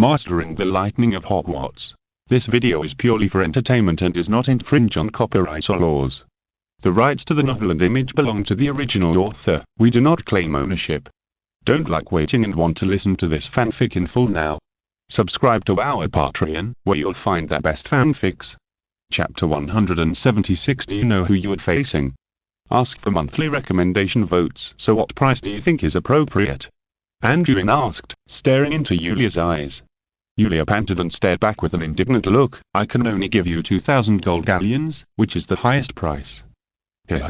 Mastering the Lightning of Hogwarts. This video is purely for entertainment and does not infringe on copyright or laws. The rights to the novel and image belong to the original author. We do not claim ownership. Don't like waiting and want to listen to this fanfic in full now? Subscribe to our Patreon, where you'll find the best fanfics. Chapter 176. Do you know who you are facing? Ask for monthly recommendation votes. So what price do you think is appropriate? Anduin asked, staring into Yulia's eyes. Yulia panted and stared back with an indignant look. I can only give you 2,000 gold galleons, which is the highest price. Here.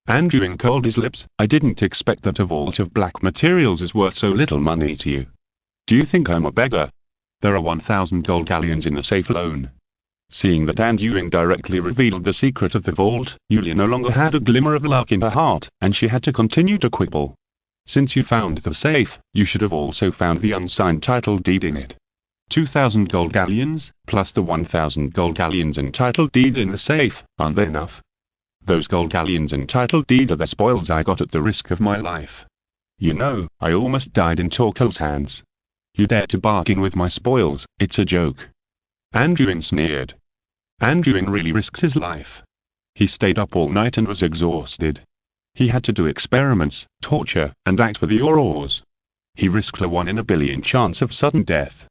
Anduin curled his lips. I didn't expect that a vault of black materials is worth so little money to you. Do you think I'm a beggar? There are 1,000 gold galleons in the safe alone. Seeing that Anduin directly revealed the secret of the vault, Yulia no longer had a glimmer of luck in her heart, and she had to continue to quibble. Since you found the safe, you should have also found the unsigned title deed in it. 2,000 gold galleons, plus the 1,000 gold galleons and title deed in the safe, aren't they enough? Those gold galleons and title deed are the spoils I got at the risk of my life. You know, I almost died in Torkel's hands. You dare to bargain with my spoils, it's a joke. Anduin sneered. Anduin really risked his life. He stayed up all night and was exhausted. He had to do experiments, torture, and act for the Aurors. He risked a 1 in a billion chance of sudden death.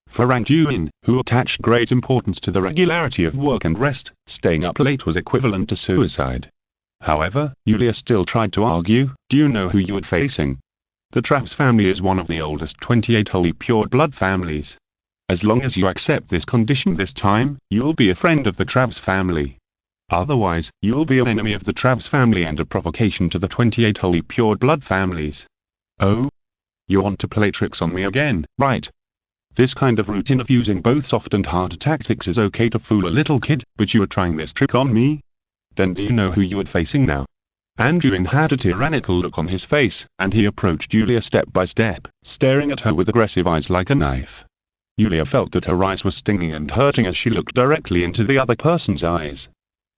For Anduin, who attached great importance to the regularity of work and rest, staying up late was equivalent to suicide. However, Yulia still tried to argue. Do you know who you are facing? The Traps family is one of the oldest 28 holy pure blood families. As long as you accept this condition this time, you'll be a friend of the Traps family. Otherwise, you'll be an enemy of the Traps family and a provocation to the 28 holy pure blood families. Oh? You want to play tricks on me again, right? This kind of routine of using both soft and hard tactics is okay to fool a little kid, but you are trying this trick on me? Then do you know who you are facing now? Anduin had a tyrannical look on his face, and he approached Yulia step by step, staring at her with aggressive eyes like a knife. Yulia felt that her eyes were stinging and hurting as she looked directly into the other person's eyes.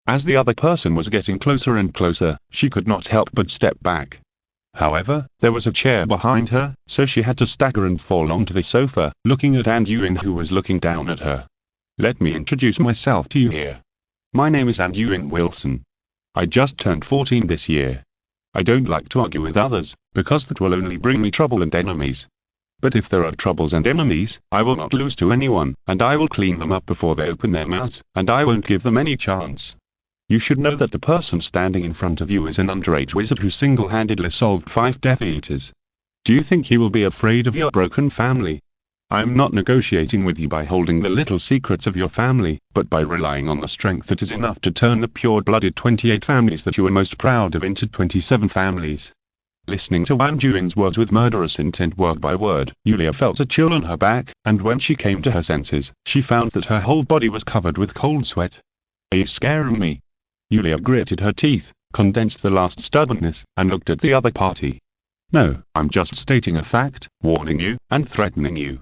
As the other person was getting closer and closer, she could not help but step back. However, there was a chair behind her, so she had to stagger and fall onto the sofa, looking at Anduin who was looking down at her. Let me introduce myself to you here. My name is Anduin Wilson. I just turned 14 this year. I don't like to argue with others, because that will only bring me trouble and enemies. But if there are troubles and enemies, I will not lose to anyone, and I will clean them up before they open their mouths, and I won't give them any chance. You should know that the person standing in front of you is an underage wizard who single-handedly solved 5 Death Eaters. Do you think he will be afraid of your broken family? I am not negotiating with you by holding the little secrets of your family, but by relying on the strength that is enough to turn the pure-blooded 28 families that you are most proud of into 27 families. Listening to Anduin's words with murderous intent word by word, Yulia felt a chill on her back, and when she came to her senses, she found that her whole body was covered with cold sweat. Are you scaring me? Yulia gritted her teeth, condensed the last stubbornness, and looked at the other party. No, I'm just stating a fact, warning you, and threatening you.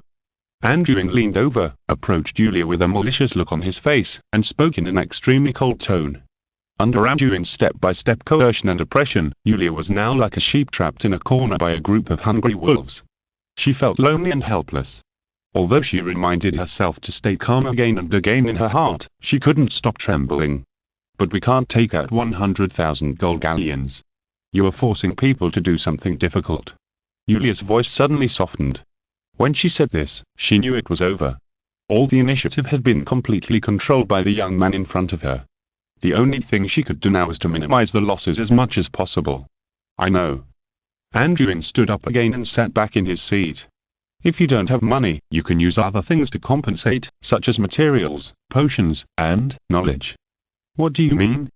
Anduin leaned over, approached Yulia with a malicious look on his face, and spoke in an extremely cold tone. Under Anduin's step-by-step coercion and oppression, Yulia was now like a sheep trapped in a corner by a group of hungry wolves. She felt lonely and helpless. Although she reminded herself to stay calm again and again in her heart, she couldn't stop trembling. But we can't take out 100,000 gold galleons. You are forcing people to do something difficult. Yulia's voice suddenly softened. When she said this, she knew it was over. All the initiative had been completely controlled by the young man in front of her. The only thing she could do now was to minimize the losses as much as possible. I know. Anduin stood up again and sat back in his seat. If you don't have money, you can use other things to compensate, such as materials, potions, and knowledge. What do you mean?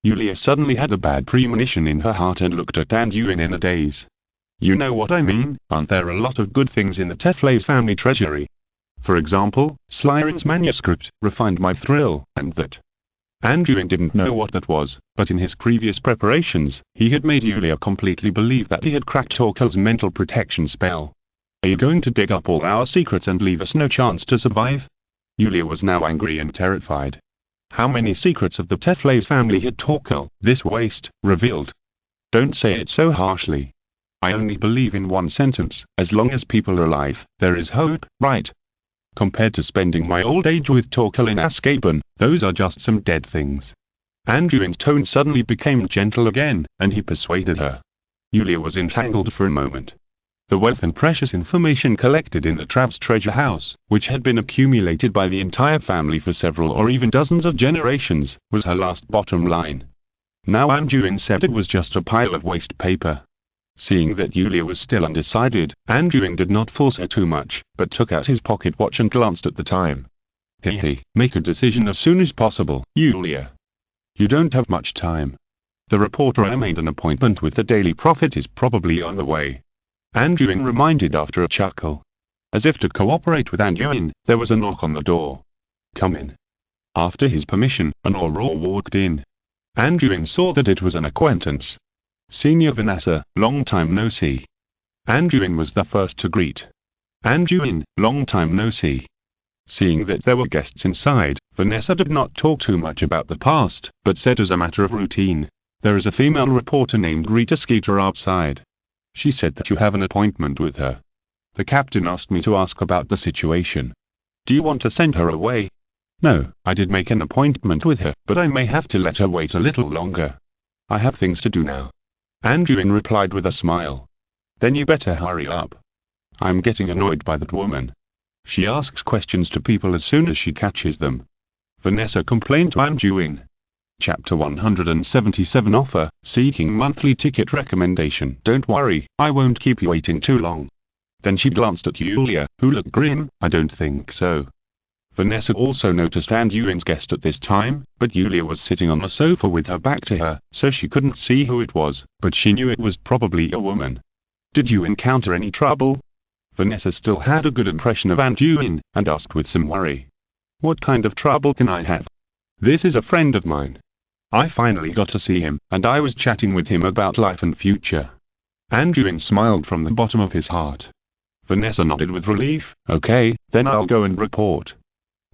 Yulia suddenly had a bad premonition in her heart and looked at Anduin in a daze. You know what I mean, aren't there a lot of good things in the Teflay family treasury? For example, Slytherin's manuscript, refined my thrill, and that. Anduin didn't know what that was, but in his previous preparations, he had made Yulia completely believe that he had cracked Torkel's mental protection spell. Are you going to dig up all our secrets and leave us no chance to survive? Yulia was now angry and terrified. How many secrets of the Teflay family had Torkel, this waste, revealed? Don't say it so harshly. I only believe in one sentence, as long as people are alive, there is hope, right? Compared to spending my old age with Torkel in Azkaban, those are just some dead things. Anduin's tone suddenly became gentle again, and he persuaded her. Yulia was entangled for a moment. The wealth and precious information collected in the Trav's treasure house, which had been accumulated by the entire family for several or even dozens of generations, was her last bottom line. Now Anduin said it was just a pile of waste paper. Seeing that Yulia was still undecided, Anduin did not force her too much, but took out his pocket watch and glanced at the time. Make a decision as soon as possible, Yulia. You don't have much time. The reporter I made an appointment with the Daily Prophet is probably on the way. Anduin reminded after a chuckle. As if to cooperate with Anduin, there was a knock on the door. Come in. After his permission, an Auror walked in. Anduin saw that it was an acquaintance. Senior Vanessa, long time no see. Anduin was the first to greet. Anduin, long time no see. Seeing that there were guests inside, Vanessa did not talk too much about the past, but said as a matter of routine, there is a female reporter named Rita Skeeter outside. She said that you have an appointment with her. The captain asked me to ask about the situation. Do you want to send her away? No, I did make an appointment with her, but I may have to let her wait a little longer. I have things to do now. Anduin replied with a smile. Then you better hurry up. I'm getting annoyed by that woman. She asks questions to people as soon as she catches them. Vanessa complained to Anduin. Chapter 177 Offer, Seeking Monthly Ticket Recommendation. Don't worry, I won't keep you waiting too long. Then she glanced at Yulia, who looked grim. I don't think so. Vanessa also noticed Anduin's guest at this time, but Yulia was sitting on the sofa with her back to her, so she couldn't see who it was, but she knew it was probably a woman. Did you encounter any trouble? Vanessa still had a good impression of Anduin, and asked with some worry. What kind of trouble can I have? This is a friend of mine. I finally got to see him, and I was chatting with him about life and future. Anduin smiled from the bottom of his heart. Vanessa nodded with relief. Okay, then I'll go and report.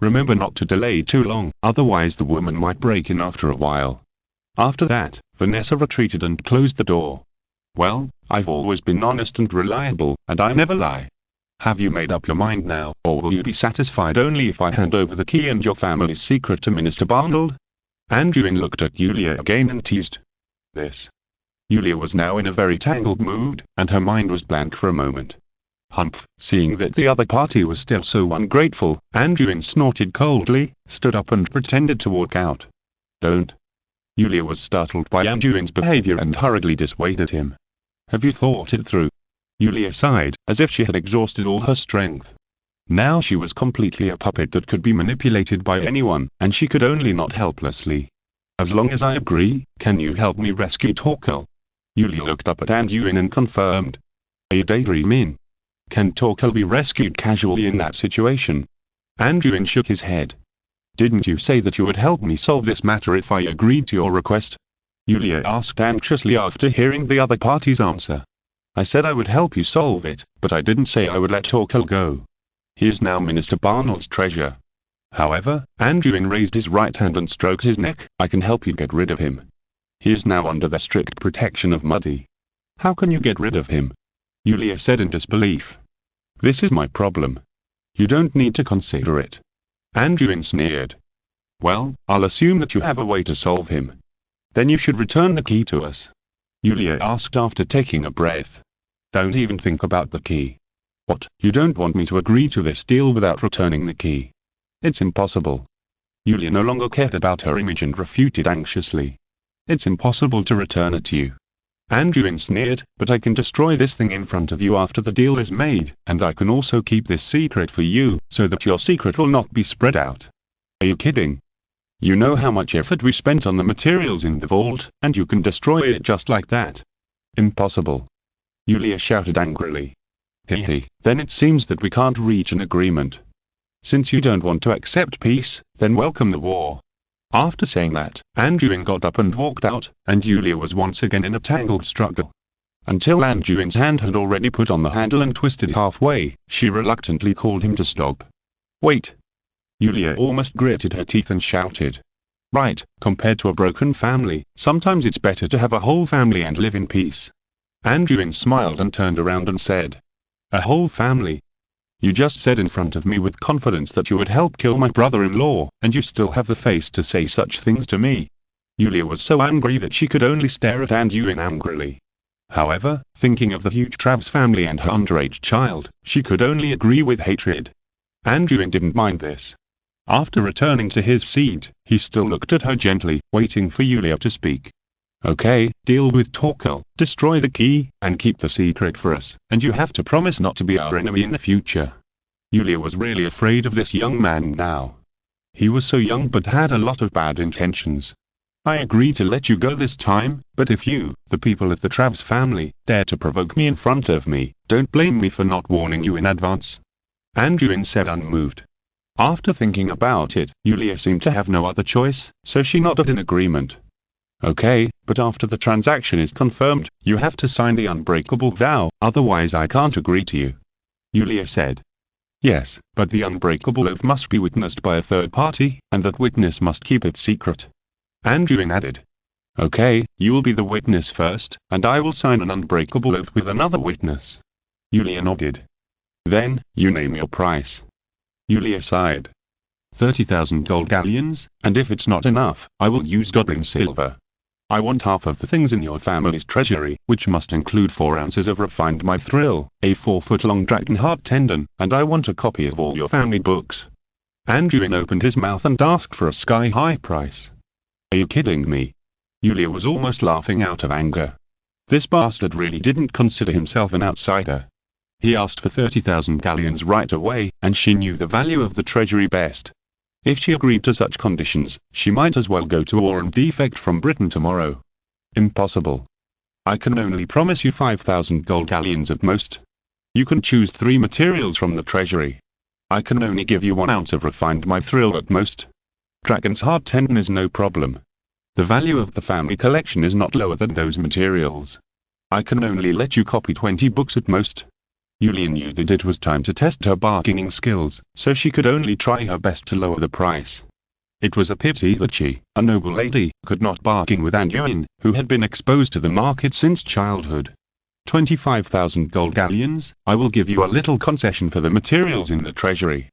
Remember not to delay too long, otherwise the woman might break in after a while. After that, Vanessa retreated and closed the door. Well, I've always been honest and reliable, and I never lie. Have you made up your mind now, or will you be satisfied only if I hand over the key and your family's secret to Minister Barnold? Anduin looked at Yulia again and teased. This. Yulia was now in a very tangled mood, and her mind was blank for a moment. Humph, seeing that the other party was still so ungrateful, Anduin snorted coldly, stood up and pretended to walk out. Don't. Yulia was startled by Anduin's behavior and hurriedly dissuaded him. Have you thought it through? Yulia sighed, as if she had exhausted all her strength. Now she was completely a puppet that could be manipulated by anyone, and she could only nod helplessly. As long as I agree, can you help me rescue Torkel? Yulia looked up at Anduin and confirmed. Are you daydreaming? Can Torkel be rescued casually in that situation? Anduin shook his head. Didn't you say that you would help me solve this matter if I agreed to your request? Yulia asked anxiously after hearing the other party's answer. I said I would help you solve it, but I didn't say I would let Torkel go. He is now Minister Barnold's treasure. However, Anduin raised his right hand and stroked his neck. I can help you get rid of him. He is now under the strict protection of Muddy. How can you get rid of him? Yulia said in disbelief. This is my problem. You don't need to consider it. Anduin sneered. Well, I'll assume that you have a way to solve him. Then you should return the key to us. Yulia asked after taking a breath. Don't even think about the key. What, you don't want me to agree to this deal without returning the key? It's impossible. Yulia no longer cared about her image and refuted anxiously. It's impossible to return it to you. Anduin sneered, but I can destroy this thing in front of you after the deal is made, and I can also keep this secret for you, so that your secret will not be spread out. Are you kidding? You know how much effort we spent on the materials in the vault, and you can destroy it just like that. Impossible. Yulia shouted angrily. Hehe, then it seems that we can't reach an agreement. Since you don't want to accept peace, then welcome the war. After saying that, Anduin got up and walked out, and Yulia was once again in a tangled struggle. Until Anduin's hand had already put on the handle and twisted halfway, she reluctantly called him to stop. Wait. Yulia almost gritted her teeth and shouted. Right, compared to a broken family, sometimes it's better to have a whole family and live in peace. Anduin smiled and turned around and said. A whole family? You just said in front of me with confidence that you would help kill my brother-in-law, and you still have the face to say such things to me. Yulia was so angry that she could only stare at Anduin angrily. However, thinking of the huge Trav's family and her underage child, she could only agree with hatred. Anduin didn't mind this. After returning to his seat, he still looked at her gently, waiting for Yulia to speak. Okay, deal with Torkel, destroy the key, and keep the secret for us, and you have to promise not to be our enemy in the future. Yulia was really afraid of this young man now. He was so young but had a lot of bad intentions. I agree to let you go this time, but if you, the people of the Trav's family, dare to provoke me in front of me, don't blame me for not warning you in advance. Anduin said unmoved. After thinking about it, Yulia seemed to have no other choice, so she nodded in agreement. Okay, but after the transaction is confirmed, you have to sign the unbreakable vow, otherwise I can't agree to you. Yulia said. Yes, but the unbreakable oath must be witnessed by a third party, and that witness must keep it secret. Anduin added. Okay, you will be the witness first, and I will sign an unbreakable oath with another witness. Yulia nodded. Then, you name your price. Yulia sighed. 30,000 gold galleons, and if it's not enough, I will use goblin silver. I want half of the things in your family's treasury, which must include 4 ounces of refined mithril, a 4-foot-long dragon heart tendon, and I want a copy of all your family books. Anduin opened his mouth and asked for a sky-high price. Are you kidding me? Yulia was almost laughing out of anger. This bastard really didn't consider himself an outsider. He asked for 30,000 galleons right away, and she knew the value of the treasury best. If she agreed to such conditions, she might as well go to war and defect from Britain tomorrow. Impossible. I can only promise you 5,000 gold galleons at most. You can choose 3 materials from the treasury. I can only give you 1 ounce of refined mithril at most. Dragon's heart tendon is no problem. The value of the family collection is not lower than those materials. I can only let you copy 20 books at most. Yulia knew that it was time to test her bargaining skills, so she could only try her best to lower the price. It was a pity that she, a noble lady, could not bargain with Anduin, who had been exposed to the market since childhood. 25,000 gold galleons, I will give you a little concession for the materials in the treasury.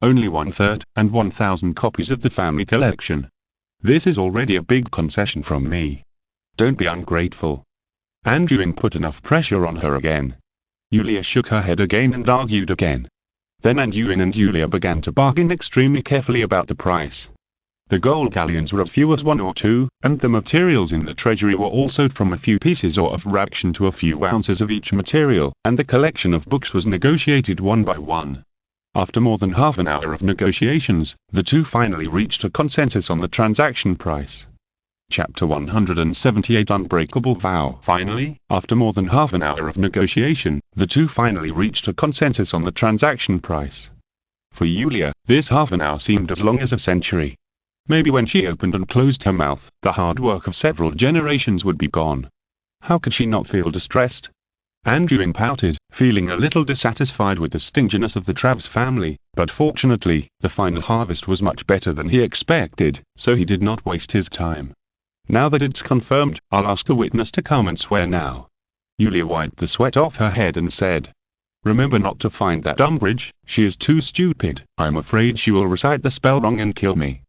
Only 1/3, and 1,000 copies of the family collection. This is already a big concession from me. Don't be ungrateful. Anduin put enough pressure on her again. Yulia shook her head again and argued again. Then Anduin and Yulia began to bargain extremely carefully about the price. The gold galleons were as few as 1 or 2, and the materials in the treasury were also from a few pieces or a fraction to a few ounces of each material, and the collection of books was negotiated one by one. After more than half an hour of negotiations, the two finally reached a consensus on the transaction price. Chapter 178 Unbreakable Vow. Finally, after more than half an hour of negotiation, the two finally reached a consensus on the transaction price. For Yulia, this half an hour seemed as long as a century. Maybe when she opened and closed her mouth, the hard work of several generations would be gone. How could she not feel distressed? Anduin pouted, feeling a little dissatisfied with the stinginess of the Trav's family, but fortunately, the final harvest was much better than he expected, so he did not waste his time. Now that it's confirmed, I'll ask a witness to come and swear now. Yulia wiped the sweat off her head and said, Remember not to find that Umbridge, she is too stupid. I'm afraid she will recite the spell wrong and kill me.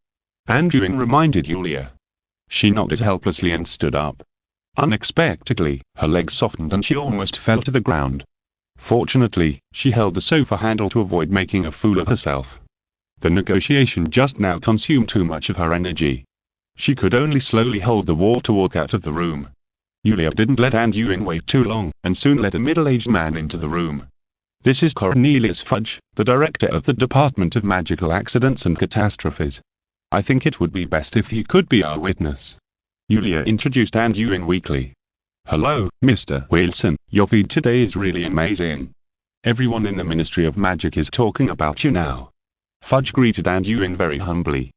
Anduin reminded Yulia. She nodded helplessly and stood up. Unexpectedly, her legs softened and she almost fell to the ground. Fortunately, she held the sofa handle to avoid making a fool of herself. The negotiation just now consumed too much of her energy. She could only slowly hold the wall to walk out of the room. Yulia didn't let Anduin wait too long, and soon let a middle-aged man into the room. This is Cornelius Fudge, the director of the Department of Magical Accidents and Catastrophes. I think it would be best if he could be our witness. Yulia introduced Anduin weakly. Hello, Mr. Wilson, your feed today is really amazing. Everyone in the Ministry of Magic is talking about you now. Fudge greeted Anduin very humbly.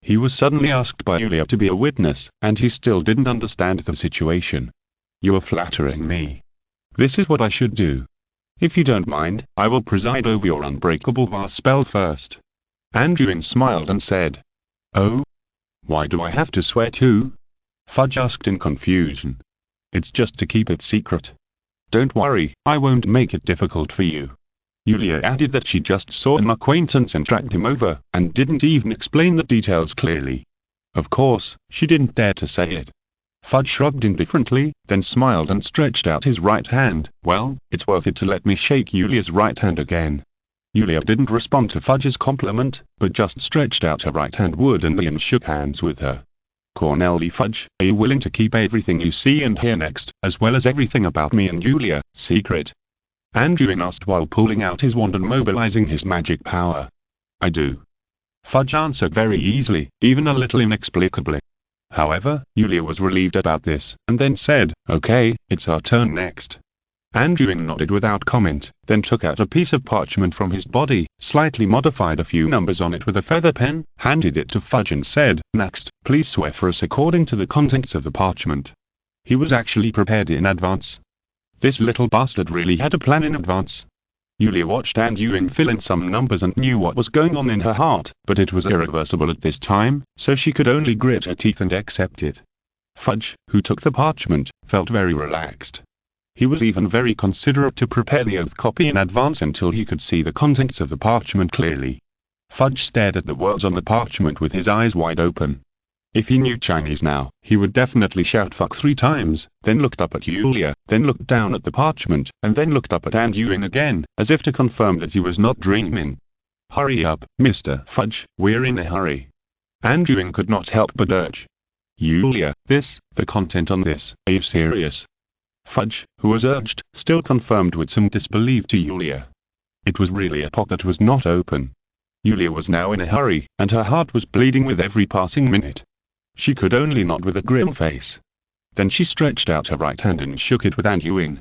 He was suddenly asked by Yulia to be a witness, and he still didn't understand the situation. You are flattering me. This is what I should do. If you don't mind, I will preside over your unbreakable vow spell first. Anduin smiled and said, Oh? Why do I have to swear too? Fudge asked in confusion. It's just to keep it secret. Don't worry, I won't make it difficult for you. Yulia added that she just saw an acquaintance and dragged him over, and didn't even explain the details clearly. Of course, she didn't dare to say it. Fudge shrugged indifferently, then smiled and stretched out his right hand. Well, it's worth it to let me shake Yulia's right hand again. Yulia didn't respond to Fudge's compliment, but just stretched out her right hand woodenly and shook hands with her. Corneli Fudge, are you willing to keep everything you see and hear next, as well as everything about me and Yulia, secret? Anduin asked while pulling out his wand and mobilizing his magic power. I do. Fudge answered very easily, even a little inexplicably. However, Yulia was relieved about this, and then said, okay, it's our turn next. Anduin nodded without comment, then took out a piece of parchment from his body, slightly modified a few numbers on it with a feather pen, handed it to Fudge and said, next, please swear for us according to the contents of the parchment. He was actually prepared in advance. This little bastard really had a plan in advance. Yulia watched Anduin fill in some numbers and knew what was going on in her heart, but it was irreversible at this time, so she could only grit her teeth and accept it. Fudge, who took the parchment, felt very relaxed. He was even very considerate to prepare the oath copy in advance until he could see the contents of the parchment clearly. Fudge stared at the words on the parchment with his eyes wide open. If he knew Chinese now, he would definitely shout fuck 3 times, then looked up at Yulia, then looked down at the parchment, and then looked up at Anduin again, as if to confirm that he was not dreaming. Hurry up, Mr. Fudge, we're in a hurry. Anduin could not help but urge. Yulia, the content on this, are you serious? Fudge, who was urged, still confirmed with some disbelief to Yulia. It was really a pot that was not open. Yulia was now in a hurry, and her heart was bleeding with every passing minute. She could only nod with a grim face. Then she stretched out her right hand and shook it with Anduin.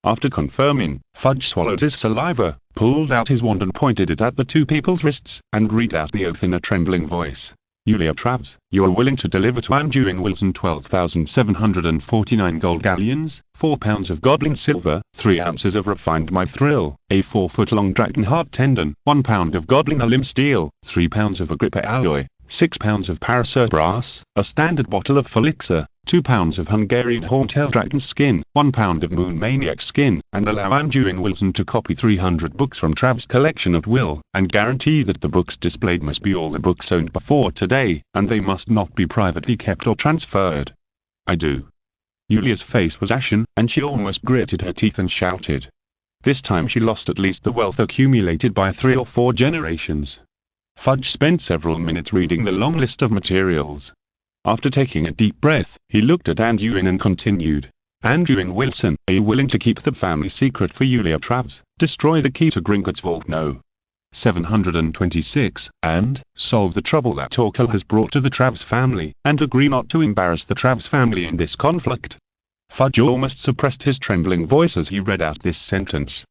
After confirming, Fudge swallowed his saliva, pulled out his wand and pointed it at the 2 people's wrists, and read out the oath in a trembling voice. Yulia Travs, you are willing to deliver to Anduin Wilson 12,749 gold galleons, 4 pounds of goblin silver, 3 ounces of refined mithril, a 4-foot-long dragon heart tendon, 1 pound of goblin alim steel, 3 pounds of agrippa alloy, 6 pounds of parasert brass, a standard bottle of elixir, 2 pounds of Hungarian horntail dragon skin, 1 pound of moon maniac skin, and allow Anduin Wilson to copy 300 books from Trav's collection at will, and guarantee that the books displayed must be all the books owned before today, and they must not be privately kept or transferred. I do. Yulia's face was ashen, and she almost gritted her teeth and shouted. This time she lost at least the wealth accumulated by 3 or 4 generations. Fudge spent several minutes reading the long list of materials. After taking a deep breath, he looked at Anduin and continued. Anduin Wilson, are you willing to keep the family secret for Yulia Travs, destroy the key to Gringotts Vault No. 726, and solve the trouble that Torkel has brought to the Travs family, and agree not to embarrass the Travs family in this conflict? Fudge almost suppressed his trembling voice as he read out this sentence.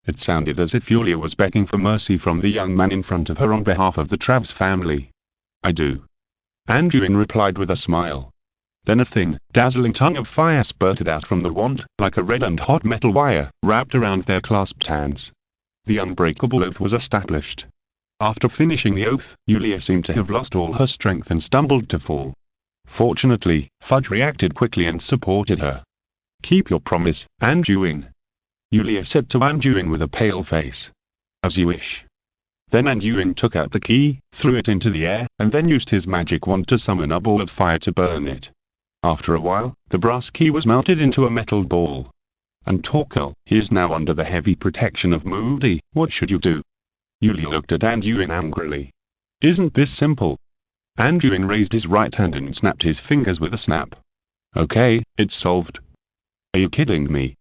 It sounded as if Yulia was begging for mercy from the young man in front of her on behalf of the Travs family. I do. Anduin replied with a smile. Then a thin, dazzling tongue of fire spurted out from the wand, like a red and hot metal wire, wrapped around their clasped hands. The unbreakable oath was established. After finishing the oath, Yulia seemed to have lost all her strength and stumbled to fall. Fortunately, Fudge reacted quickly and supported her. Keep your promise, Anduin. Yulia said to Anduin with a pale face. As you wish. Then Anduin took out the key, threw it into the air, and then used his magic wand to summon a ball of fire to burn it. After a while, the brass key was melted into a metal ball. And Torkel, he is now under the heavy protection of Moody, what should you do? Yulia looked at Anduin angrily. Isn't this simple? Anduin raised his right hand and snapped his fingers with a snap. Okay, it's solved. Are you kidding me?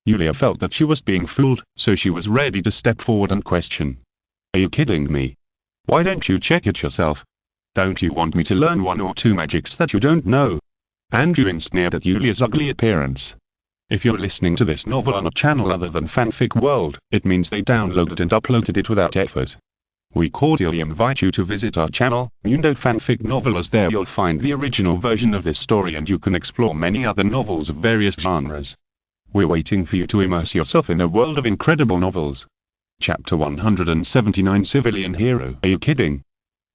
Yulia felt that she was being fooled, so she was ready to step forward and question. Are you kidding me? Why don't you check it yourself? Don't you want me to learn 1 or 2 magics that you don't know? Anduin sneered at Yulia's ugly appearance. If you're listening to this novel on a channel other than Fanfic World, it means they downloaded and uploaded it without effort. We cordially invite you to visit our channel, Mundo Fanfic Novel, as there you'll find the original version of this story and you can explore many other novels of various genres. We're waiting for you to immerse yourself in a world of incredible novels. Chapter 179, Civilian Hero. Are you kidding?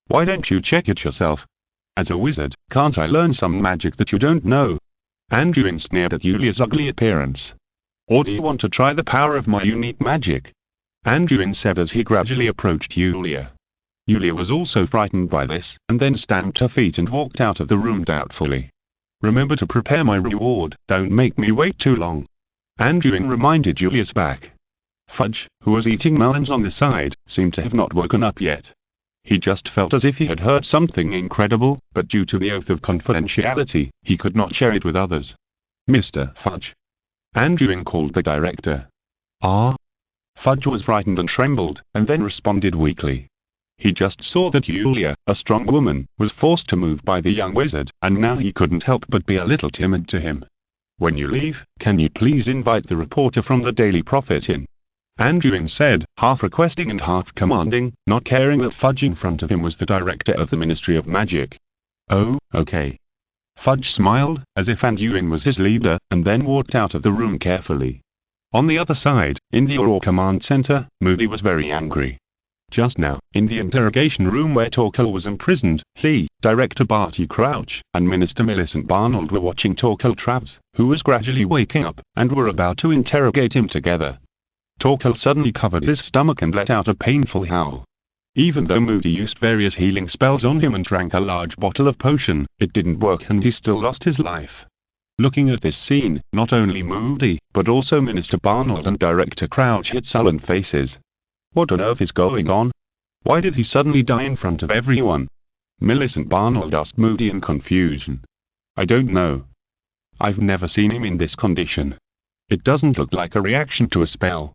Why don't you check it yourself? As a wizard, can't I learn some magic that you don't know? Anduin sneered at Yulia's ugly appearance. Or do you want to try the power of my unique magic? Anduin said as he gradually approached Yulia. Yulia was also frightened by this, and then stamped her feet and walked out of the room doubtfully. "Remember to prepare my reward, don't make me wait too long," Anduin reminded Yulia's back. Fudge, who was eating melons on the side, seemed to have not woken up yet. He just felt as if he had heard something incredible, but due to the oath of confidentiality, he could not share it with others. "Mr. Fudge," Anduin called the director. "Ah?" Fudge was frightened and trembled, and then responded weakly. He just saw that Yulia, a strong woman, was forced to move by the young wizard, and now he couldn't help but be a little timid to him. "When you leave, can you please invite the reporter from the Daily Prophet in?" Anduin said, half requesting and half commanding, not caring that Fudge in front of him was the director of the Ministry of Magic. "Oh, okay." Fudge smiled, as if Anduin was his leader, and then walked out of the room carefully. On the other side, in the Aurora Command Center, Moody was very angry. Just now, in the interrogation room where Torkel was imprisoned, he, Director Barty Crouch, and Minister Millicent Barnold were watching Torkel Traps, who was gradually waking up, and were about to interrogate him together. Torkel suddenly covered his stomach and let out a painful howl. Even though Moody used various healing spells on him and drank a large bottle of potion, it didn't work and he still lost his life. Looking at this scene, not only Moody, but also Minister Barnold and Director Crouch had sullen faces. What on earth is going on? Why did he suddenly die in front of everyone? Millicent Barnold asked Moody in confusion. "I don't know. I've never seen him in this condition. It doesn't look like a reaction to a spell.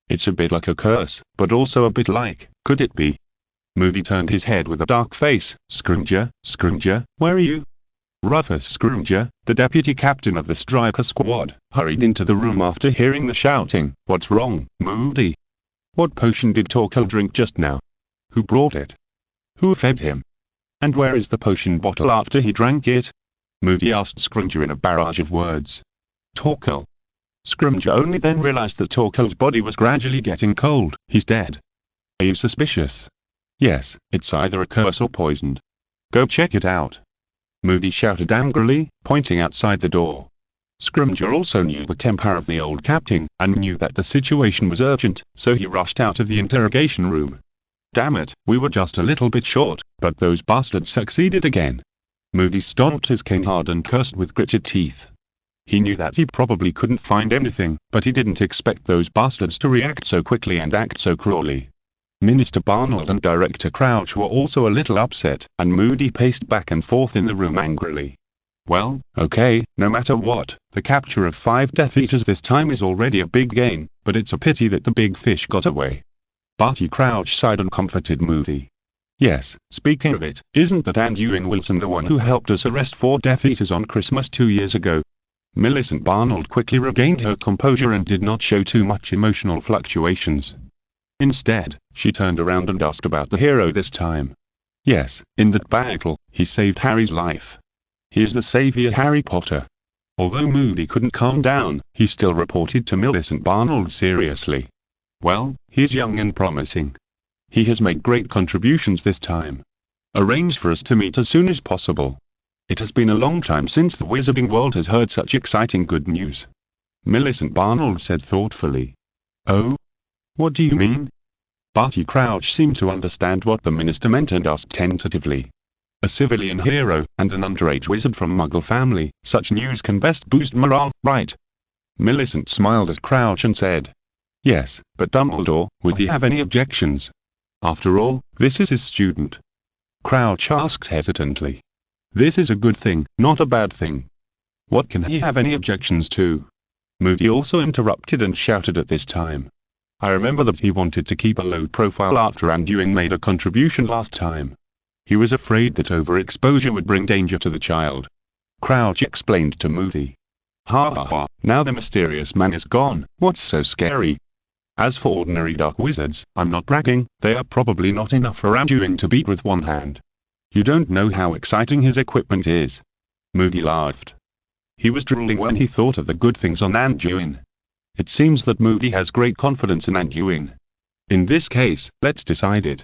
It's a bit like a curse, but also a bit like, could it be?" Moody turned his head with a dark face. Scrimger, where are you?" Rufus Scrimger, the deputy captain of the striker squad, hurried into the room after hearing the shouting. "What's wrong, Moody? What potion did Torkel drink just now? Who brought it? Who fed him? And where is the potion bottle after he drank it?" Moody asked Scrimger in a barrage of words. "Torkel." Scrimger only then realized that Torkel's body was gradually getting cold. "He's dead." "Are you suspicious?" "Yes, it's either a curse or poisoned. Go check it out," Moody shouted angrily, pointing outside the door. Scrimger also knew the temper of the old captain, and knew that the situation was urgent, so he rushed out of the interrogation room. "Damn it, we were just a little bit short, but those bastards succeeded again." Moody stomped his cane hard and cursed with gritted teeth. He knew that he probably couldn't find anything, but he didn't expect those bastards to react so quickly and act so cruelly. Minister Barnold and Director Crouch were also a little upset, and Moody paced back and forth in the room angrily. "Well, okay, no matter what, the capture of 5 Death Eaters this time is already a big gain, but it's a pity that the big fish got away." Barty Crouch sighed and comforted Moody. "Yes, speaking of it, isn't that Anduin Wilson the one who helped us arrest 4 Death Eaters on Christmas 2 years ago?" Millicent Barnold quickly regained her composure and did not show too much emotional fluctuations. Instead, she turned around and asked about the hero this time. "Yes, in that battle, he saved Harry's life. He is the savior Harry Potter." Although Moody couldn't calm down, he still reported to Millicent Barnold seriously. "Well, he's young and promising. He has made great contributions this time. Arrange for us to meet as soon as possible. It has been a long time since the wizarding world has heard such exciting good news," Millicent Barnold said thoughtfully. "Oh? What do you mean?" Barty Crouch seemed to understand what the minister meant and asked tentatively. "A civilian hero, and an underage wizard from Muggle family, such news can best boost morale, right?" Millicent smiled at Crouch and said, "Yes, but Dumbledore, would he have any objections? After all, this is his student." Crouch asked hesitantly. "This is a good thing, not a bad thing. What can he have any objections to?" Moody also interrupted and shouted at this time. "I remember that he wanted to keep a low profile after Anduin made a contribution last time. He was afraid that overexposure would bring danger to the child." Crouch explained to Moody. "Ha ha ha, now the mysterious man is gone, what's so scary? As for ordinary dark wizards, I'm not bragging, they are probably not enough for Anduin to beat with one hand. You don't know how exciting his equipment is." Moody laughed. He was drooling when he thought of the good things on Anduin. It seems that Moody has great confidence in Anduin. In this case, let's decide it.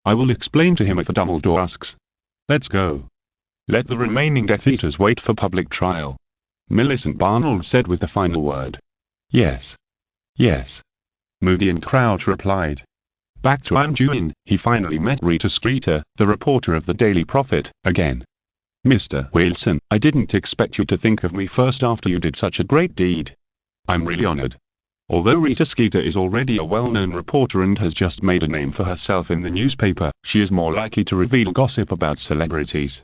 I will explain to him if Dumbledore asks. Let's go. Let the remaining Death Eaters wait for public trial," Millicent Barnold said with the final word. "Yes. Yes." Moody and Crouch replied. Back to Anduin, he finally met Rita Skeeter, the reporter of the Daily Prophet, again. Mr. Wilson, I didn't expect you to think of me first after you did such a great deed. I'm really honored. Although Rita Skeeter is already a well-known reporter and has just made a name for herself in the newspaper, she is more likely to reveal gossip about celebrities.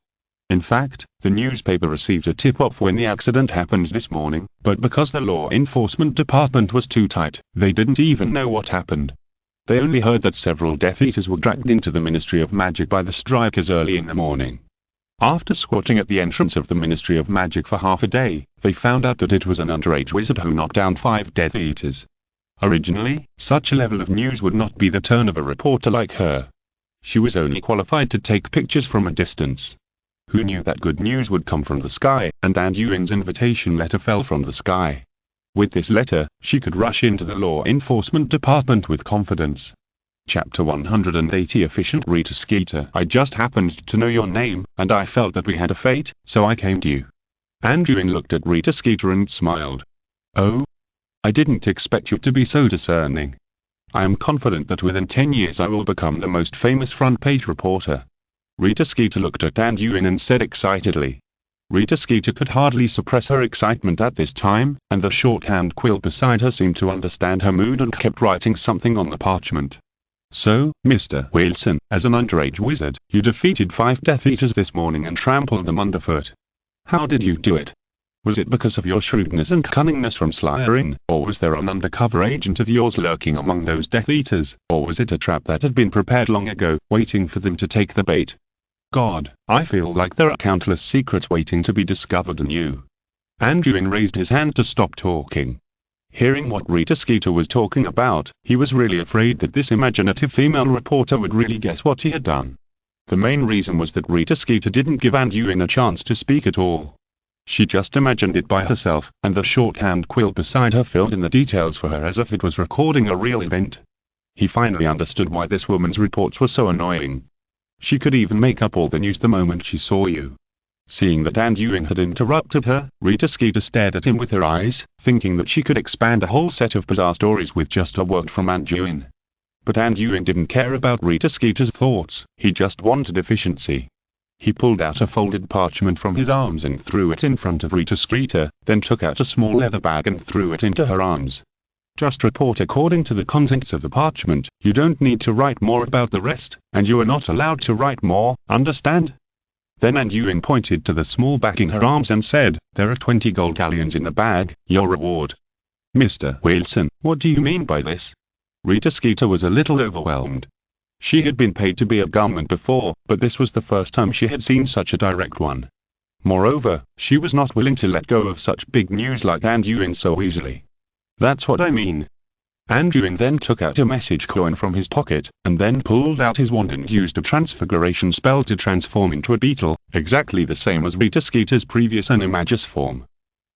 In fact, the newspaper received a tip-off when the accident happened this morning, but because the law enforcement department was too tight, they didn't even know what happened. They only heard that several Death Eaters were dragged into the Ministry of Magic by the strikers early in the morning. After squatting at the entrance of the Ministry of Magic for half a day, they found out that it was an underage wizard who knocked down 5 Death Eaters. Originally, such a level of news would not be the turn of a reporter like her. She was only qualified to take pictures from a distance. Who knew that good news would come from the sky, and Anduin's invitation letter fell from the sky. With this letter, she could rush into the law enforcement department with confidence. Chapter 180 Efficient Rita Skeeter. I just happened to know your name, and I felt that we had a fate, so I came to you. Anduin looked at Rita Skeeter and smiled. Oh? I didn't expect you to be so discerning. I am confident that within 10 years I will become the most famous front-page reporter. Rita Skeeter looked at Anduin and said excitedly. Rita Skeeter could hardly suppress her excitement at this time, and the shorthand quill beside her seemed to understand her mood and kept writing something on the parchment. So, Mr. Wilson, as an underage wizard, you defeated 5 Death Eaters this morning and trampled them underfoot. How did you do it? Was it because of your shrewdness and cunningness from Slytherin, or was there an undercover agent of yours lurking among those Death Eaters, or was it a trap that had been prepared long ago, waiting for them to take the bait? God, I feel like there are countless secrets waiting to be discovered in you. Anduin raised his hand to stop talking. Hearing what Rita Skeeter was talking about, he was really afraid that this imaginative female reporter would really guess what he had done. The main reason was that Rita Skeeter didn't give Anduin a chance to speak at all. She just imagined it by herself, and the shorthand quill beside her filled in the details for her as if it was recording a real event. He finally understood why this woman's reports were so annoying. She could even make up all the news the moment she saw you. Seeing that Anduin had interrupted her, Rita Skeeter stared at him with her eyes, thinking that she could expand a whole set of bizarre stories with just a word from Anduin. But Anduin didn't care about Rita Skeeter's thoughts, he just wanted efficiency. He pulled out a folded parchment from his arms and threw it in front of Rita Skeeter, then took out a small leather bag and threw it into her arms. Just report according to the contents of the parchment, you don't need to write more about the rest, and you are not allowed to write more, understand? Then Anduin pointed to the small bag in her arms and said, there are 20 gold galleons in the bag, your reward. Mr. Wilson, what do you mean by this? Rita Skeeter was a little overwhelmed. She had been paid to be a government before, but this was the first time she had seen such a direct one. Moreover, she was not willing to let go of such big news like Anduin so easily. That's what I mean. Anduin then took out a message coin from his pocket, and then pulled out his wand and used a transfiguration spell to transform into a beetle, exactly the same as Rita Skeeter's previous animagus form.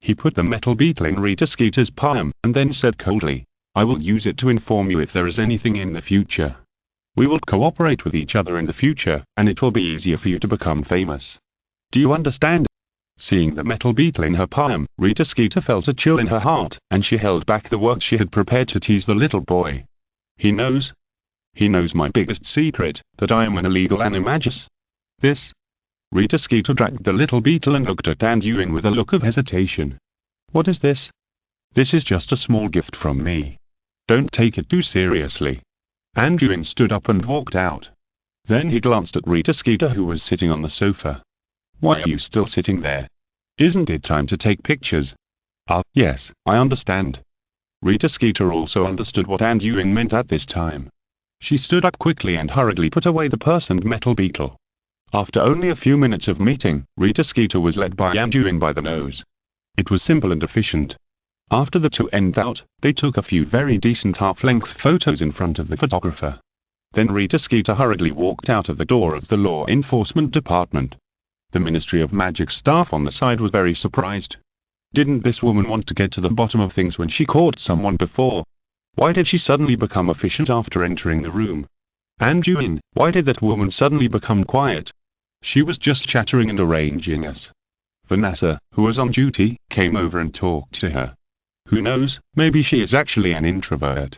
He put the metal beetle in Rita Skeeter's palm, and then said coldly, I will use it to inform you if there is anything in the future. We will cooperate with each other in the future, and it will be easier for you to become famous. Do you understand? Seeing the metal beetle in her palm, Rita Skeeter felt a chill in her heart, and she held back the words she had prepared to tease the little boy. He knows my biggest secret, that I am an illegal animagus. This? Rita Skeeter dragged the little beetle and looked at Anduin with a look of hesitation. What is this? This is just a small gift from me. Don't take it too seriously. Anduin stood up and walked out. Then he glanced at Rita Skeeter who was sitting on the sofa. Why are you still sitting there? Isn't it time to take pictures? Yes, I understand. Rita Skeeter also understood what Anduin meant at this time. She stood up quickly and hurriedly put away the purse and metal beetle. After only a few minutes of meeting, Rita Skeeter was led by Anduin by the nose. It was simple and efficient. After the two went out, they took a few very decent half-length photos in front of the photographer. Then Rita Skeeter hurriedly walked out of the door of the law enforcement department. The Ministry of Magic staff on the side was very surprised. Didn't this woman want to get to the bottom of things when she caught someone before? Why did she suddenly become efficient after entering the room? Anduin, why did that woman suddenly become quiet? She was just chattering and arranging us. Vanessa, who was on duty, came over and talked to her. Who knows, maybe she is actually an introvert.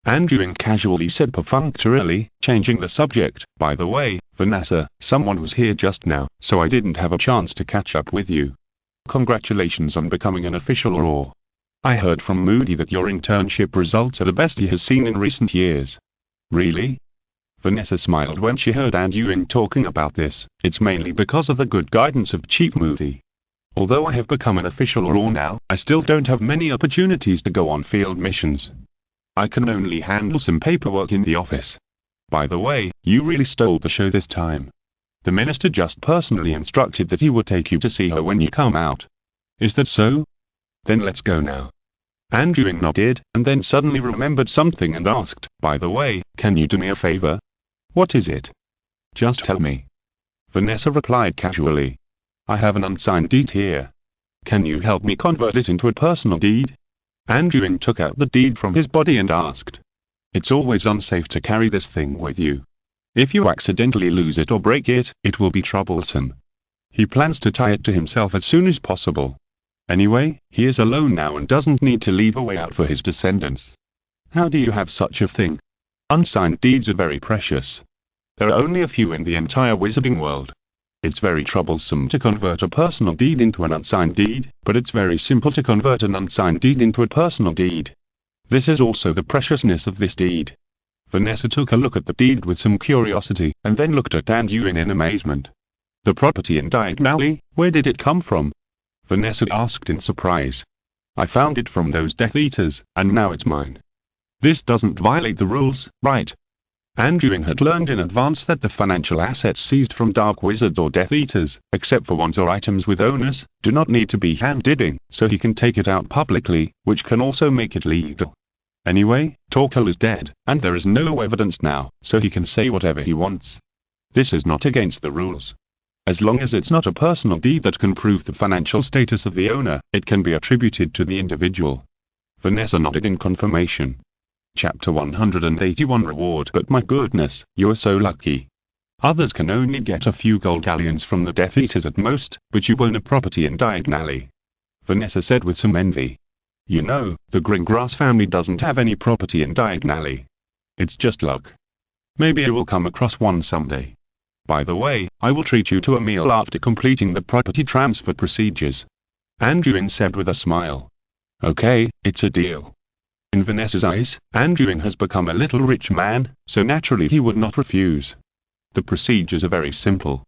Anduin casually said perfunctorily, changing the subject. By the way, Vanessa, someone was here just now, so I didn't have a chance to catch up with you. Congratulations on becoming an official RAW. I heard from Moody that your internship results are the best he has seen in recent years. Really? Vanessa smiled when she heard Anduin talking about this. It's mainly because of the good guidance of Chief Moody. Although I have become an official RAW now, I still don't have many opportunities to go on field missions. I can only handle some paperwork in the office. By the way, you really stole the show this time. The minister just personally instructed that he would take you to see her when you come out. Is that so? Then let's go now. Anduin nodded, and then suddenly remembered something and asked, by the way, can you do me a favor? What is it? Just tell me. Vanessa replied casually. I have an unsigned deed here. Can you help me convert it into a personal deed? Anduin took out the deed from his body and asked. It's always unsafe to carry this thing with you. If you accidentally lose it or break it, it will be troublesome. He plans to tie it to himself as soon as possible. Anyway, he is alone now and doesn't need to leave a way out for his descendants. How do you have such a thing? Unsigned deeds are very precious. There are only a few in the entire wizarding world. It's very troublesome to convert a personal deed into an unsigned deed, but it's very simple to convert an unsigned deed into a personal deed. This is also the preciousness of this deed. Vanessa took a look at the deed with some curiosity, and then looked at Anduin in amazement. The property in Diagonally, where did it come from? Vanessa asked in surprise. I found it from those Death Eaters, and now it's mine. This doesn't violate the rules, right? Anduin had learned in advance that the financial assets seized from Dark Wizards or Death Eaters, except for ones or items with owners, do not need to be hand-didding, so he can take it out publicly, which can also make it legal. Anyway, Torkel is dead, and there is no evidence now, so he can say whatever he wants. This is not against the rules. As long as it's not a personal deed that can prove the financial status of the owner, it can be attributed to the individual. Vanessa nodded in confirmation. Chapter 181 Reward. But my goodness, you are so lucky. Others can only get a few gold galleons from the Death Eaters at most, but you own a property in Diagonally. Vanessa said with some envy. You know, the Greengrass family doesn't have any property in Diagonally. It's just luck. Maybe I will come across one someday. By the way, I will treat you to a meal after completing the property transfer procedures. Anduin said with a smile. Okay, it's a deal. In Vanessa's eyes, Anduin has become a little rich man, so naturally he would not refuse. The procedures are very simple.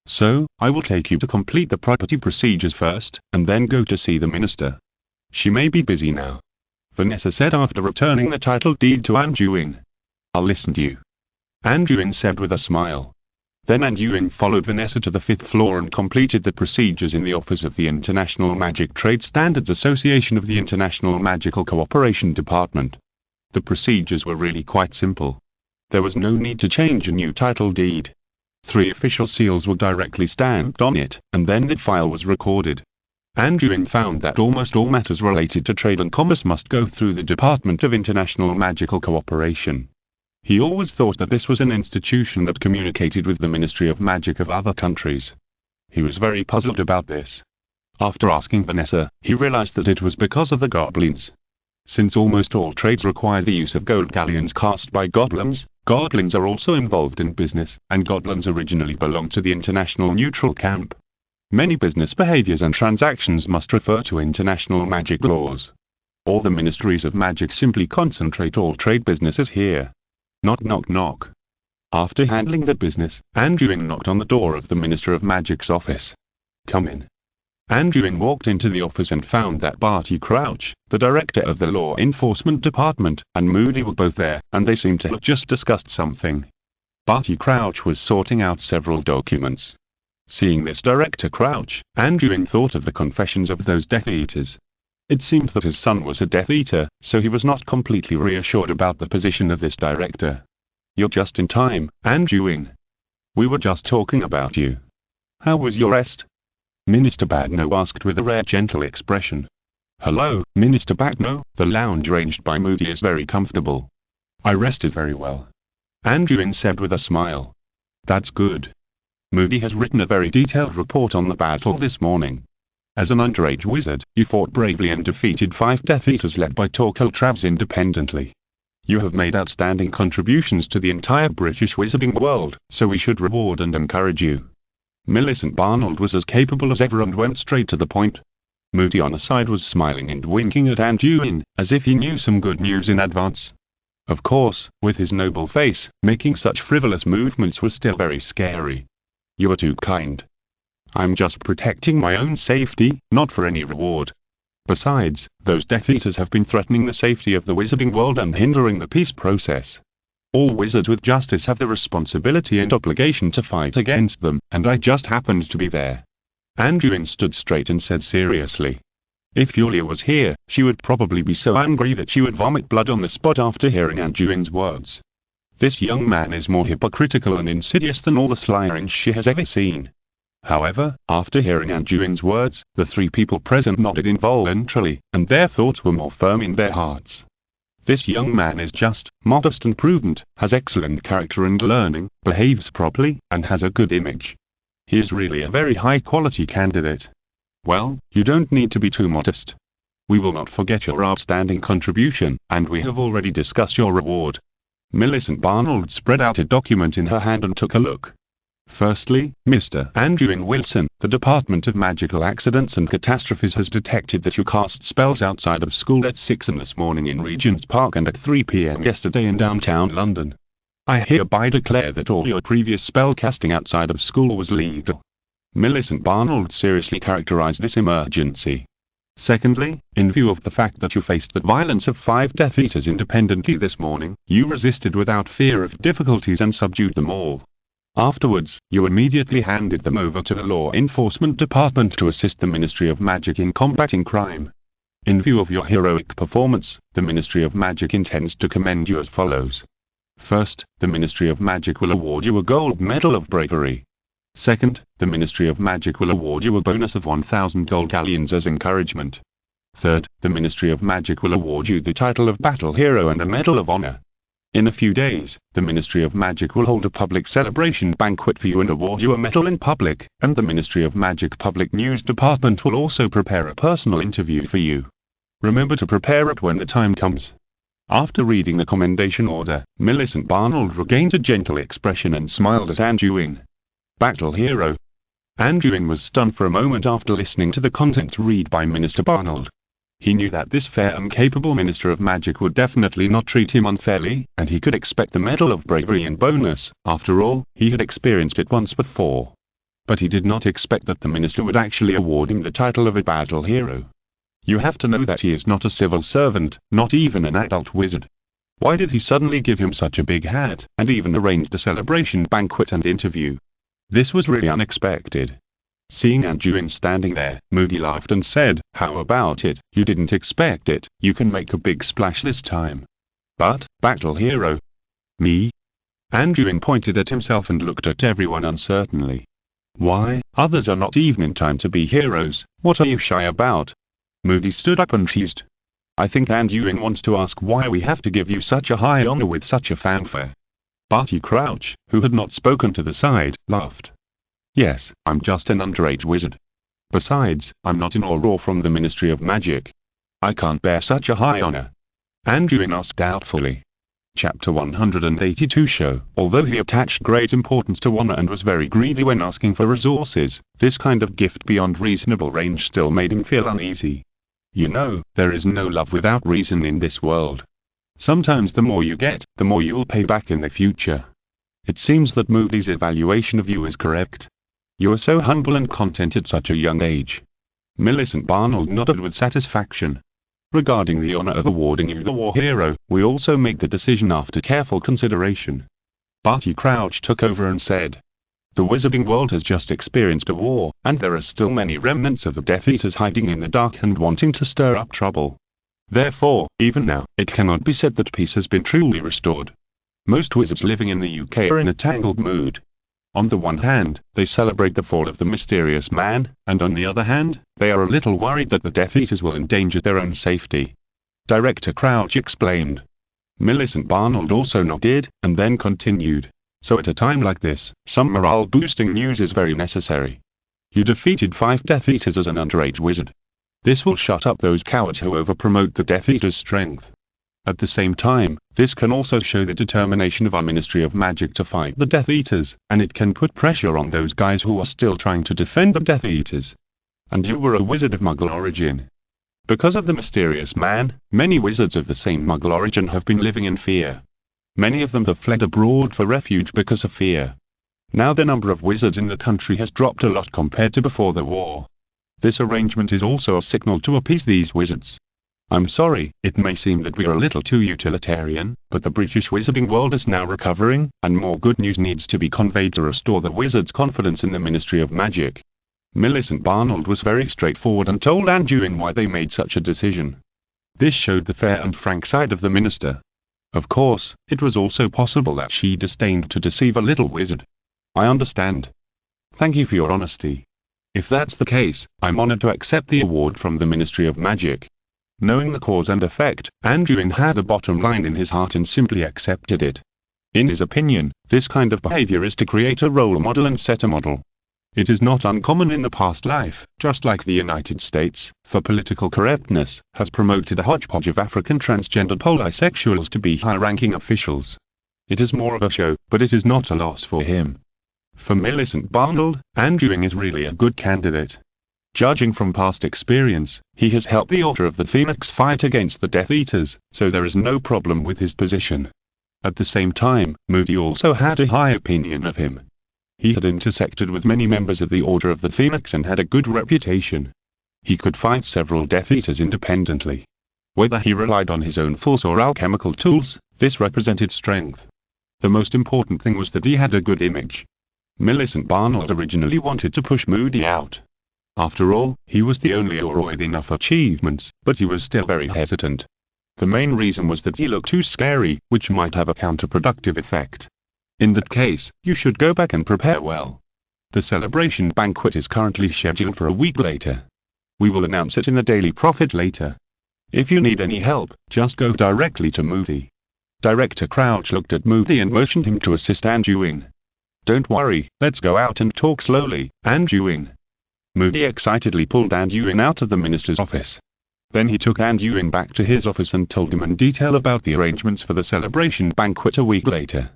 So, I will take you to complete the property procedures first, and then go to see the minister. She may be busy now. Vanessa said after returning the title deed to Anduin. I'll listen to you. Anduin said with a smile. Then Anduin followed Vanessa to the 5th floor and completed the procedures in the office of the International Magic Trade Standards Association of the International Magical Cooperation Department. The procedures were really quite simple. There was no need to change a new title deed. 3 official seals were directly stamped on it, and then the file was recorded. Anduin found that almost all matters related to trade and commerce must go through the Department of International Magical Cooperation. He always thought that this was an institution that communicated with the Ministry of Magic of other countries. He was very puzzled about this. After asking Vanessa, he realized that it was because of the goblins. Since almost all trades require the use of gold galleons cast by goblins, goblins are also involved in business, and goblins originally belonged to the International Neutral Camp. Many business behaviors and transactions must refer to international magic laws. All the ministries of magic simply concentrate all trade businesses here. Knock knock knock. After handling the business, Anduin knocked on the door of the Minister of Magic's office. Come in. Anduin walked into the office and found that Barty Crouch, the director of the Law Enforcement Department, and Moody were both there, and they seemed to have just discussed something. Barty Crouch was sorting out several documents. Seeing this Director Crouch, Anduin thought of the confessions of those Death Eaters. It seemed that his son was a Death Eater, so he was not completely reassured about the position of this director. You're just in time, Anduin. We were just talking about you. How was your rest? Minister Bagno asked with a rare gentle expression. Hello, Minister Bagno, the lounge arranged by Moody is very comfortable. I rested very well. Anduin said with a smile. That's good. Moody has written a very detailed report on the battle this morning. As an underage wizard, you fought bravely and defeated 5 Death Eaters led by Torkel Travs independently. You have made outstanding contributions to the entire British wizarding world, so we should reward and encourage you. Millicent Barnold was as capable as ever and went straight to the point. Moody on the side was smiling and winking at Anduin, as if he knew some good news in advance. Of course, with his noble face, making such frivolous movements was still very scary. You are too kind. I'm just protecting my own safety, not for any reward. Besides, those Death Eaters have been threatening the safety of the wizarding world and hindering the peace process. All wizards with justice have the responsibility and obligation to fight against them, and I just happened to be there. Anduin stood straight and said seriously. If Yulia was here, she would probably be so angry that she would vomit blood on the spot after hearing Anduin's words. This young man is more hypocritical and insidious than all the slyerings she has ever seen. However, after hearing Anduin's words, the three people present nodded involuntarily, and their thoughts were more firm in their hearts. This young man is just, modest and prudent, has excellent character and learning, behaves properly, and has a good image. He is really a very high-quality candidate. Well, you don't need to be too modest. We will not forget your outstanding contribution, and we have already discussed your reward. Millicent Barnold spread out a document in her hand and took a look. Firstly, Mr. Anduin Wilson, the Department of Magical Accidents and Catastrophes has detected that you cast spells outside of school at 6 am this morning in Regent's Park and at 3 p.m. yesterday in downtown London. I hereby declare that all your previous spell casting outside of school was legal. Millicent Barnold seriously characterized this emergency. Secondly, in view of the fact that you faced the violence of 5 Death Eaters independently this morning, you resisted without fear of difficulties and subdued them all. Afterwards, you immediately handed them over to the Law Enforcement Department to assist the Ministry of Magic in combating crime. In view of your heroic performance, the Ministry of Magic intends to commend you as follows. First, the Ministry of Magic will award you a gold medal of bravery. Second, the Ministry of Magic will award you a bonus of 1,000 gold galleons as encouragement. Third, the Ministry of Magic will award you the title of Battle Hero and a Medal of Honor. In a few days, the Ministry of Magic will hold a public celebration banquet for you and award you a medal in public, and the Ministry of Magic Public News Department will also prepare a personal interview for you. Remember to prepare it when the time comes. After reading the commendation order, Millicent Barnold regained a gentle expression and smiled at Anduin. Battle Hero. Anduin was stunned for a moment after listening to the contents read by Minister Barnold. He knew that this fair and capable Minister of Magic would definitely not treat him unfairly, and he could expect the Medal of Bravery and bonus. After all, he had experienced it once before. But he did not expect that the Minister would actually award him the title of a Battle Hero. You have to know that he is not a civil servant, not even an adult wizard. Why did he suddenly give him such a big hat, and even arranged a celebration banquet and interview? This was really unexpected. Seeing Anduin standing there, Moody laughed and said, "How about it? You didn't expect it. You can make a big splash this time." "But, Battle Hero? Me?" Anduin pointed at himself and looked at everyone uncertainly. "Why, others are not even in time to be heroes. What are you shy about?" Moody stood up and teased. "I think Anduin wants to ask why we have to give you such a high honor with such a fanfare." Barty Crouch, who had not spoken to the side, laughed. "Yes, I'm just an underage wizard. Besides, I'm not in awe from the Ministry of Magic. I can't bear such a high honor." Anduin asked doubtfully. Chapter 182 show. Although he attached great importance to honor and was very greedy when asking for resources, this kind of gift beyond reasonable range still made him feel uneasy. You know, there is no love without reason in this world. Sometimes the more you get, the more you will pay back in the future. It seems that Moody's evaluation of you is correct. You are so humble and content at such a young age. Millicent Barnold nodded with satisfaction. Regarding the honor of awarding you the War Hero, we also make the decision after careful consideration. Barty Crouch took over and said, "The wizarding world has just experienced a war, and there are still many remnants of the Death Eaters hiding in the dark and wanting to stir up trouble. Therefore, even now, it cannot be said that peace has been truly restored. Most wizards living in the UK are in a tangled mood. On the one hand, they celebrate the fall of the mysterious man, and on the other hand, they are a little worried that the Death Eaters will endanger their own safety." Director Crouch explained. Millicent Barnold also nodded, and then continued. "So at a time like this, some morale-boosting news is very necessary. You defeated 5 Death Eaters as an underage wizard. This will shut up those cowards who overpromote the Death Eaters' strength. At the same time, this can also show the determination of our Ministry of Magic to fight the Death Eaters, and it can put pressure on those guys who are still trying to defend the Death Eaters. And you were a wizard of Muggle origin. Because of the mysterious man, many wizards of the same Muggle origin have been living in fear. Many of them have fled abroad for refuge because of fear. Now the number of wizards in the country has dropped a lot compared to before the war. This arrangement is also a signal to appease these wizards. I'm sorry, it may seem that we are a little too utilitarian, but the British wizarding world is now recovering, and more good news needs to be conveyed to restore the wizards' confidence in the Ministry of Magic. Millicent Barnold was very straightforward and told Anduin why they made such a decision. This showed the fair and frank side of the minister. Of course, it was also possible that she disdained to deceive a little wizard. I understand. Thank you for your honesty. If that's the case, I'm honored to accept the award from the Ministry of Magic. Knowing the cause and effect, Anduin had a bottom line in his heart and simply accepted it. In his opinion, this kind of behavior is to create a role model and set a model. It is not uncommon in the past life, just like the United States, for political correctness, has promoted a hodgepodge of African transgender polysexuals to be high-ranking officials. It is more of a show, but it is not a loss for him. For Millicent Barnold, Anduin is really a good candidate. Judging from past experience, he has helped the Order of the Phoenix fight against the Death Eaters, so there is no problem with his position. At the same time, Moody also had a high opinion of him. He had intersected with many members of the Order of the Phoenix and had a good reputation. He could fight several Death Eaters independently. Whether he relied on his own force or alchemical tools, this represented strength. The most important thing was that he had a good image. Millicent Barnold originally wanted to push Moody out. After all, he was the only Auror with enough achievements, but he was still very hesitant. The main reason was that he looked too scary, which might have a counterproductive effect. In that case, you should go back and prepare well. The celebration banquet is currently scheduled for a week later. We will announce it in the Daily Prophet later. If you need any help, just go directly to Moody. Director Crouch looked at Moody and motioned him to assist Anduin. Don't worry, let's go out and talk slowly, Anduin. Moody excitedly pulled Anduin out of the minister's office. Then he took Anduin back to his office and told him in detail about the arrangements for the celebration banquet a week later.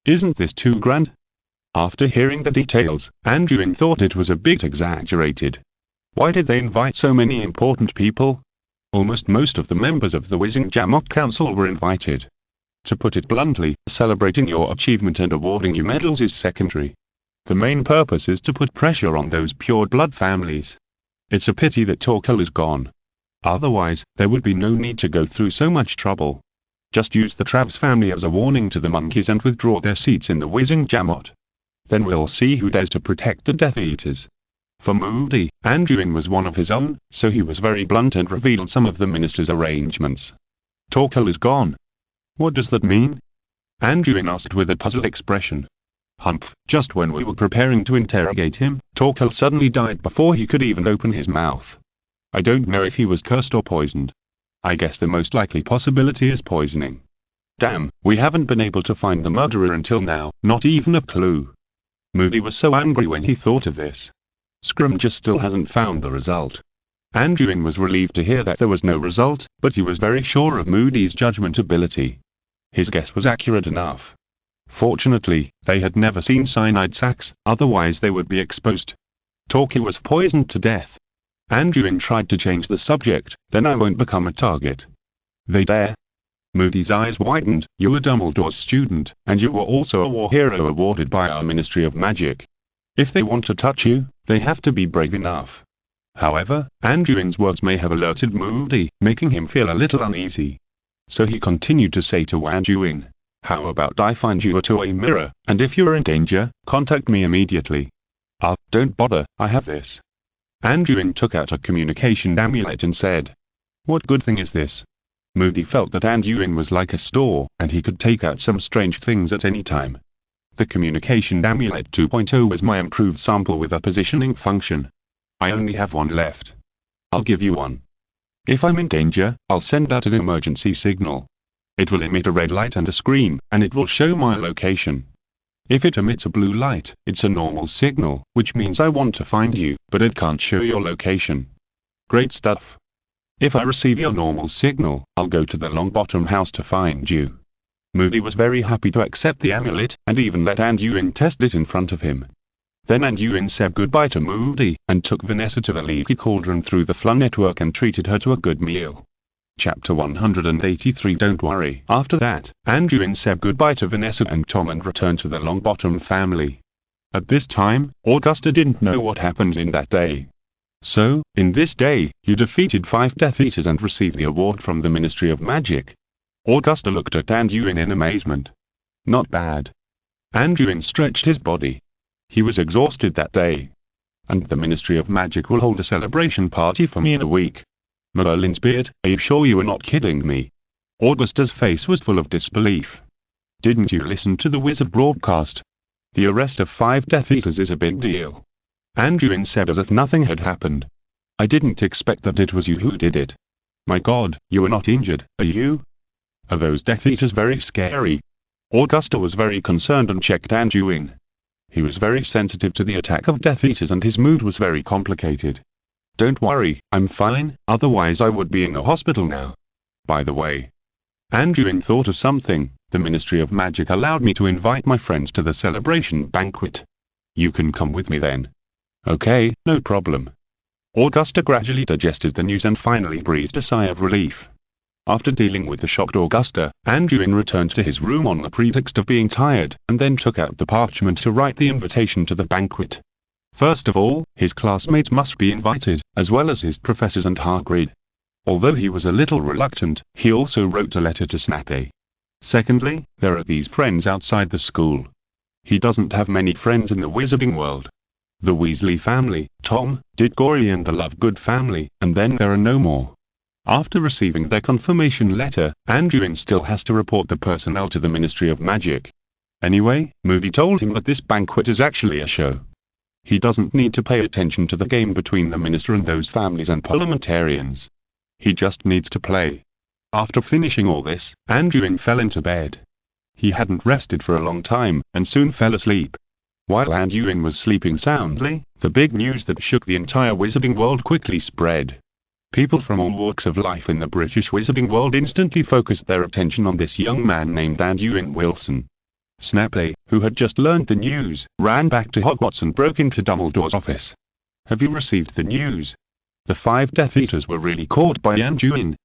Isn't this too grand? After hearing the details, Anduin thought it was a bit exaggerated. Why did they invite so many important people? Almost most of the members of the Wizengamot Council were invited. To put it bluntly, celebrating your achievement and awarding you medals is secondary. The main purpose is to put pressure on those pure blood families. It's a pity that Torkel is gone. Otherwise, there would be no need to go through so much trouble. Just use the Travs family as a warning to the monkeys and withdraw their seats in the Wizengamot. Then we'll see who dares to protect the Death Eaters. For Moody, Anduin was one of his own, so he was very blunt and revealed some of the minister's arrangements. Torkel is gone. What does that mean? Anduin asked with a puzzled expression. Humph, just when we were preparing to interrogate him, Torkel suddenly died before he could even open his mouth. I don't know if he was cursed or poisoned. I guess the most likely possibility is poisoning. Damn, we haven't been able to find the murderer until now, not even a clue. Moody was so angry when he thought of this. Scrimgeour still hasn't found the result. Anduin was relieved to hear that there was no result, but he was very sure of Moody's judgment ability. His guess was accurate enough. Fortunately, they had never seen cyanide sacs, otherwise they would be exposed. Torquay was poisoned to death. Anduin tried to change the subject, then I won't become a target. They dare? Moody's eyes widened. You were Dumbledore's student, and you were also a war hero awarded by our Ministry of Magic. If they want to touch you, they have to be brave enough. However, Anduin's words may have alerted Moody, making him feel a little uneasy. So he continued to say to Anduin, how about I find you a toy mirror, and if you're in danger, contact me immediately. Don't bother, I have this. Anduin took out a communication amulet and said, what good thing is this? Moody felt that Anduin was like a store, and he could take out some strange things at any time. The communication amulet 2.0 was my improved sample with a positioning function. I only have one left. I'll give you one. If I'm in danger, I'll send out an emergency signal. It will emit a red light and a scream, and it will show my location. If it emits a blue light, it's a normal signal, which means I want to find you, but it can't show your location. Great stuff. If I receive your normal signal, I'll go to the Longbottom house to find you. Moody was very happy to accept the amulet, and even let Anduin test it in front of him. Then Anduin said goodbye to Moody, and took Vanessa to the Leaky Cauldron through the Flun network and treated her to a good meal. Chapter 183. Don't worry. After that, Anduin said goodbye to Vanessa and Tom and returned to the Longbottom family. At this time, Augusta didn't know what happened in that day. So, in this day, you defeated 5 Death Eaters and received the award from the Ministry of Magic. Augusta looked at Anduin in amazement. Not bad. Anduin stretched his body. He was exhausted that day. And the Ministry of Magic will hold a celebration party for me in a week. Merlin's beard, are you sure you are not kidding me? Augusta's face was full of disbelief. Didn't you listen to the wizard broadcast? The arrest of 5 Death Eaters is a big deal. Anduin said as if nothing had happened. I didn't expect that it was you who did it. My God, you are not injured, are you? Are those Death Eaters very scary? Augusta was very concerned and checked Anduin. He was very sensitive to the attack of Death Eaters and his mood was very complicated. Don't worry, I'm fine, otherwise I would be in a hospital now. By the way, Anduin thought of something. The Ministry of Magic allowed me to invite my friends to the celebration banquet. You can come with me then. Okay, no problem. Augusta gradually digested the news and finally breathed a sigh of relief. After dealing with the shocked Augusta, Anduin returned to his room on the pretext of being tired, and then took out the parchment to write the invitation to the banquet. First of all, his classmates must be invited, as well as his professors and Hagrid. Although he was a little reluctant, he also wrote a letter to Snape. Secondly, there are these friends outside the school. He doesn't have many friends in the wizarding world. The Weasley family, Tom, Diggory and the Lovegood family, and then there are no more. After receiving their confirmation letter, Anduin still has to report the personnel to the Ministry of Magic. Anyway, Moody told him that this banquet is actually a show. He doesn't need to pay attention to the game between the minister and those families and parliamentarians. He just needs to play. After finishing all this, Anduin fell into bed. He hadn't rested for a long time, and soon fell asleep. While Anduin was sleeping soundly, the big news that shook the entire wizarding world quickly spread. People from all walks of life in the British wizarding world instantly focused their attention on this young man named Anduin Wilson. Snape, who had just learned the news, ran back to Hogwarts and broke into Dumbledore's office. Have you received the news? The 5 Death Eaters were really caught by Anduin?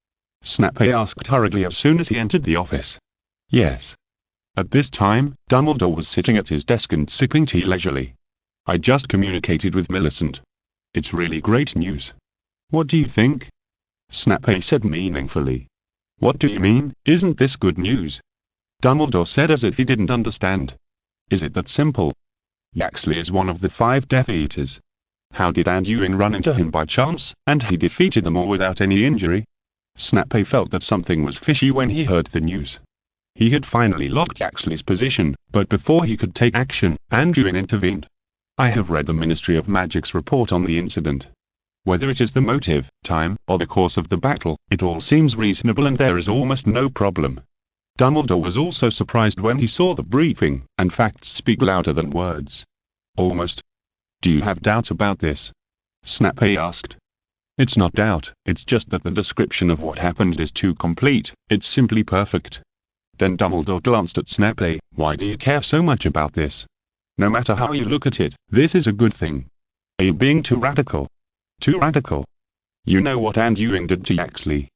Snape asked hurriedly as soon as he entered the office. Yes. At this time, Dumbledore was sitting at his desk and sipping tea leisurely. I just communicated with Millicent. It's really great news. What do you think? Snape said meaningfully. What do you mean, isn't this good news? Dumbledore said as if he didn't understand. Is it that simple? Yaxley is one of the 5 Death Eaters. How did Anduin run into him by chance, and he defeated them all without any injury? Snape felt that something was fishy when he heard the news. He had finally locked Yaxley's position, but before he could take action, Anduin intervened. I have read the Ministry of Magic's report on the incident. Whether it is the motive, time, or the course of the battle, it all seems reasonable and there is almost no problem. Dumbledore was also surprised when he saw the briefing, and facts speak louder than words. Almost. Do you have doubts about this? Snape asked. It's not doubt, it's just that the description of what happened is too complete, it's simply perfect. Then Dumbledore glanced at Snape. Why do you care so much about this? No matter how you look at it, this is a good thing. Are you being too radical? Too radical? You know what Anduin did to Yaxley.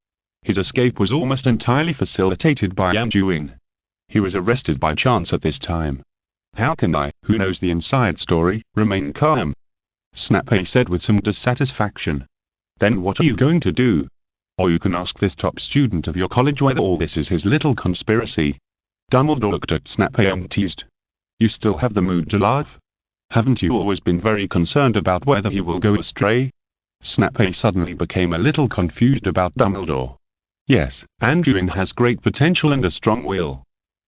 His escape was almost entirely facilitated by Anduin. He was arrested by chance at this time. How can I, who knows the inside story, remain calm? Snape said with some dissatisfaction. Then what are you going to do? Or you can ask this top student of your college whether all this is his little conspiracy. Dumbledore looked at Snape and teased. You still have the mood to laugh? Haven't you always been very concerned about whether he will go astray? Snape suddenly became a little confused about Dumbledore. Yes, Anduin has great potential and a strong will.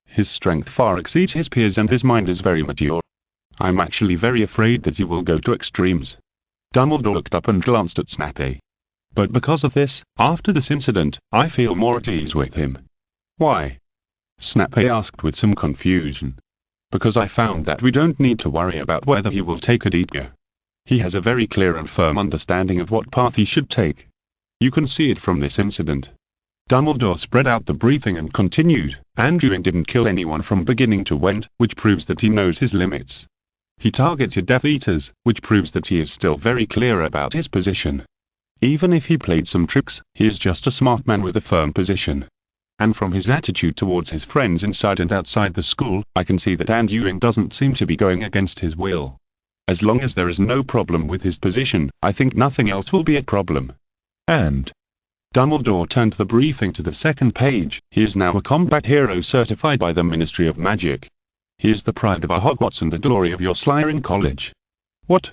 His strength far exceeds his peers and his mind is very mature. I'm actually very afraid that he will go to extremes. Dumbledore looked up and glanced at Snape. But because of this, after this incident, I feel more at ease with him. Why? Snape asked with some confusion. Because I found that we don't need to worry about whether he will take a detour. He has a very clear and firm understanding of what path he should take. You can see it from this incident. Dumbledore spread out the briefing and continued, Anduin didn't kill anyone from beginning to end, which proves that he knows his limits. He targeted Death Eaters, which proves that he is still very clear about his position. Even if he played some tricks, he is just a smart man with a firm position. And from his attitude towards his friends inside and outside the school, I can see that Anduin doesn't seem to be going against his will. As long as there is no problem with his position, I think nothing else will be a problem. And Dumbledore turned the briefing to the second page. He is now a combat hero certified by the Ministry of Magic. He is the pride of our Hogwarts and the glory of your Slytherin College. What?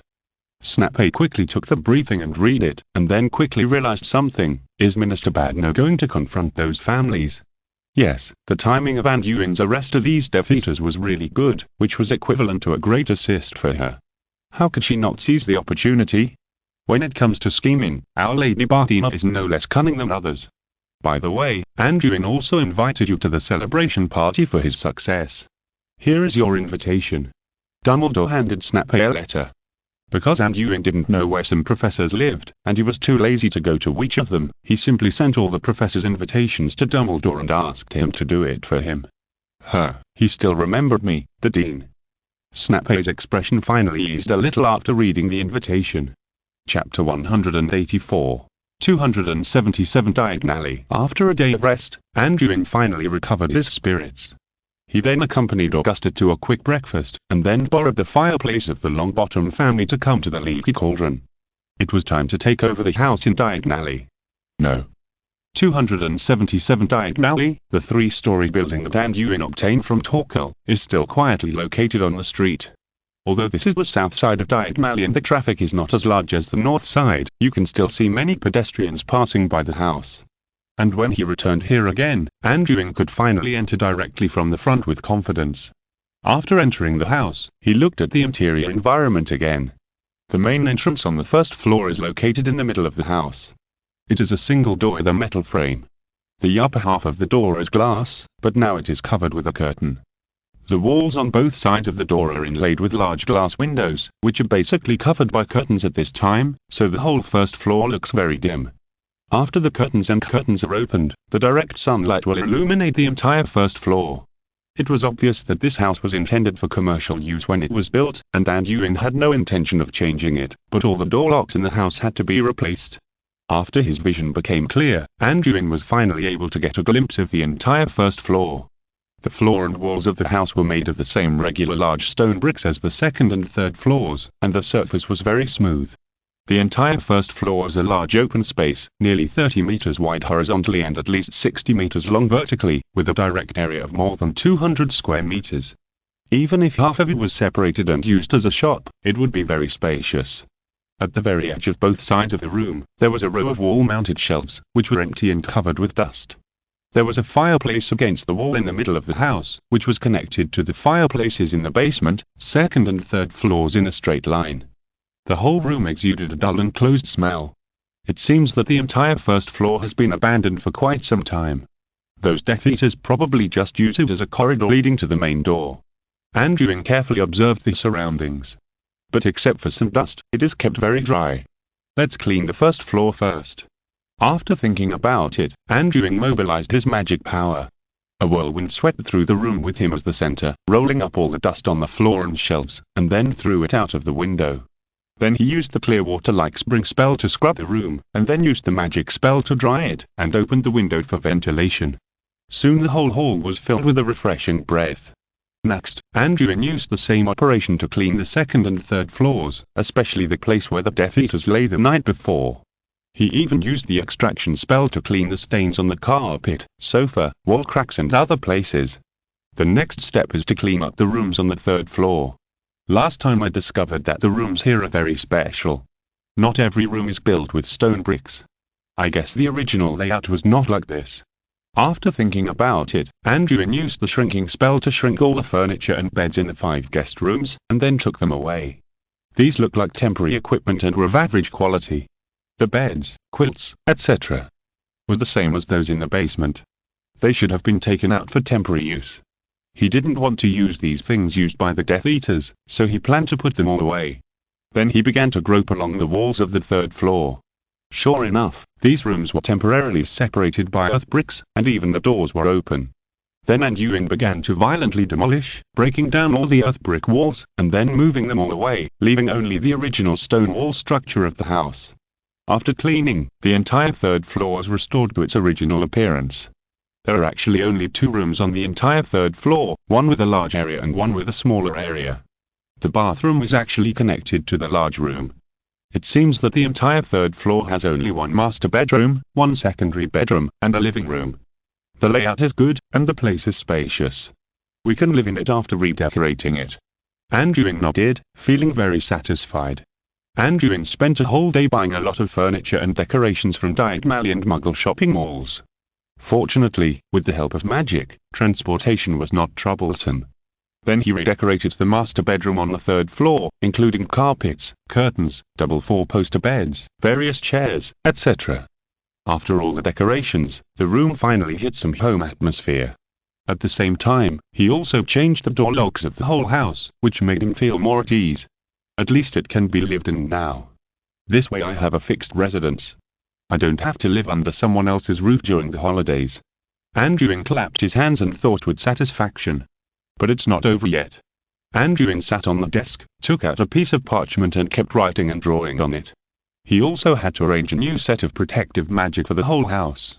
Snape quickly took the briefing and read it, and then quickly realized something. Is Minister Badno going to confront those families? Yes, the timing of Anduin's arrest of these Death Eaters was really good, which was equivalent to a great assist for her. How could she not seize the opportunity? When it comes to scheming, Our Lady Bartina is no less cunning than others. By the way, Anduin also invited you to the celebration party for his success. Here is your invitation. Dumbledore handed Snape a letter. Because Anduin didn't know where some professors lived, and he was too lazy to go to each of them, he simply sent all the professors' invitations to Dumbledore and asked him to do it for him. He still remembered me, the Dean. Snape's expression finally eased a little after reading the invitation. Chapter 184. 277 Diagonally. After a day of rest, Anduin finally recovered his spirits. He then accompanied Augusta to a quick breakfast, and then borrowed the fireplace of the Longbottom family to come to the Leaky Cauldron. It was time to take over the house in Diagonally. No. 277 Diagonally, the three-story building that Anduin obtained from Torquil, is still quietly located on the street. Although this is the south side of Diagonally and the traffic is not as large as the north side, you can still see many pedestrians passing by the house. And when he returned here again, Anduin could finally enter directly from the front with confidence. After entering the house, he looked at the interior environment again. The main entrance on the first floor is located in the middle of the house. It is a single door with a metal frame. The upper half of the door is glass, but now it is covered with a curtain. The walls on both sides of the door are inlaid with large glass windows, which are basically covered by curtains at this time, so the whole first floor looks very dim. After the curtains are opened, the direct sunlight will illuminate the entire first floor. It was obvious that this house was intended for commercial use when it was built, and Anduin had no intention of changing it, but all the door locks in the house had to be replaced. After his vision became clear, Anduin was finally able to get a glimpse of the entire first floor. The floor and walls of the house were made of the same regular large stone bricks as the second and third floors, and the surface was very smooth. The entire first floor is a large open space, nearly 30 meters wide horizontally and at least 60 meters long vertically, with a direct area of more than 200 square meters. Even if half of it was separated and used as a shop, it would be very spacious. At the very edge of both sides of the room, there was a row of wall-mounted shelves, which were empty and covered with dust. There was a fireplace against the wall in the middle of the house, which was connected to the fireplaces in the basement, second and third floors in a straight line. The whole room exuded a dull and closed smell. It seems that the entire first floor has been abandoned for quite some time. Those Death Eaters probably just used it as a corridor leading to the main door. Anduin carefully observed the surroundings. But except for some dust, it is kept very dry. Let's clean the first floor first. After thinking about it, Anduin mobilized his magic power. A whirlwind swept through the room with him as the center, rolling up all the dust on the floor and shelves, and then threw it out of the window. Then he used the clear water-like spring spell to scrub the room, and then used the magic spell to dry it, and opened the window for ventilation. Soon the whole hall was filled with a refreshing breath. Next, Anduin used the same operation to clean the second and third floors, especially the place where the Death Eaters lay the night before. He even used the extraction spell to clean the stains on the carpet, sofa, wall cracks and other places. The next step is to clean up the rooms on the third floor. Last time I discovered that the rooms here are very special. Not every room is built with stone bricks. I guess the original layout was not like this. After thinking about it, Anduin used the shrinking spell to shrink all the furniture and beds in the 5 guest rooms, and then took them away. These look like temporary equipment and were of average quality. The beds, quilts, etc. were the same as those in the basement. They should have been taken out for temporary use. He didn't want to use these things used by the Death Eaters, so he planned to put them all away. Then he began to grope along the walls of the third floor. Sure enough, These rooms were temporarily separated by earth bricks, and even the doors were open. Then Anduin began to violently demolish, breaking down all the earth brick walls, and then moving them all away, leaving only the original stone wall structure of the house. After cleaning, the entire third floor was restored to its original appearance. There are actually only 2 rooms on the entire third floor, one with a large area and one with a smaller area. The bathroom was actually connected to the large room. It seems that the entire third floor has only one master bedroom, one secondary bedroom, and a living room. The layout is good, and the place is spacious. We can live in it after redecorating it. Anduin nodded, feeling very satisfied. Anduin spent a whole day buying a lot of furniture and decorations from Diagonally and Muggle shopping malls. Fortunately, with the help of magic, transportation was not troublesome. Then he redecorated the master bedroom on the third floor, including carpets, curtains, double 4-poster beds, various chairs, etc. After all the decorations, the room finally hit some home atmosphere. At the same time, he also changed the door locks of the whole house, which made him feel more at ease. At least it can be lived in now. This way I have a fixed residence. I don't have to live under someone else's roof during the holidays. Anduin clapped his hands and thought with satisfaction. But it's not over yet. Anduin sat on the desk, took out a piece of parchment and kept writing and drawing on it. He also had to arrange a new set of protective magic for the whole house.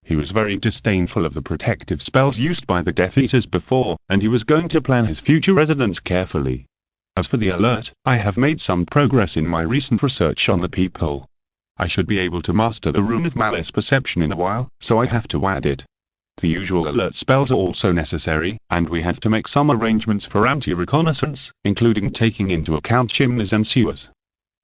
He was very disdainful of the protective spells used by the Death Eaters before, and he was going to plan his future residence carefully. As for the alert, I have made some progress in my recent research on the peephole. I should be able to master the rune of malice perception in a while, so I have to add it. The usual alert spells are also necessary, and we have to make some arrangements for anti-reconnaissance, including taking into account chimneys and sewers.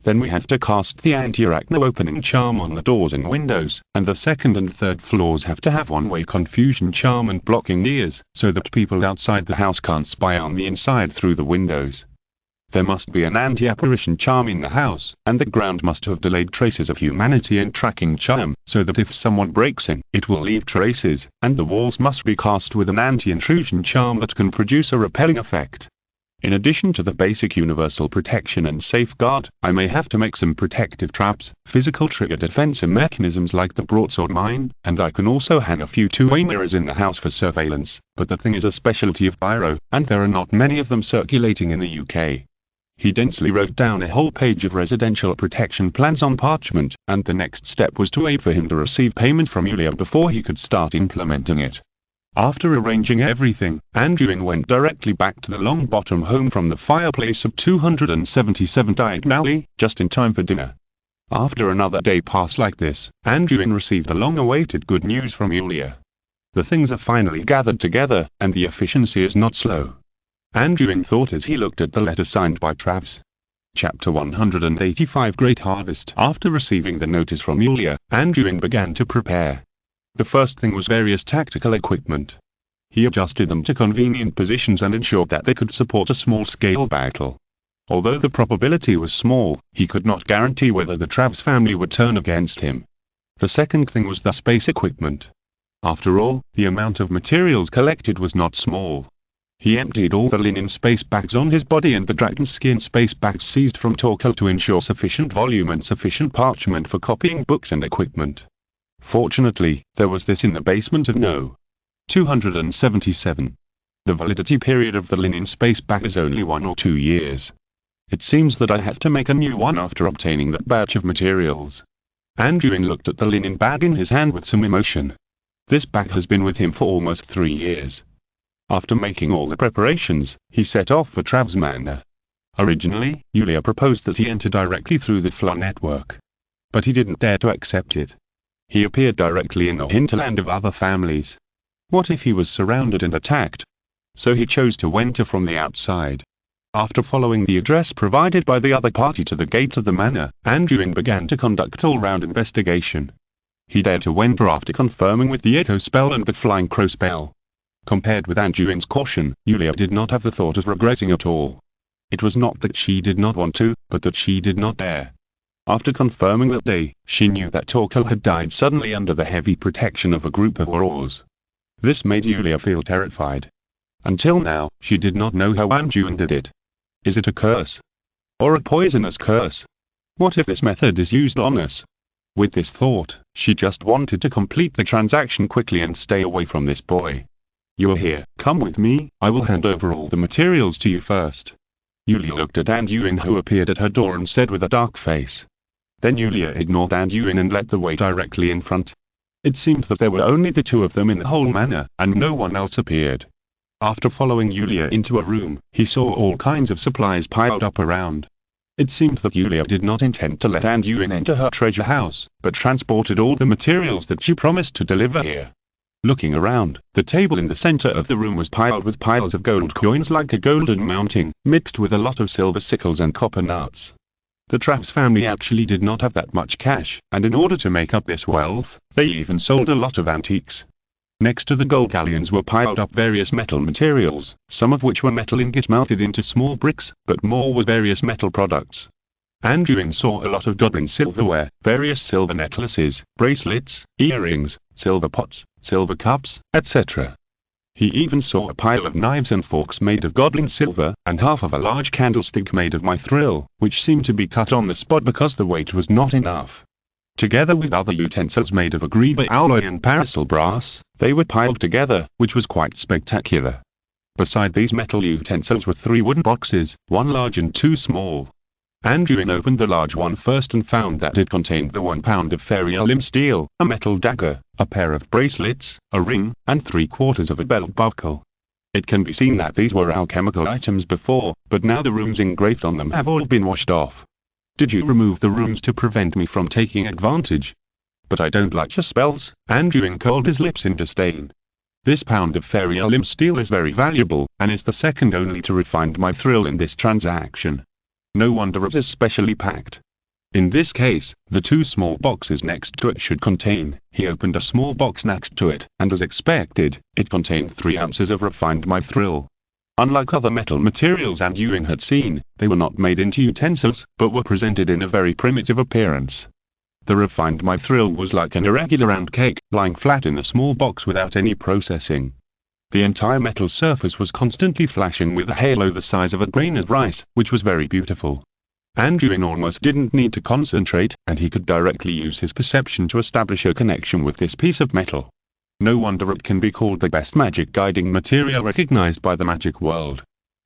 Then we have to cast the anti-arachno opening charm on the doors and windows, and the second and third floors have to have one-way confusion charm and blocking ears, so that people outside the house can't spy on the inside through the windows. There must be an anti-apparition charm in the house, and the ground must have delayed traces of humanity and tracking charm, so that if someone breaks in, it will leave traces, and the walls must be cast with an anti-intrusion charm that can produce a repelling effect. In addition to the basic universal protection and safeguard, I may have to make some protective traps, physical trigger defensive mechanisms like the broadsword mine, and I can also hang a few two-way mirrors in the house for surveillance, but the thing is a specialty of Biro, and there are not many of them circulating in the UK. He densely wrote down a whole page of residential protection plans on parchment, and the next step was to wait for him to receive payment from Yulia before he could start implementing it. After arranging everything, Anduin went directly back to the Longbottom home from the fireplace of 277 Diagonally, just in time for dinner. After another day passed like this, Anduin received the long-awaited good news from Yulia. The things are finally gathered together, and the efficiency is not slow. Anduin thought as he looked at the letter signed by Travs. Chapter 185 Great Harvest. After receiving the notice from Yulia, Anduin began to prepare. The first thing was various tactical equipment. He adjusted them to convenient positions and ensured that they could support a small-scale battle. Although the probability was small, he could not guarantee whether the Travs family would turn against him. The second thing was the space equipment. After all, the amount of materials collected was not small. He emptied all the linen space bags on his body and the dragon skin space bags seized from Torkel to ensure sufficient volume and sufficient parchment for copying books and equipment. Fortunately, there was this in the basement of No. 277. The validity period of the linen space bag is only 1 or 2 years. It seems that I have to make a new one after obtaining that batch of materials. Anduin looked at the linen bag in his hand with some emotion. This bag has been with him for almost 3 years. After making all the preparations, he set off for Travs Manor. Originally, Yulia proposed that he enter directly through the Fla network. But he didn't dare to accept it. He appeared directly in the hinterland of other families. What if he was surrounded and attacked? So he chose to enter from the outside. After following the address provided by the other party to the gate of the manor, Anduin began to conduct all-round investigation. He dared to enter after confirming with the Echo spell and the Flying Crow spell. Compared with Anduin's caution, Yulia did not have the thought of regretting at all. It was not that she did not want to, but that she did not dare. After confirming that day, she knew that Torkel had died suddenly under the heavy protection of a group of warriors. This made Yulia feel terrified. Until now, she did not know how Anduin did it. Is it a curse? Or a poisonous curse? What if this method is used on us? With this thought, she just wanted to complete the transaction quickly and stay away from this boy. "You are here, come with me, I will hand over all the materials to you first." Yulia looked at Anduin, who appeared at her door, and said with a dark face. Then Yulia ignored Anduin and led the way directly in front. It seemed that there were only the two of them in the whole manor, and no one else appeared. After following Yulia into a room, he saw all kinds of supplies piled up around. It seemed that Yulia did not intend to let Anduin enter her treasure house, but transported all the materials that she promised to deliver here. Looking around, the table in the center of the room was piled with piles of gold coins like a golden mounting, mixed with a lot of silver sickles and copper nuts. The Traps family actually did not have that much cash, and in order to make up this wealth, they even sold a lot of antiques. Next to the gold galleons were piled up various metal materials, some of which were metal ingots melted into small bricks, but more were various metal products. Anduin saw a lot of goblin silverware, various silver necklaces, bracelets, earrings, silver pots, silver cups, etc. He even saw a pile of knives and forks made of goblin silver, and half of a large candlestick made of mithril, which seemed to be cut on the spot because the weight was not enough. Together with other utensils made of agriva alloy and parasol brass, they were piled together, which was quite spectacular. Beside these metal utensils were 3 wooden boxes, 1 large and 2 small. Anduin opened the large one first and found that it contained the 1 pound of fairy limb steel, a metal dagger, a pair of bracelets, a ring, and 3/4 of a belt buckle. It can be seen that these were alchemical items before, but now the runes engraved on them have all been washed off. "Did you remove the runes to prevent me from taking advantage?" "But I don't like your spells," Anduin curled his lips in disdain. "This pound of fairy limb steel is very valuable, and is the second only to refined mithril in this transaction. No wonder it is specially packed. In this case, the 2 small boxes next to it should contain." He opened a small box next to it, and as expected, it contained 3 ounces of refined mithril. Unlike other metal materials Anduin had seen, they were not made into utensils, but were presented in a very primitive appearance. The refined mithril was like an irregular round cake, lying flat in the small box without any processing. The entire metal surface was constantly flashing with a halo the size of a grain of rice, which was very beautiful. Anduin almost didn't need to concentrate, and he could directly use his perception to establish a connection with this piece of metal. No wonder it can be called the best magic guiding material recognized by the magic world.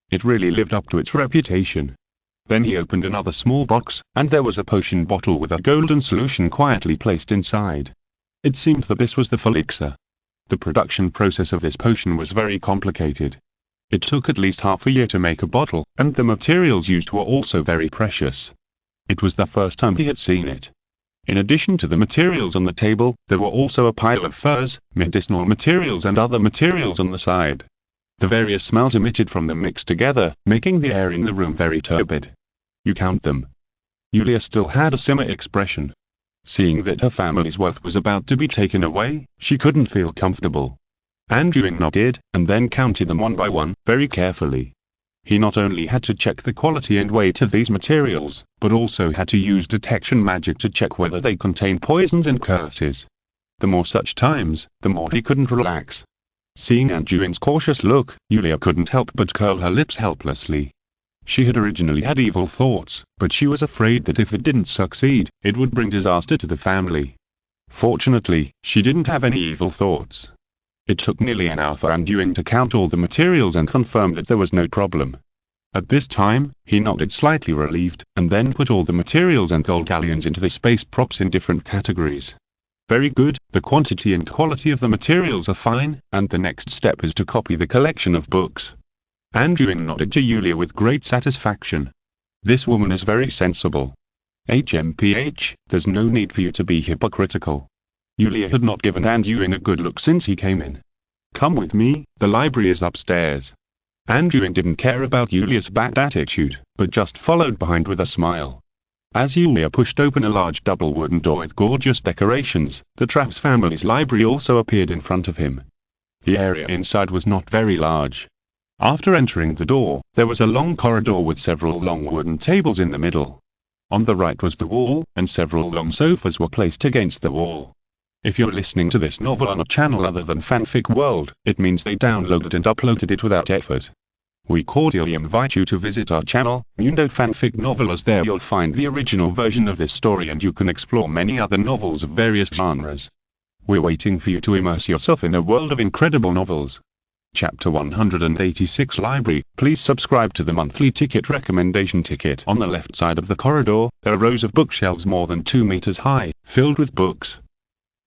It really lived up to its reputation. Then he opened another small box, and there was a potion bottle with a golden solution quietly placed inside. It seemed that this was the elixir. The production process of this potion was very complicated. It took at least half a year to make a bottle, and the materials used were also very precious. It was the first time he had seen it. In addition to the materials on the table, there were also a pile of furs, medicinal materials and other materials on the side. The various smells emitted from them mixed together, making the air in the room very turbid. "You count them?" Yulia still had a similar expression. Seeing that her family's wealth was about to be taken away, she couldn't feel comfortable. Anduin nodded, and then counted them one by one, very carefully. He not only had to check the quality and weight of these materials, but also had to use detection magic to check whether they contained poisons and curses. The more such times, the more he couldn't relax. Seeing Anduin's cautious look, Yulia couldn't help but curl her lips helplessly. She had originally had evil thoughts, but she was afraid that if it didn't succeed, it would bring disaster to the family. Fortunately, she didn't have any evil thoughts. It took nearly an hour for Anduin to count all the materials and confirm that there was no problem. At this time, he nodded slightly relieved, and then put all the materials and gold galleons into the space props in different categories. "Very good, the quantity and quality of the materials are fine, and the next step is to copy the collection of books." Anduin nodded to Yulia with great satisfaction. "This woman is very sensible. HMPH, there's no need for you to be hypocritical." Yulia had not given Anduin a good look since he came in. "Come with me, the library is upstairs." Anduin didn't care about Yulia's bad attitude, but just followed behind with a smile. As Yulia pushed open a large double wooden door with gorgeous decorations, the Traps family's library also appeared in front of him. The area inside was not very large. After entering the door, there was a long corridor with several long wooden tables in the middle. On the right was the wall, and several long sofas were placed against the wall. If you're listening to this novel on a channel other than Fanfic World, it means they downloaded and uploaded it without effort. We cordially invite you to visit our channel, Mundo Fanfic Novel, as there you'll find the original version of this story and you can explore many other novels of various genres. We're waiting for you to immerse yourself in a world of incredible novels. Chapter 186 Library. Please subscribe to the monthly ticket recommendation ticket. On the left side of the corridor, there are rows of bookshelves more than 2 meters high, filled with books.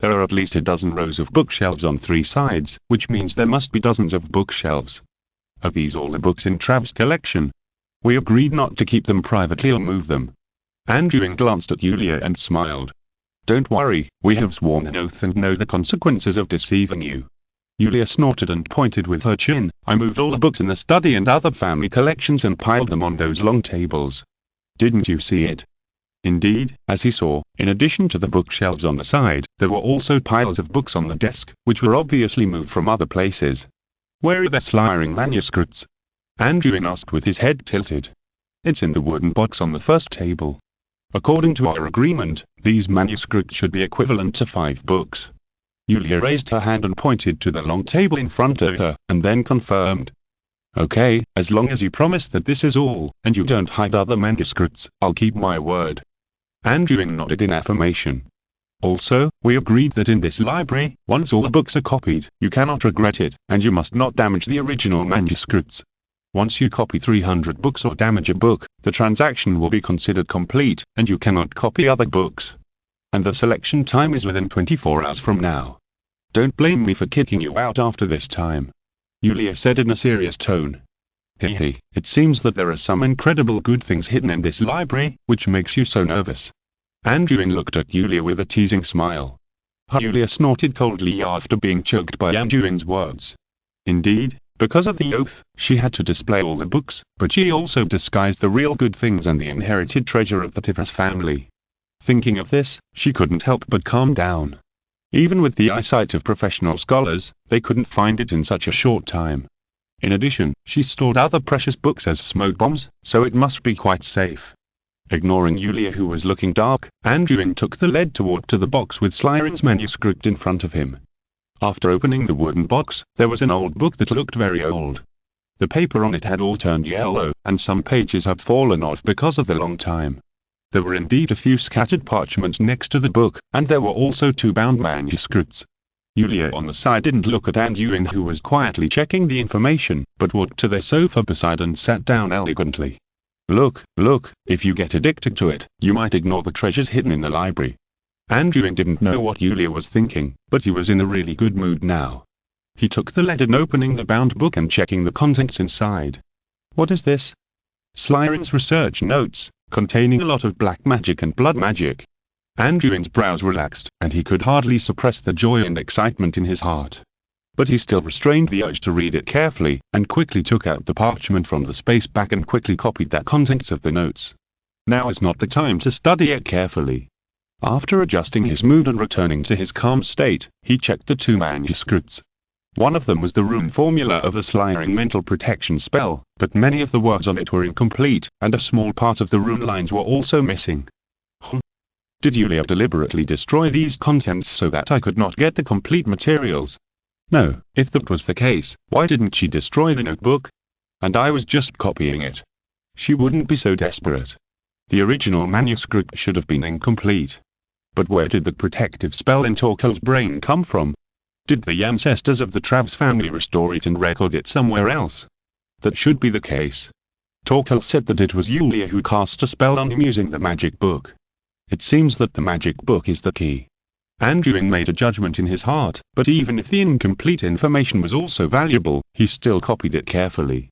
There are at least a dozen rows of bookshelves on 3 sides, which means there must be dozens of bookshelves. Are these all the books in Trav's collection? We agreed not to keep them privately or move them. Anduin glanced at Yulia and smiled. Don't worry, we have sworn an oath and know the consequences of deceiving you. Yulia snorted and pointed with her chin. I moved all the books in the study and other family collections and piled them on those long tables. Didn't you see it? Indeed, as he saw, in addition to the bookshelves on the side, there were also piles of books on the desk, which were obviously moved from other places. Where are the Slytherin manuscripts? Anduin asked with his head tilted. It's in the wooden box on the first table. According to our agreement, these manuscripts should be equivalent to 5 books. Yulia raised her hand and pointed to the long table in front of her, and then confirmed. Okay, as long as you promise that this is all, and you don't hide other manuscripts, I'll keep my word. Anduin nodded in affirmation. Also, we agreed that in this library, once all the books are copied, you cannot regret it, and you must not damage the original manuscripts. Once you copy 300 books or damage a book, the transaction will be considered complete, and you cannot copy other books. And the selection time is within 24 hours from now. Don't blame me for kicking you out after this time. Yulia said in a serious tone. Hehe, it seems that there are some incredible good things hidden in this library, which makes you so nervous. Anduin looked at Yulia with a teasing smile. Yulia snorted coldly after being choked by Anduin's words. Indeed, because of the oath, she had to display all the books, but she also disguised the real good things and the inherited treasure of the Tivras family. Thinking of this, she couldn't help but calm down. Even with the eyesight of professional scholars, they couldn't find it in such a short time. In addition, she stored other precious books as smoke bombs, so it must be quite safe. Ignoring Yulia, who was looking dark, Anduin took the lead toward to the box with Slytherin's manuscript in front of him. After opening the wooden box, there was an old book that looked very old. The paper on it had all turned yellow, and some pages had fallen off because of the long time. There were indeed a few scattered parchments next to the book, and there were also 2 bound manuscripts. Yulia on the side didn't look at Anduin, who was quietly checking the information, but walked to their sofa beside and sat down elegantly. Look, if you get addicted to it, you might ignore the treasures hidden in the library. Anduin didn't know what Yulia was thinking, but he was in a really good mood now. He took the lead and opening the bound book and checking the contents inside. What is this? Slytherin's research notes, containing a lot of black magic and blood magic. Anduin's brows relaxed, and he could hardly suppress the joy and excitement in his heart. But he still restrained the urge to read it carefully, and quickly took out the parchment from the space back and quickly copied the contents of the notes. Now is not the time to study it carefully. After adjusting his mood and returning to his calm state, he checked the 2 manuscripts. One of them was the rune formula of the Slytherin mental protection spell, but many of the words on it were incomplete, and a small part of the rune lines were also missing. Did Yulia deliberately destroy these contents so that I could not get the complete materials? No, if that was the case, why didn't she destroy the notebook? And I was just copying it. She wouldn't be so desperate. The original manuscript should have been incomplete. But where did the protective spell in Torkel's brain come from? Did the ancestors of the Trav's family restore it and record it somewhere else? That should be the case. Torkel said that it was Yulia who cast a spell on him using the magic book. It seems that the magic book is the key. Anduin made a judgment in his heart, but even if the incomplete information was also valuable, he still copied it carefully.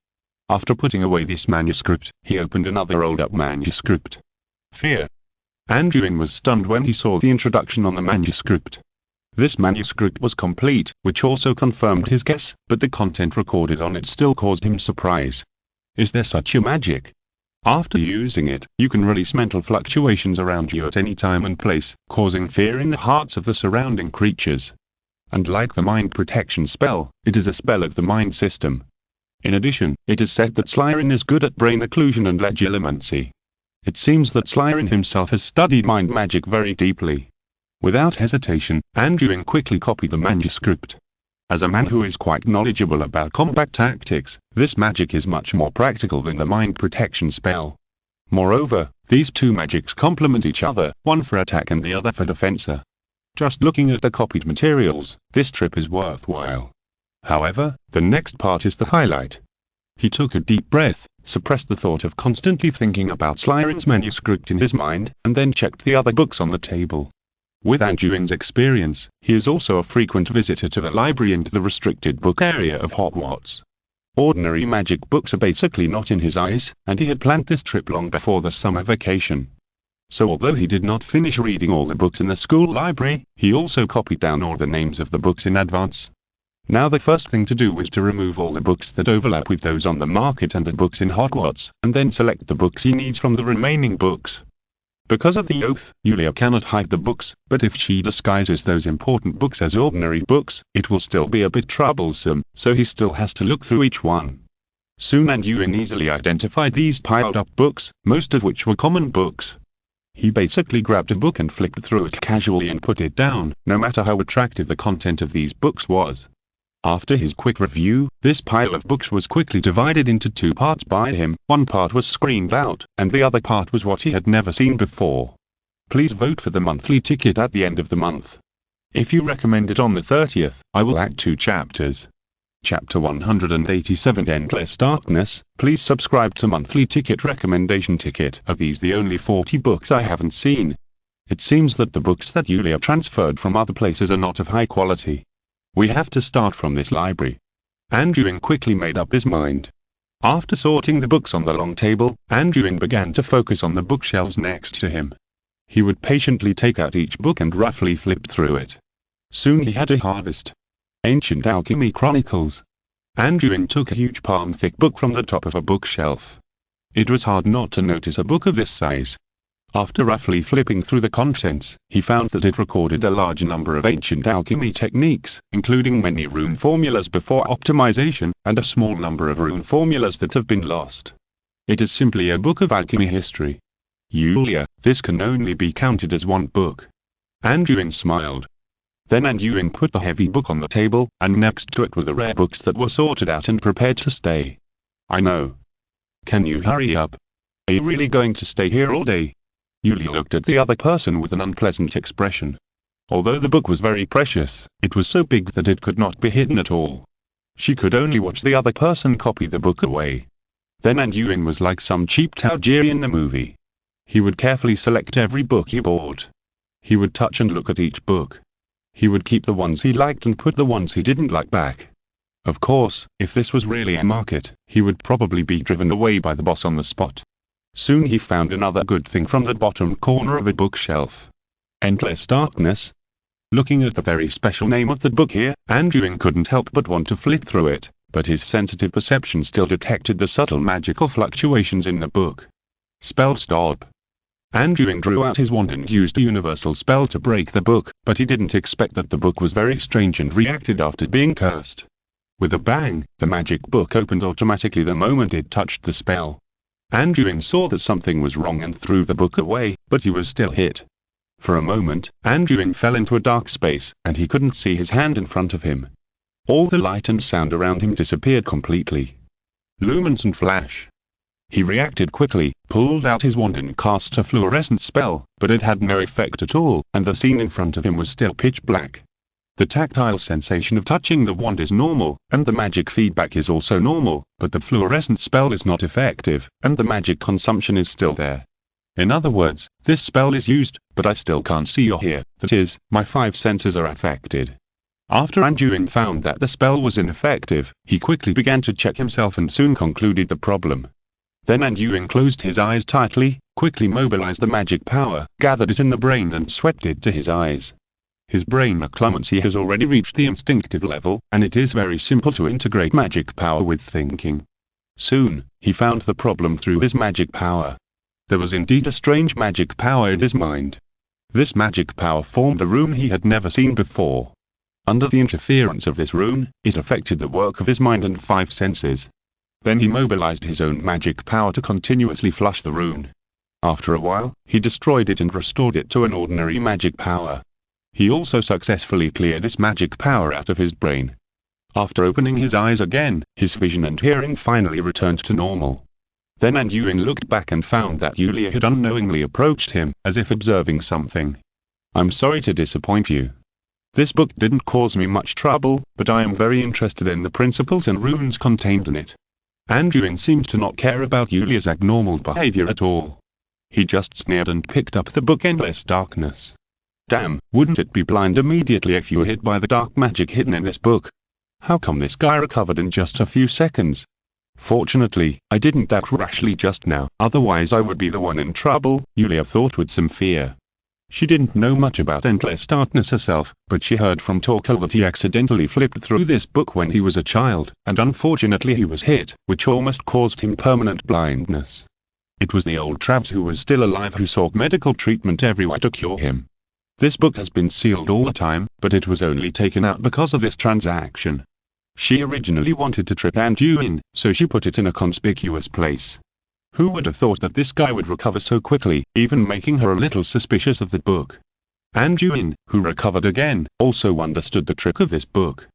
After putting away this manuscript, he opened another rolled-up manuscript. Fear. Anduin was stunned when he saw the introduction on the manuscript. This manuscript was complete, which also confirmed his guess, but the content recorded on it still caused him surprise. Is there such a magic? After using it, you can release mental fluctuations around you at any time and place, causing fear in the hearts of the surrounding creatures. And like the mind protection spell, it is a spell of the mind system. In addition, it is said that Slytherin is good at brain occlusion and legilimency. It seems that Slytherin himself has studied mind magic very deeply. Without hesitation, Anduin quickly copied the manuscript. As a man who is quite knowledgeable about combat tactics, this magic is much more practical than the mind protection spell. Moreover, these two magics complement each other, one for attack and the other for defense. Just looking at the copied materials, this trip is worthwhile. However, the next part is the highlight. He took a deep breath, suppressed the thought of constantly thinking about Slytherin's manuscript in his mind, and then checked the other books on the table. With Anduin's experience, he is also a frequent visitor to the library and the restricted book area of Hogwarts. Ordinary magic books are basically not in his eyes, and he had planned this trip long before the summer vacation. So although he did not finish reading all the books in the school library, he also copied down all the names of the books in advance. Now the first thing to do was to remove all the books that overlap with those on the market and the books in Hogwarts, and then select the books he needs from the remaining books. Because of the oath, Yulia cannot hide the books, but if she disguises those important books as ordinary books, it will still be a bit troublesome, so he still has to look through each one. Soon Anduin easily identified these piled up books, most of which were common books. He basically grabbed a book and flipped through it casually and put it down, no matter how attractive the content of these books was. After his quick review, this pile of books was quickly divided into two parts by him. One part was screened out, and the other part was what he had never seen before. Please vote for the monthly ticket at the end of the month. If you recommend it on the 30th, I will add 2 chapters. Chapter 187 Endless Darkness. Please subscribe to monthly ticket recommendation ticket. Are these the only 40 books I haven't seen? It seems that the books that Yulia transferred from other places are not of high quality. We have to start from this library. Anduin quickly made up his mind. After sorting the books on the long table, Anduin began to focus on the bookshelves next to him. He would patiently take out each book and roughly flip through it. Soon he had a harvest. Ancient Alchemy Chronicles. Anduin took a huge palm-thick book from the top of a bookshelf. It was hard not to notice a book of this size. After roughly flipping through the contents, he found that it recorded a large number of ancient alchemy techniques, including many rune formulas before optimization, and a small number of rune formulas that have been lost. It is simply a book of alchemy history. Yulia, this can only be counted as one book. Anduin smiled. Then Anduin put the heavy book on the table, and next to it were the rare books that were sorted out and prepared to stay. I know. Can you hurry up? Are you really going to stay here all day? Yulia looked at the other person with an unpleasant expression. Although the book was very precious, it was so big that it could not be hidden at all. She could only watch the other person copy the book away. Then Anduin was like some cheap taugier in the movie. He would carefully select every book he bought. He would touch and look at each book. He would keep the ones he liked and put the ones he didn't like back. Of course, if this was really a market, he would probably be driven away by the boss on the spot. Soon he found another good thing from the bottom corner of a bookshelf. Endless Darkness. Looking at the very special name of the book here, Anduin couldn't help but want to flit through it, but his sensitive perception still detected the subtle magical fluctuations in the book. Spell stop. Anduin drew out his wand and used a universal spell to break the book, but he didn't expect that the book was very strange and reacted after being cursed. With a bang, the magic book opened automatically the moment it touched the spell. Anduin saw that something was wrong and threw the book away, but he was still hit. For a moment, Anduin fell into a dark space, and he couldn't see his hand in front of him. All the light and sound around him disappeared completely. Lumens and flash. He reacted quickly, pulled out his wand and cast a fluorescent spell, but it had no effect at all, and the scene in front of him was still pitch black. The tactile sensation of touching the wand is normal, and the magic feedback is also normal, but the fluorescent spell is not effective, and the magic consumption is still there. In other words, this spell is used, but I still can't see or hear, that is, my 5 senses are affected. After Anduin found that the spell was ineffective, he quickly began to check himself and soon concluded the problem. Then Anduin closed his eyes tightly, quickly mobilized the magic power, gathered it in the brain and swept it to his eyes. His brain occlumency has already reached the instinctive level, and it is very simple to integrate magic power with thinking. Soon, he found the problem through his magic power. There was indeed a strange magic power in his mind. This magic power formed a rune he had never seen before. Under the interference of this rune, it affected the work of his mind and 5 senses. Then he mobilized his own magic power to continuously flush the rune. After a while, he destroyed it and restored it to an ordinary magic power. He also successfully cleared this magic power out of his brain. After opening his eyes again, his vision and hearing finally returned to normal. Then Anduin looked back and found that Yulia had unknowingly approached him, as if observing something. "I'm sorry to disappoint you. This book didn't cause me much trouble, but I am very interested in the principles and runes contained in it." Anduin seemed to not care about Yulia's abnormal behavior at all. He just sneered and picked up the book Endless Darkness. "Damn, wouldn't it be blind immediately if you were hit by the dark magic hidden in this book? How come this guy recovered in just a few seconds? Fortunately, I didn't act rashly just now, otherwise I would be the one in trouble," Yulia thought with some fear. She didn't know much about Endless Darkness herself, but she heard from Torkel that he accidentally flipped through this book when he was a child, and unfortunately he was hit, which almost caused him permanent blindness. It was the old Travs who was still alive who sought medical treatment everywhere to cure him. This book has been sealed all the time, but it was only taken out because of this transaction. She originally wanted to trip Anduin, so she put it in a conspicuous place. Who would have thought that this guy would recover so quickly, even making her a little suspicious of the book? Anduin, who recovered again, also understood the trick of this book.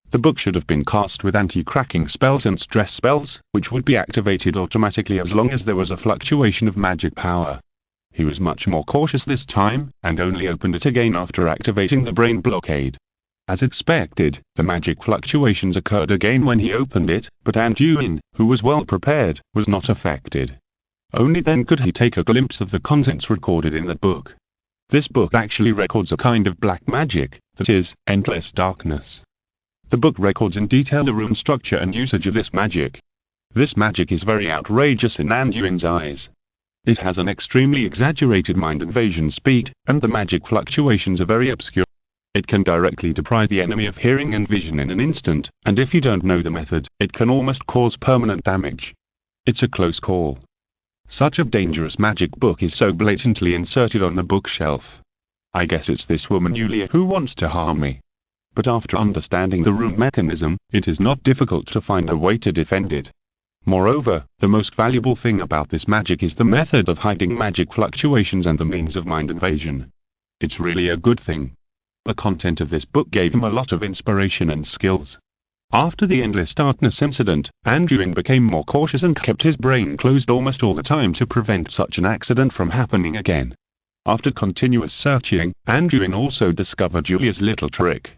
The book should have been cast with anti-cracking spells and stress spells, which would be activated automatically as long as there was a fluctuation of magic power. He was much more cautious this time, and only opened it again after activating the brain blockade. As expected, the magic fluctuations occurred again when he opened it, but Anduin, who was well prepared, was not affected. Only then could he take a glimpse of the contents recorded in the book. This book actually records a kind of black magic, that is, endless darkness. The book records in detail the rune structure and usage of this magic. This magic is very outrageous in Anduin's eyes. It has an extremely exaggerated mind invasion speed, and the magic fluctuations are very obscure. It can directly deprive the enemy of hearing and vision in an instant, and if you don't know the method, it can almost cause permanent damage. It's a close call. Such a dangerous magic book is so blatantly inserted on the bookshelf. I guess it's this woman Yulia who wants to harm me. But after understanding the rune mechanism, it is not difficult to find a way to defend it. Moreover, the most valuable thing about this magic is the method of hiding magic fluctuations and the means of mind invasion. It's really a good thing. The content of this book gave him a lot of inspiration and skills. After the Endless Darkness incident, Anduin became more cautious and kept his brain closed almost all the time to prevent such an accident from happening again. After continuous searching, Anduin also discovered Julia's little trick.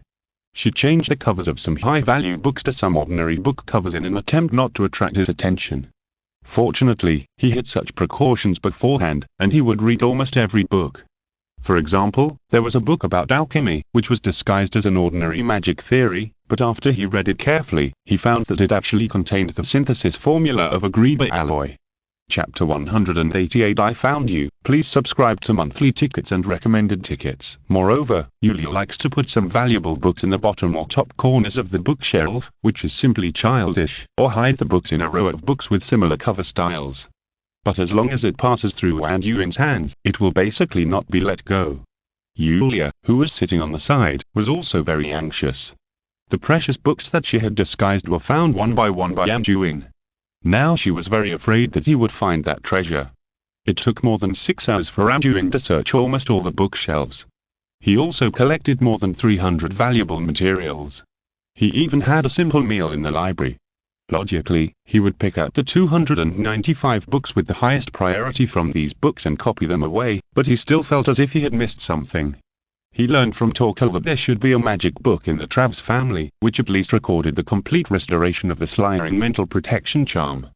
She changed the covers of some high-value books to some ordinary book covers in an attempt not to attract his attention. Fortunately, he had such precautions beforehand, and he would read almost every book. For example, there was a book about alchemy, which was disguised as an ordinary magic theory, but after he read it carefully, he found that it actually contained the synthesis formula of a Greba alloy. Chapter 188 I found you. Please subscribe to monthly tickets and recommended tickets. Moreover, Yulia likes to put some valuable books in the bottom or top corners of the bookshelf, which is simply childish, or hide the books in a row of books with similar cover styles. But as long as it passes through Anduin's hands, it will basically not be let go. Yulia, who was sitting on the side, was also very anxious. The precious books that she had disguised were found one by Anduin. Now she was very afraid that he would find that treasure. It took more than 6 hours for Anduin to search almost all the bookshelves. He also collected more than 300 valuable materials. He even had a simple meal in the library. Logically, he would pick out the 295 books with the highest priority from these books and copy them away, but he still felt as if he had missed something. He learned from Torkel that there should be a magic book in the Travs family, which at least recorded the complete restoration of the sliding mental protection charm.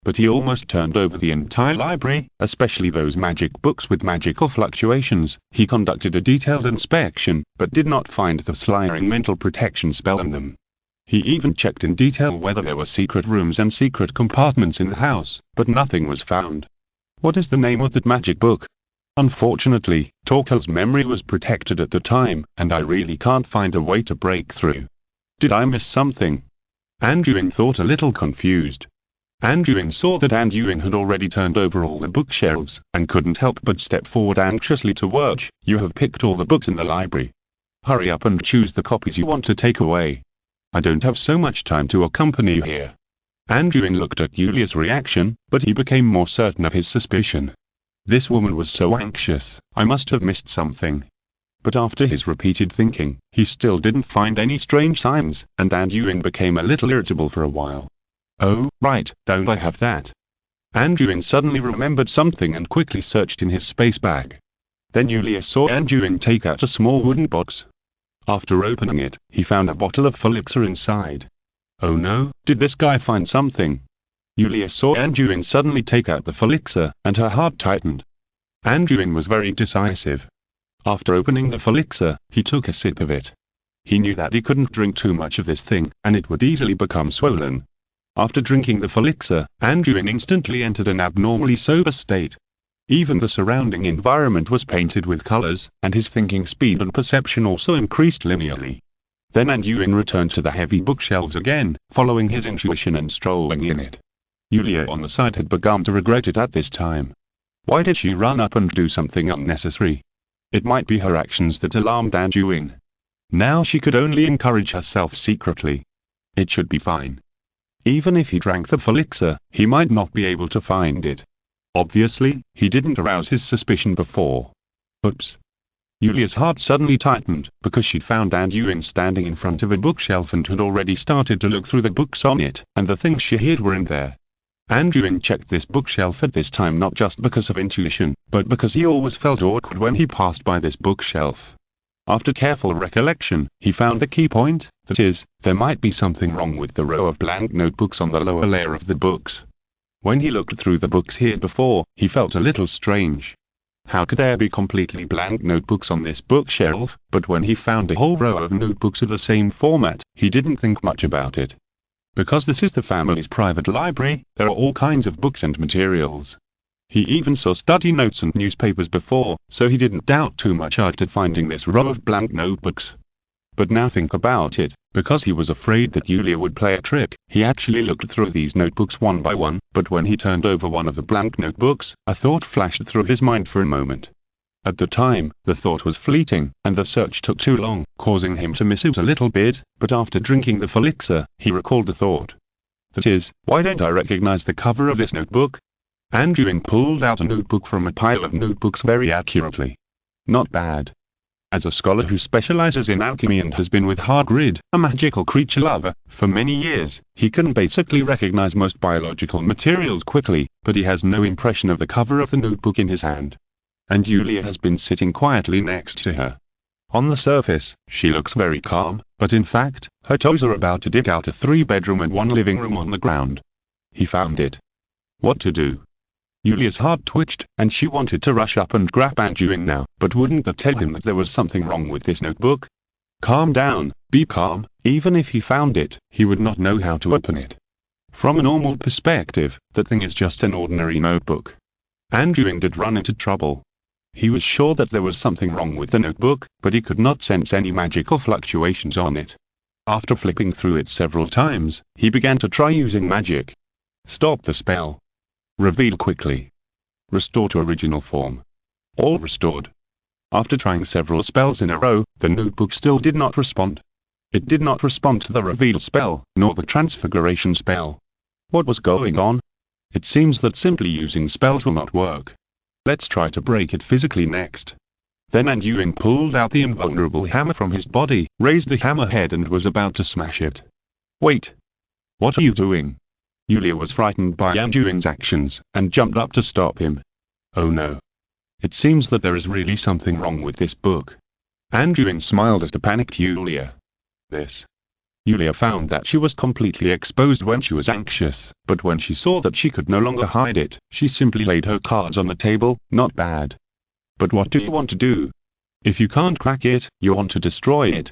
But he almost turned over the entire library, especially those magic books with magical fluctuations. He conducted a detailed inspection, but did not find the sliding mental protection spell in them. He even checked in detail whether there were secret rooms and secret compartments in the house, but nothing was found. What is the name of that magic book? Unfortunately, Torkel's memory was protected at the time, and I really can't find a way to break through. Did I miss something? Anduin thought a little confused. Anduin saw that Anduin had already turned over all the bookshelves, and couldn't help but step forward anxiously to watch. You have picked all the books in the library. Hurry up and choose the copies you want to take away. I don't have so much time to accompany you here. Anduin looked at Yulia's reaction, but he became more certain of his suspicion. This woman was so anxious, I must have missed something. but after his repeated thinking, he still didn't find any strange signs, and Anduin became a little irritable for a while. Oh, right, don't I have that? Anduin suddenly remembered something and quickly searched in his space bag. Then Yulia saw Anduin take out a small wooden box. After opening it, he found a bottle of elixir inside. Oh no, did this guy find something? Yulia saw Anduin suddenly take out the elixir, and her heart tightened. Anduin was very decisive. After opening the elixir, he took a sip of it. He knew that he couldn't drink too much of this thing, and it would easily become swollen. After drinking the elixir, Anduin instantly entered an abnormally sober state. Even the surrounding environment was painted with colors, and his thinking speed and perception also increased linearly. Then Anduin returned to the heavy bookshelves again, following his intuition and strolling in it. Yulia on the side had begun to regret it at this time. Why did she run up and do something unnecessary? It might be her actions that alarmed Anduin. Now she could only encourage herself secretly. It should be fine. Even if he drank the elixir, he might not be able to find it. Obviously, he didn't arouse his suspicion before. Oops. Yulia's heart suddenly tightened, because she'd found Anduin standing in front of a bookshelf and had already started to look through the books on it, and the things she hid were in there. Anduin checked this bookshelf at this time not just because of intuition, but because he always felt awkward when he passed by this bookshelf. After careful recollection, he found the key point, that is, there might be something wrong with the row of blank notebooks on the lower layer of the books. When he looked through the books here before, he felt a little strange. How could there be completely blank notebooks on this bookshelf? But when he found a whole row of notebooks of the same format, he didn't think much about it. Because this is the family's private library, there are all kinds of books and materials. He even saw study notes and newspapers before, so he didn't doubt too much after finding this row of blank notebooks. But now think about it, because he was afraid that Yulia would play a trick, he actually looked through these notebooks one by one, but when he turned over one of the blank notebooks, a thought flashed through his mind for a moment. At the time, the thought was fleeting, and the search took too long, causing him to miss it a little bit, but after drinking the elixir, he recalled the thought. That is, why don't I recognize the cover of this notebook? Anduin pulled out a notebook from a pile of notebooks very accurately. Not bad. As a scholar who specializes in alchemy and has been with Hogwarts, a magical creature lover, for many years, he can basically recognize most biological materials quickly, but he has no impression of the cover of the notebook in his hand. And Yulia has been sitting quietly next to her. On the surface, she looks very calm, but in fact, her toes are about to dig out a 3-bedroom and 1 living room on the ground. He found it. What to do? Yulia's heart twitched, and she wanted to rush up and grab Anduin now, but wouldn't that tell him that there was something wrong with this notebook? Calm down, be calm. Even if he found it, he would not know how to open it. From a normal perspective, that thing is just an ordinary notebook. Anduin did run into trouble. He was sure that there was something wrong with the notebook, but he could not sense any magical fluctuations on it. After flipping through it several times, he began to try using magic. Stop the spell. Reveal quickly. Restore to original form. All restored. After trying several spells in a row, the notebook still did not respond. It did not respond to the reveal spell, nor the transfiguration spell. What was going on? It seems that simply using spells will not work. Let's try to break it physically next. Then Anduin pulled out the invulnerable hammer from his body, raised the hammerhead and was about to smash it. Wait. What are you doing? Yulia was frightened by Anduin's actions, and jumped up to stop him. Oh no. It seems that there is really something wrong with this book. Anduin smiled at the panicked Yulia. Yulia found that she was completely exposed when she was anxious, but when she saw that she could no longer hide it, she simply laid her cards on the table. Not bad. But what do you want to do? If you can't crack it, you want to destroy it.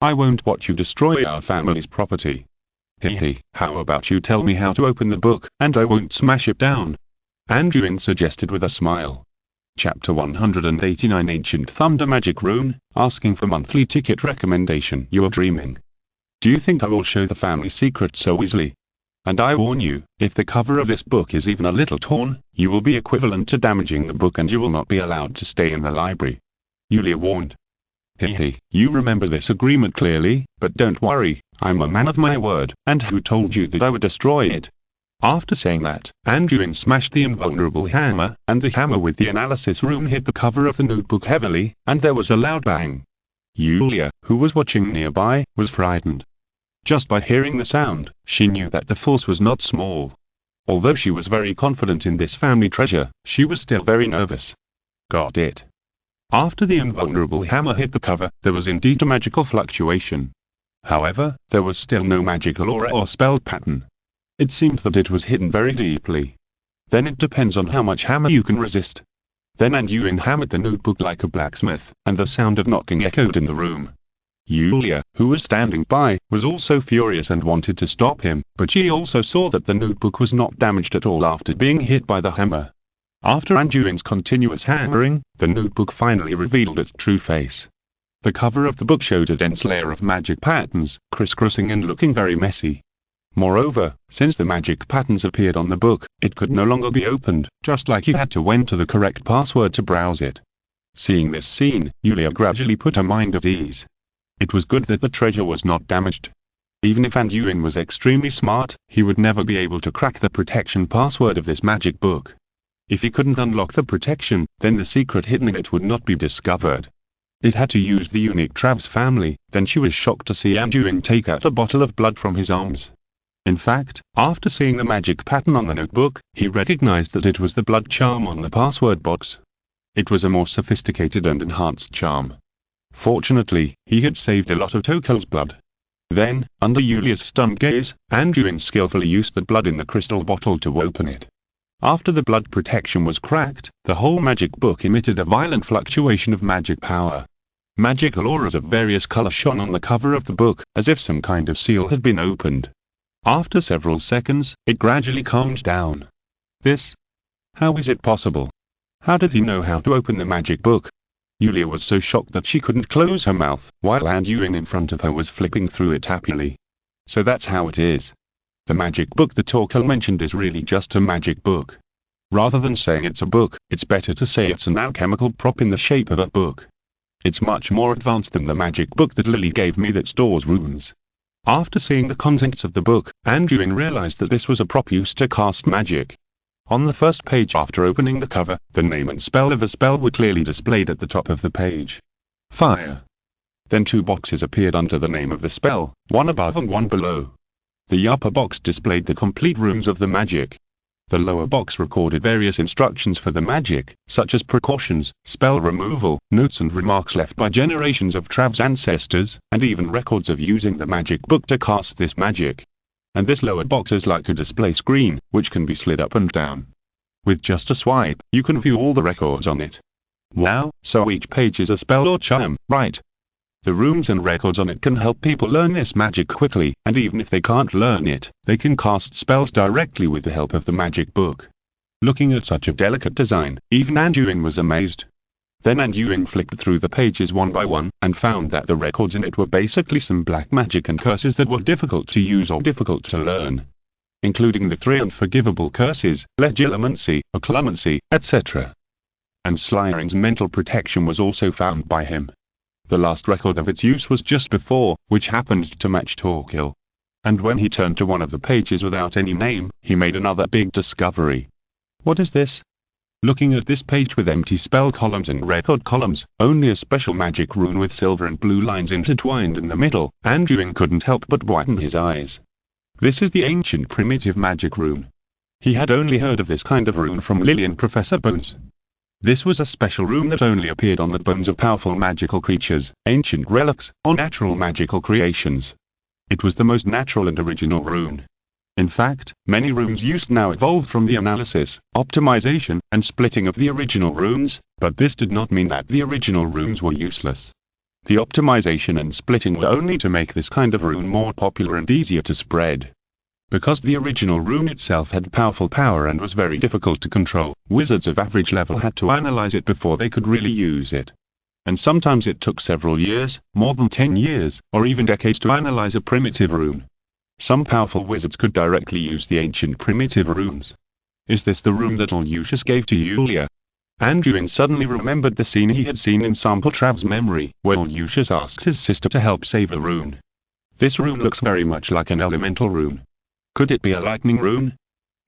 I won't watch you destroy our family's property. Hehe, how about you tell me how to open the book, and I won't smash it down? Anduin suggested with a smile. Chapter 189 Ancient Thunder Magic Rune, asking for monthly ticket recommendation. You're dreaming. Do you think I will show the family secret so easily? And I warn you, if the cover of this book is even a little torn, you will be equivalent to damaging the book and you will not be allowed to stay in the library. Yulia warned. Hehe, you remember this agreement clearly, but don't worry, I'm a man of my word, and who told you that I would destroy it? After saying that, Anduin smashed the invulnerable hammer, and the hammer with the analysis rune hit the cover of the notebook heavily, and there was a loud bang. Yulia, who was watching nearby, was frightened. Just by hearing the sound, she knew that the force was not small. Although she was very confident in this family treasure, she was still very nervous. Got it. After the invulnerable hammer hit the cover, there was indeed a magical fluctuation. However, there was still no magical aura or spell pattern. It seemed that it was hidden very deeply. Then it depends on how much hammer you can resist. Then Anduin hammered the notebook like a blacksmith, and the sound of knocking echoed in the room. Yulia, who was standing by, was also furious and wanted to stop him, but she also saw that the notebook was not damaged at all after being hit by the hammer. After Anduin's continuous hammering, the notebook finally revealed its true face. The cover of the book showed a dense layer of magic patterns, crisscrossing and looking very messy. Moreover, since the magic patterns appeared on the book, it could no longer be opened, just like you had to enter the correct password to browse it. Seeing this scene, Yulia gradually put her mind at ease. It was good that the treasure was not damaged. Even if Anduin was extremely smart, he would never be able to crack the protection password of this magic book. If he couldn't unlock the protection, then the secret hidden in it would not be discovered. It had to use the unique Trav's family. Then she was shocked to see Anduin take out a bottle of blood from his arms. In fact, after seeing the magic pattern on the notebook, he recognized that it was the blood charm on the password box. It was a more sophisticated and enhanced charm. Fortunately, he had saved a lot of Tokel's blood. Then, under Yulia's stunned gaze, Anduin skillfully used the blood in the crystal bottle to open it. After the blood protection was cracked, the whole magic book emitted a violent fluctuation of magic power. Magical auras of various colors shone on the cover of the book, as if some kind of seal had been opened. After several seconds, it gradually calmed down. How is it possible? How did he know how to open the magic book? Yulia was so shocked that she couldn't close her mouth, while Anduin in front of her was flipping through it happily. So that's how it is. The magic book that Tokel mentioned is really just a magic book. Rather than saying it's a book, it's better to say it's an alchemical prop in the shape of a book. It's much more advanced than the magic book that Lily gave me that stores runes. After seeing the contents of the book, Anduin realized that this was a prop used to cast magic. On the first page after opening the cover, the name and spell of a spell were clearly displayed at the top of the page. Fire. Then two boxes appeared under the name of the spell, one above and one below. The upper box displayed the complete runes of the magic. The lower box recorded various instructions for the magic, such as precautions, spell removal, notes and remarks left by generations of Trav's ancestors, and even records of using the magic book to cast this magic. And this lower box is like a display screen, which can be slid up and down. With just a swipe, you can view all the records on it. Wow, so each page is a spell or charm, right? The runes and records on it can help people learn this magic quickly, and even if they can't learn it, they can cast spells directly with the help of the magic book. Looking at such a delicate design, even Anduin was amazed. Then Anduin flipped through the pages one by one, and found that the records in it were basically some black magic and curses that were difficult to use or difficult to learn. Including the 3 unforgivable curses, legilimency, occlumency, etc. And Slythering's mental protection was also found by him. The last record of its use was just before, which happened to match Tokel. And when he turned to one of the pages without any name, he made another big discovery. What is this? Looking at this page with empty spell columns and record columns, only a special magic rune with silver and blue lines intertwined in the middle, Anduin couldn't help but widen his eyes. This is the ancient primitive magic rune. He had only heard of this kind of rune from Lily and Professor Bones. This was a special rune that only appeared on the bones of powerful magical creatures, ancient relics, or natural magical creations. It was the most natural and original rune. In fact, many runes used now evolved from the analysis, optimization, and splitting of the original runes, but this did not mean that the original runes were useless. The optimization and splitting were only to make this kind of rune more popular and easier to spread. Because the original rune itself had powerful power and was very difficult to control, wizards of average level had to analyze it before they could really use it. And sometimes it took several years, more than 10 years, or even decades to analyze a primitive rune. Some powerful wizards could directly use the ancient primitive runes. Is this the rune that Lucius gave to Yulia? Anduin suddenly remembered the scene he had seen in Sample Trav's memory, where Lucius asked his sister to help save a rune. This rune looks very much like an elemental rune. Could it be a lightning rune?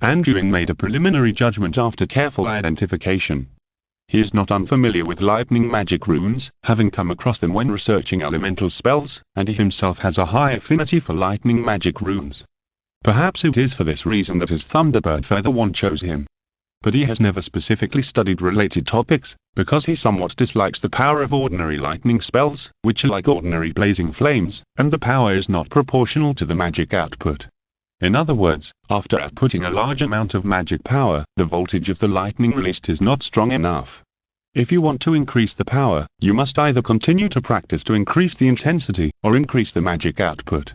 Anduin made a preliminary judgment after careful identification. He is not unfamiliar with lightning magic runes, having come across them when researching elemental spells, and he himself has a high affinity for lightning magic runes. Perhaps it is for this reason that his Thunderbird Feather Wand chose him. But he has never specifically studied related topics, because he somewhat dislikes the power of ordinary lightning spells, which are like ordinary blazing flames, and the power is not proportional to the magic output. In other words, after outputting a large amount of magic power, the voltage of the lightning released is not strong enough. If you want to increase the power, you must either continue to practice to increase the intensity, or increase the magic output.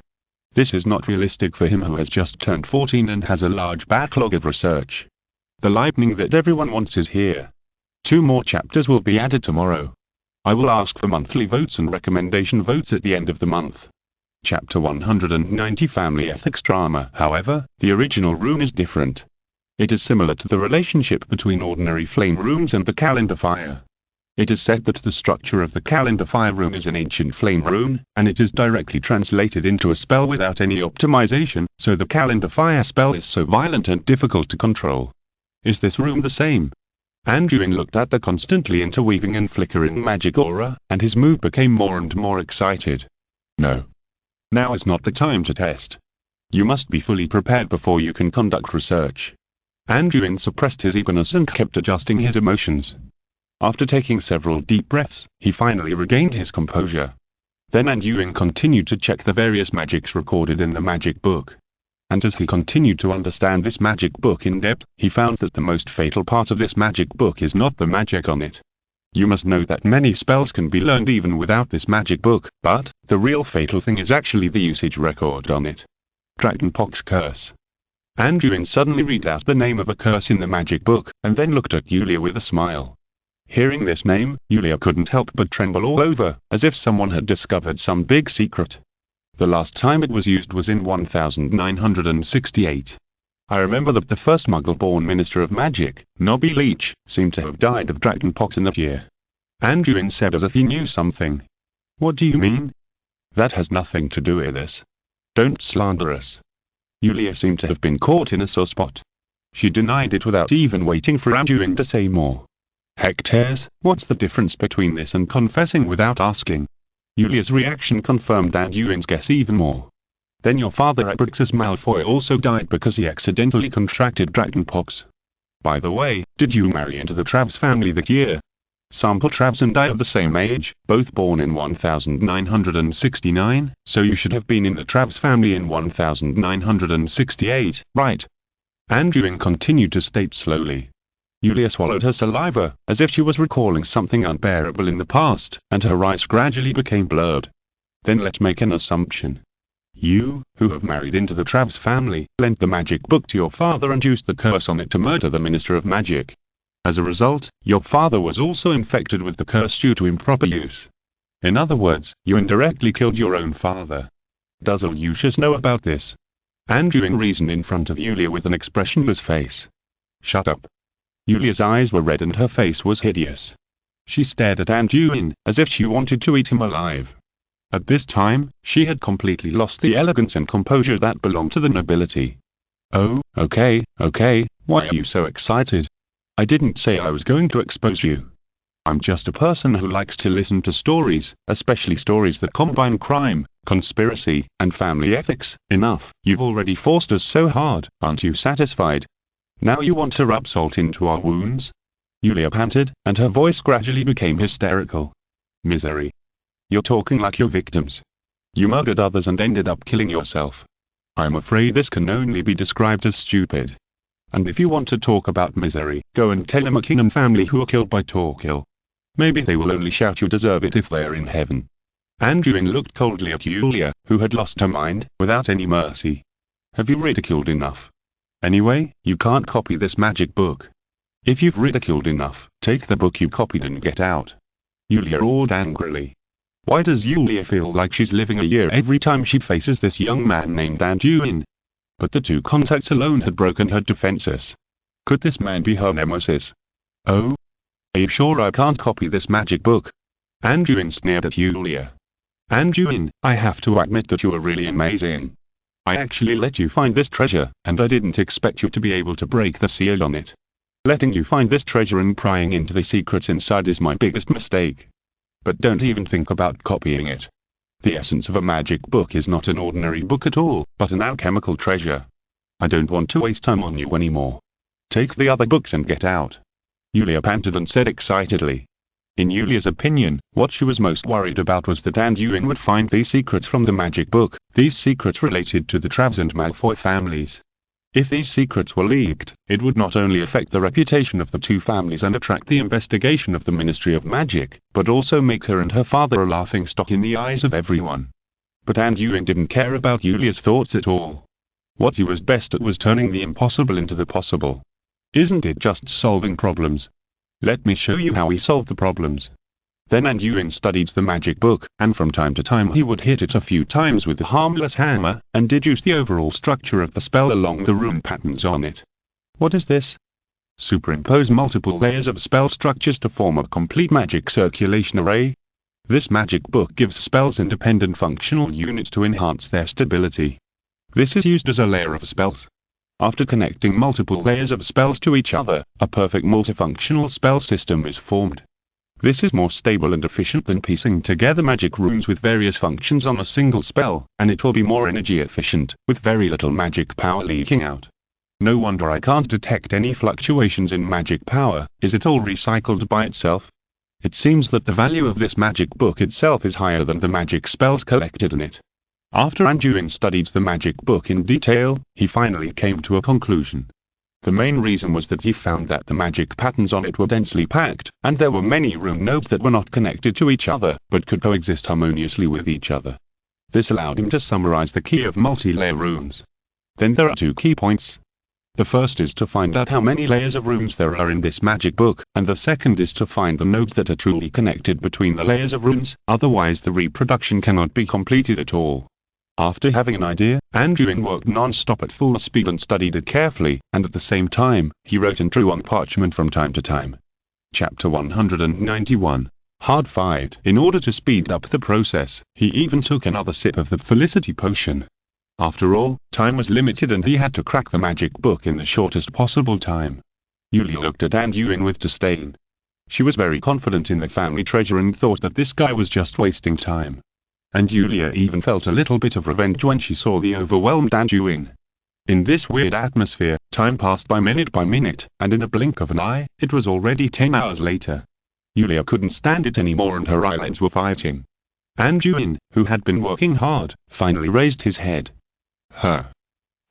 This is not realistic for him who has just turned 14 and has a large backlog of research. The lightning that everyone wants is here. 2 more chapters will be added tomorrow. I will ask for monthly votes and recommendation votes at the end of the month. Chapter 190 Family Ethics Drama. However, the original rune is different. It is similar to the relationship between ordinary flame runes and the calendar fire. It is said that the structure of the calendar fire rune is an ancient flame rune, and it is directly translated into a spell without any optimization, so the calendar fire spell is so violent and difficult to control. Is this rune the same? Anduin looked at the constantly interweaving and flickering magic aura, and his mood became more and more excited. No. Now is not the time to test. You must be fully prepared before you can conduct research. Anduin suppressed his eagerness and kept adjusting his emotions. After taking several deep breaths, he finally regained his composure. Then Anduin continued to check the various magics recorded in the magic book. And as he continued to understand this magic book in depth, he found that the most fatal part of this magic book is not the magic on it. You must know that many spells can be learned even without this magic book, but the real fatal thing is actually the usage record on it. Dragonpox Curse. Anduin suddenly read out the name of a curse in the magic book, and then looked at Yulia with a smile. Hearing this name, Yulia couldn't help but tremble all over, as if someone had discovered some big secret. The last time it was used was in 1968. I remember that the first Muggle-born Minister of Magic, Nobby Leech, seemed to have died of dragonpox in that year. Anduin said as if he knew something. What do you mean? That has nothing to do with this. Don't slander us. Yulia seemed to have been caught in a sore spot. She denied it without even waiting for Anduin to say more. Hectares, what's the difference between this and confessing without asking? Yulia's reaction confirmed Anduin's guess even more. Then your father Abrictus Malfoy also died because he accidentally contracted dragonpox. By the way, did you marry into the Travs family that year? Sample Travs and I are the same age, both born in 1969, so you should have been in the Travs family in 1968, right? Anduin continued to state slowly. Yulia swallowed her saliva, as if she was recalling something unbearable in the past, and her eyes gradually became blurred. Then let's make an assumption. You, who have married into the Travs family, lent the magic book to your father and used the curse on it to murder the Minister of Magic. As a result, your father was also infected with the curse due to improper use. In other words, you indirectly killed your own father. Does Lucius know about this? Anduin reasoned in front of Yulia with an expressionless face. Shut up. Yulia's eyes were red and her face was hideous. She stared at Anduin, as if she wanted to eat him alive. At this time, she had completely lost the elegance and composure that belonged to the nobility. Oh, okay, why are you so excited? I didn't say I was going to expose you. I'm just a person who likes to listen to stories, especially stories that combine crime, conspiracy, and family ethics. Enough, you've already forced us so hard, aren't you satisfied? Now you want to rub salt into our wounds? Yulia panted, and her voice gradually became hysterical. Misery. You're talking like your victims. You murdered others and ended up killing yourself. I'm afraid this can only be described as stupid. And if you want to talk about misery, go and tell the McKinnon family who were killed by Torquil. Maybe they will only shout you deserve it if they are in heaven. Anduin looked coldly at Yulia, who had lost her mind, without any mercy. Have you ridiculed enough? Anyway, you can't copy this magic book. If you've ridiculed enough, take the book you copied and get out. Yulia roared angrily. Why does Yulia feel like she's living a year every time she faces this young man named Anduin? But the 2 contacts alone had broken her defenses. Could this man be her nemesis? Oh? Are you sure I can't copy this magic book? Anduin sneered at Yulia. Anduin, I have to admit that you are really amazing. I actually let you find this treasure, and I didn't expect you to be able to break the seal on it. Letting you find this treasure and prying into the secrets inside is my biggest mistake. But don't even think about copying it. The essence of a magic book is not an ordinary book at all, but an alchemical treasure. I don't want to waste time on you anymore. Take the other books and get out. Yulia panted and said excitedly. In Yulia's opinion, what she was most worried about was that Anduin would find these secrets from the magic book, these secrets related to the Travs and Malfoy families. If these secrets were leaked, it would not only affect the reputation of the two families and attract the investigation of the Ministry of Magic, but also make her and her father a laughingstock in the eyes of everyone. But Anduin didn't care about Yulia's thoughts at all. What he was best at was turning the impossible into the possible. Isn't it just solving problems? Let me show you how he solved the problems. Then Anduin studied the magic book, and from time to time he would hit it a few times with a harmless hammer, and deduce the overall structure of the spell along the rune patterns on it. What is this? Superimpose multiple layers of spell structures to form a complete magic circulation array. This magic book gives spells independent functional units to enhance their stability. This is used as a layer of spells. After connecting multiple layers of spells to each other, a perfect multifunctional spell system is formed. This is more stable and efficient than piecing together magic runes with various functions on a single spell, and it will be more energy efficient, with very little magic power leaking out. No wonder I can't detect any fluctuations in magic power. Is it all recycled by itself? It seems that the value of this magic book itself is higher than the magic spells collected in it. After Anduin studied the magic book in detail, he finally came to a conclusion. The main reason was that he found that the magic patterns on it were densely packed, and there were many rune nodes that were not connected to each other, but could coexist harmoniously with each other. This allowed him to summarize the key of multi-layer runes. Then there are two key points. The first is to find out how many layers of runes there are in this magic book, and the second is to find the nodes that are truly connected between the layers of runes, otherwise the reproduction cannot be completed at all. After having an idea, Anduin worked non-stop at full speed and studied it carefully, and at the same time, he wrote and drew on parchment from time to time. Chapter 191. Hard fight. In order to speed up the process, he even took another sip of the Felicity potion. After all, time was limited and he had to crack the magic book in the shortest possible time. Yulia looked at Anduin with disdain. She was very confident in the family treasure and thought that this guy was just wasting time. And Yulia even felt a little bit of revenge when she saw the overwhelmed Anduin. In this weird atmosphere, time passed by minute, and in a blink of an eye, it was already 10 hours later. Yulia couldn't stand it anymore and her eyelids were fighting. Anduin, who had been working hard, finally raised his head.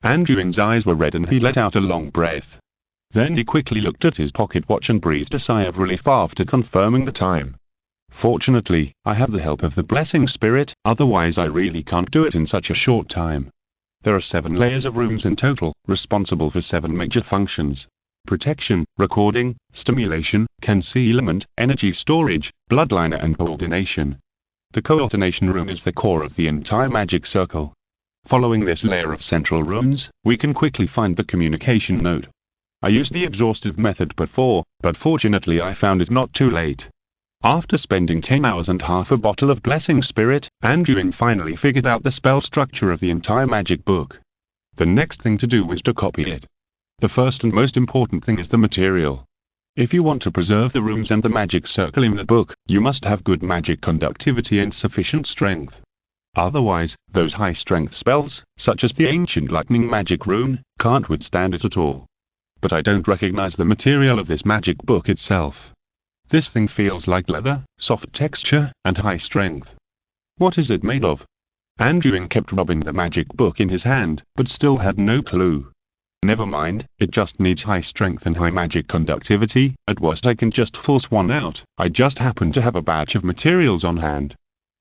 Anduin's eyes were red and he let out a long breath. Then he quickly looked at his pocket watch and breathed a sigh of relief after confirming the time. Fortunately, I have the help of the blessing spirit, otherwise I really can't do it in such a short time. There are 7 layers of runes in total, responsible for 7 major functions. Protection, recording, stimulation, concealment, energy storage, bloodliner and coordination. The coordination rune is the core of the entire magic circle. Following this layer of central runes, we can quickly find the communication node. I used the exhaustive method before, but fortunately I found it not too late. After spending 10 hours and half a bottle of blessing spirit, Anduin finally figured out the spell structure of the entire magic book. The next thing to do was to copy it. The first and most important thing is the material. If you want to preserve the runes and the magic circle in the book, you must have good magic conductivity and sufficient strength. Otherwise, those high-strength spells, such as the ancient lightning magic rune, can't withstand it at all. But I don't recognize the material of this magic book itself. This thing feels like leather, soft texture, and high strength. What is it made of? Anduin kept rubbing the magic book in his hand, but still had no clue. Never mind, it just needs high strength and high magic conductivity, at worst I can just force one out, I just happen to have a batch of materials on hand.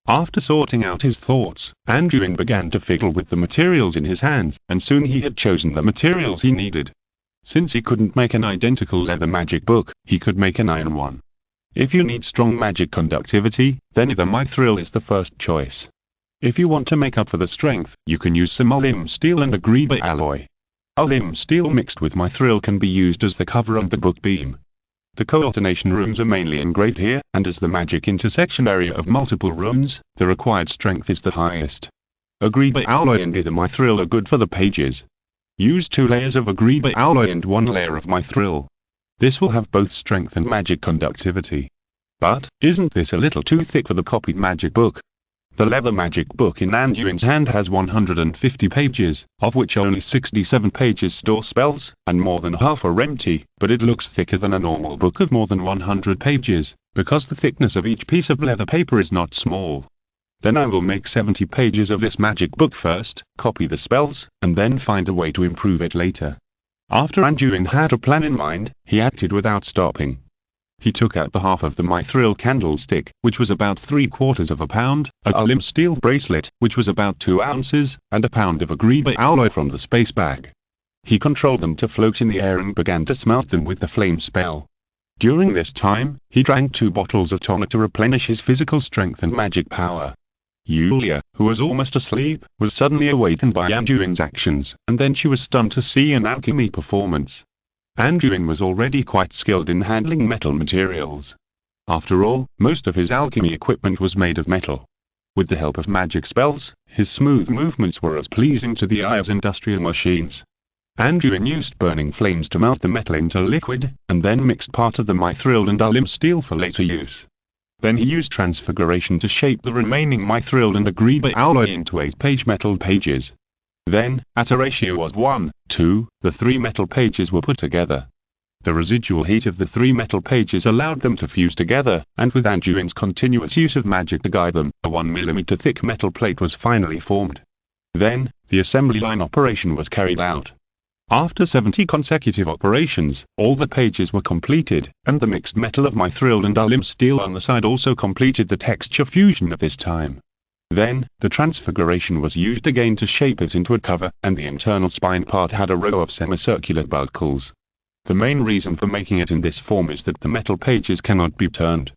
After sorting out his thoughts, Anduin began to fiddle with the materials in his hands, and soon he had chosen the materials he needed. Since he couldn't make an identical leather magic book, he could make an iron one. If you need strong magic conductivity, then either mithril is the first choice. If you want to make up for the strength, you can use some olim steel and a greba alloy. Olim steel mixed with mithril can be used as the cover of the book beam. The coordination runes are mainly engraved here, and as the magic intersection area of multiple runes, the required strength is the highest. Agreba alloy and either mithril are good for the pages. Use 2 layers of Agreba alloy and 1 layer of mithril. This will have both strength and magic conductivity. But, isn't this a little too thick for the copied magic book? The leather magic book in Anduin's hand has 150 pages, of which only 67 pages store spells, and more than half are empty, but it looks thicker than a normal book of more than 100 pages, because the thickness of each piece of leather paper is not small. Then I will make 70 pages of this magic book first, copy the spells, and then find a way to improve it later. After Anduin had a plan in mind, he acted without stopping. He took out the half of the mithril candlestick, which was about 3/4 of a pound, a limb steel bracelet, which was about 2 ounces, and a pound of Agreba alloy from the space bag. He controlled them to float in the air and began to smelt them with the flame spell. During this time, he drank 2 bottles of tonic to replenish his physical strength and magic power. Yulia, who was almost asleep, was suddenly awakened by Anduin's actions, and then she was stunned to see an alchemy performance. Anduin was already quite skilled in handling metal materials. After all, most of his alchemy equipment was made of metal. With the help of magic spells, his smooth movements were as pleasing to the eye as industrial machines. Anduin used burning flames to melt the metal into liquid, and then mixed part of the mithril and limb steel for later use. Then he used transfiguration to shape the remaining mithril and Agreba alloy into 8-page metal pages. Then, at a ratio of 1:2, the 3 metal pages were put together. The residual heat of the 3 metal pages allowed them to fuse together, and with Anduin's continuous use of magic to guide them, a 1 mm thick metal plate was finally formed. Then, the assembly line operation was carried out. After 70 consecutive operations, all the pages were completed, and the mixed metal of mithril and limb steel on the side also completed the texture fusion of this time. Then, the transfiguration was used again to shape it into a cover, and the internal spine part had a row of semicircular buckles. The main reason for making it in this form is that the metal pages cannot be turned.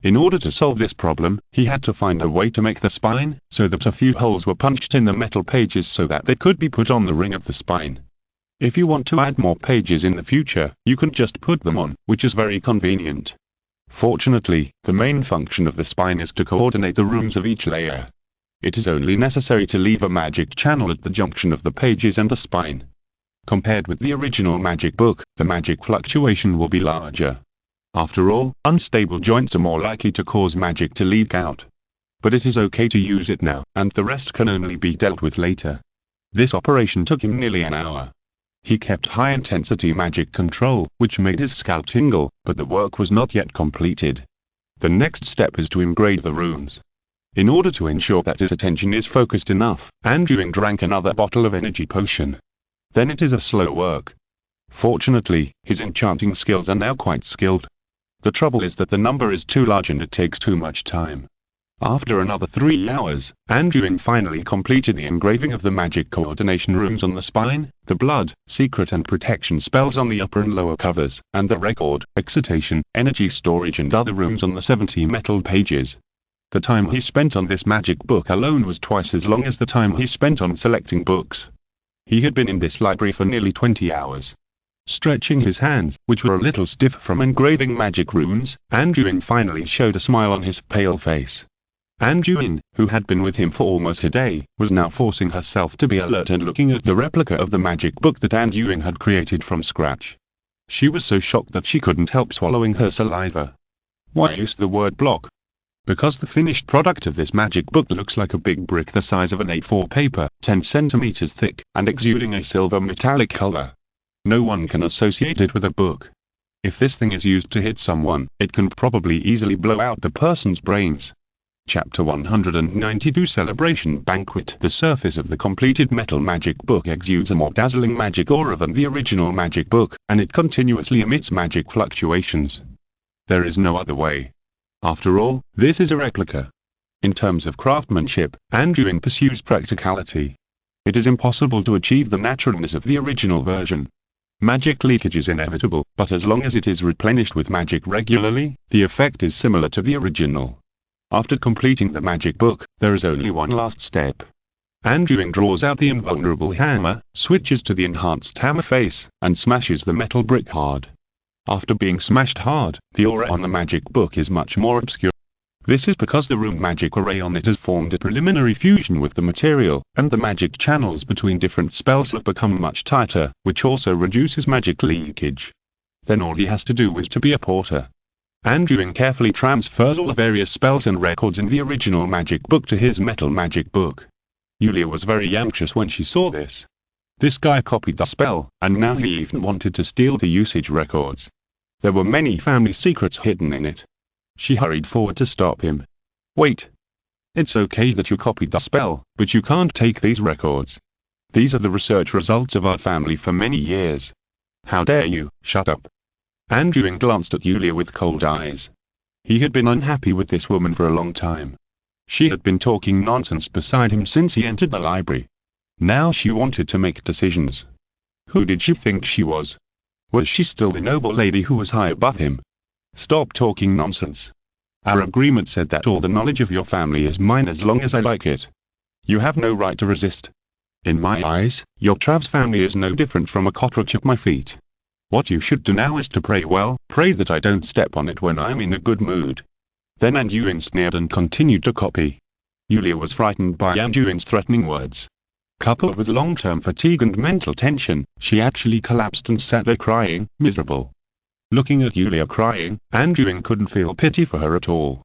In order to solve this problem, he had to find a way to make the spine, so that a few holes were punched in the metal pages so that they could be put on the ring of the spine. If you want to add more pages in the future, you can just put them on, which is very convenient. Fortunately, the main function of the spine is to coordinate the rooms of each layer. It is only necessary to leave a magic channel at the junction of the pages and the spine. Compared with the original magic book, the magic fluctuation will be larger. After all, unstable joints are more likely to cause magic to leak out. But it is okay to use it now, and the rest can only be dealt with later. This operation took him nearly an hour. He kept high-intensity magic control, which made his scalp tingle, but the work was not yet completed. The next step is to engrave the runes. In order to ensure that his attention is focused enough, Anduin drank another bottle of energy potion. Then it is a slow work. Fortunately, his enchanting skills are now quite skilled. The trouble is that the number is too large and it takes too much time. After another 3 hours, Anduin finally completed the engraving of the magic coordination runes on the spine, the blood, secret and protection spells on the upper and lower covers, and the record, excitation, energy storage and other runes on the 70 metal pages. The time he spent on this magic book alone was twice as long as the time he spent on selecting books. He had been in this library for nearly 20 hours. Stretching his hands, which were a little stiff from engraving magic runes, Anduin finally showed a smile on his pale face. Anduin, who had been with him for almost a day, was now forcing herself to be alert and looking at the replica of the magic book that Anduin had created from scratch. She was so shocked that she couldn't help swallowing her saliva. Why use the word block? Because the finished product of this magic book looks like a big brick the size of an A4 paper, 10 centimeters thick, and exuding a silver metallic color. No one can associate it with a book. If this thing is used to hit someone, it can probably easily blow out the person's brains. Chapter 192 Celebration Banquet. The surface of the completed metal magic book exudes a more dazzling magic aura than the original magic book, and it continuously emits magic fluctuations. There is no other way. After all, this is a replica. In terms of craftsmanship, Anduin pursues practicality. It is impossible to achieve the naturalness of the original version. Magic leakage is inevitable, but as long as it is replenished with magic regularly, the effect is similar to the original. After completing the magic book, there is only one last step. Anduin draws out the invulnerable hammer, switches to the enhanced hammer face, and smashes the metal brick hard. After being smashed hard, the aura on the magic book is much more obscure. This is because the room magic array on it has formed a preliminary fusion with the material, and the magic channels between different spells have become much tighter, which also reduces magic leakage. Then all he has to do is to be a porter. Anduin carefully transfers all the various spells and records in the original magic book to his metal magic book. Yulia was very anxious when she saw this. This guy copied the spell, and now he even wanted to steal the usage records. There were many family secrets hidden in it. She hurried forward to stop him. Wait. It's okay that you copied the spell, but you can't take these records. These are the research results of our family for many years. How dare you? Shut up. Anduin glanced at Yulia with cold eyes. He had been unhappy with this woman for a long time. She had been talking nonsense beside him since he entered the library. Now she wanted to make decisions. Who did she think she was? Was she still the noble lady who was high above him? Stop talking nonsense. Our agreement said that all the knowledge of your family is mine as long as I like it. You have no right to resist. In my eyes, your Trav's family is no different from a cockroach at my feet. What you should do now is to pray well, pray that I don't step on it when I'm in a good mood. Then Anduin sneered and continued to copy. Yulia was frightened by Anduin's threatening words. Coupled with long-term fatigue and mental tension, she actually collapsed and sat there crying, miserable. Looking at Yulia crying, Anduin couldn't feel pity for her at all.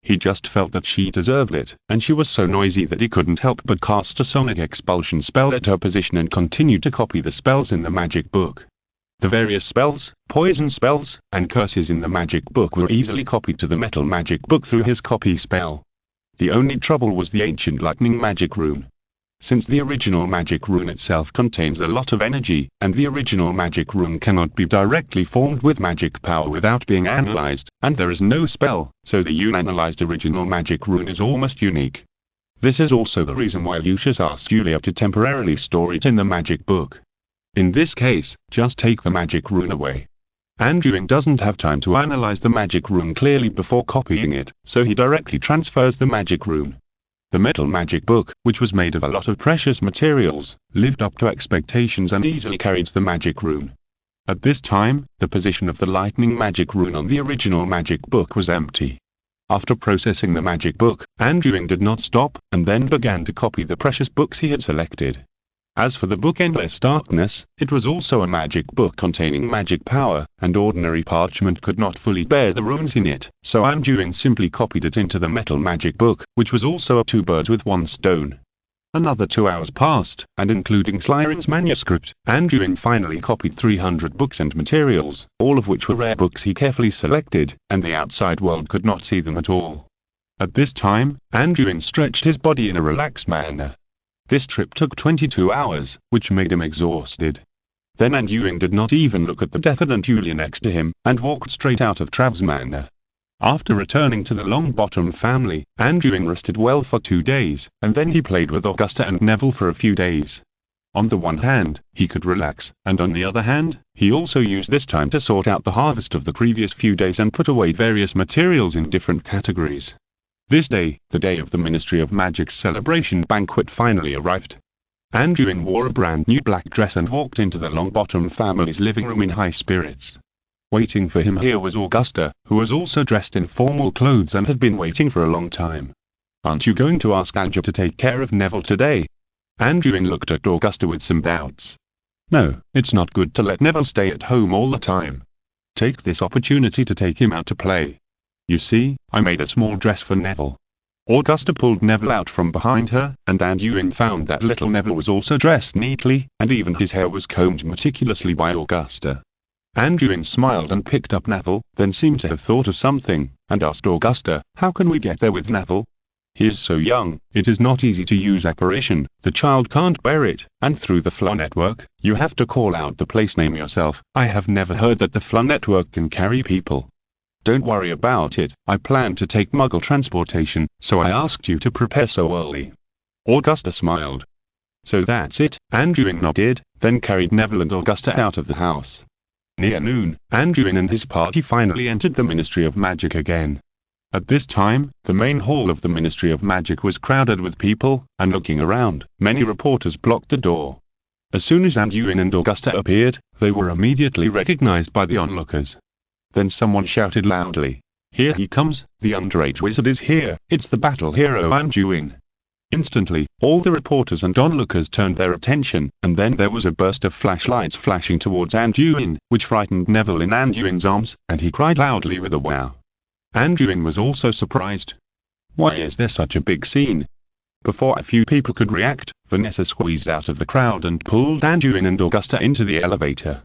He just felt that she deserved it, and she was so noisy that he couldn't help but cast a sonic expulsion spell at her position and continued to copy the spells in the magic book. The various spells, poison spells, and curses in the magic book were easily copied to the metal magic book through his copy spell. The only trouble was the ancient lightning magic rune. Since the original magic rune itself contains a lot of energy, and the original magic rune cannot be directly formed with magic power without being analyzed, and there is no spell, so the unanalyzed original magic rune is almost unique. This is also the reason why Lucius asked Yulia to temporarily store it in the magic book. In this case, just take the magic rune away. Anduin doesn't have time to analyze the magic rune clearly before copying it, so he directly transfers the magic rune. The metal magic book, which was made of a lot of precious materials, lived up to expectations and easily carried the magic rune. At this time, the position of the lightning magic rune on the original magic book was empty. After processing the magic book, Anduin did not stop, and then began to copy the precious books he had selected. As for the book Endless Darkness, it was also a magic book containing magic power, and ordinary parchment could not fully bear the runes in it, so Anduin simply copied it into the metal magic book, which was also a two birds with one stone. Another 2 hours passed, and including Slytherin's manuscript, Anduin finally copied 300 books and materials, all of which were rare books he carefully selected, and the outside world could not see them at all. At this time, Anduin stretched his body in a relaxed manner. This trip took 22 hours, which made him exhausted. Then Anduin did not even look at the decadent Yulia next to him, and walked straight out of Trav's manor. After returning to the Longbottom family, Anduin rested well for 2 days, and then he played with Augusta and Neville for a few days. On the one hand, he could relax, and on the other hand, he also used this time to sort out the harvest of the previous few days and put away various materials in different categories. This day, the day of the Ministry of Magic's celebration banquet finally arrived. Anduin wore a brand new black dress and walked into the Longbottom family's living room in high spirits. Waiting for him here was Augusta, who was also dressed in formal clothes and had been waiting for a long time. "Aren't you going to ask Angela to take care of Neville today?" Anduin looked at Augusta with some doubts. "No, it's not good to let Neville stay at home all the time. Take this opportunity to take him out to play. You see, I made a small dress for Neville." Augusta pulled Neville out from behind her, and Anduin found that little Neville was also dressed neatly, and even his hair was combed meticulously by Augusta. Anduin smiled and picked up Neville, then seemed to have thought of something, and asked Augusta, "How can we get there with Neville? He is so young, it is not easy to use apparition, the child can't bear it, and through the Fla network, you have to call out the place name yourself. I have never heard that the Fla network can carry people." "Don't worry about it, I plan to take Muggle transportation, so I asked you to prepare so early." Augusta smiled. "So that's it," Anduin nodded, then carried Neville and Augusta out of the house. Near noon, Anduin and his party finally entered the Ministry of Magic again. At this time, the main hall of the Ministry of Magic was crowded with people, and looking around, many reporters blocked the door. As soon as Anduin and Augusta appeared, they were immediately recognized by the onlookers. Then someone shouted loudly, Here he comes, the underage wizard is here, it's the battle hero Anduin. Instantly, all the reporters and onlookers turned their attention, and then there was a burst of flashlights flashing towards Anduin, which frightened Neville in Anduin's arms, and he cried loudly with a wow. Anduin was also surprised. Why is there such a big scene? Before a few people could react, Vanessa squeezed out of the crowd and pulled Anduin and Augusta into the elevator.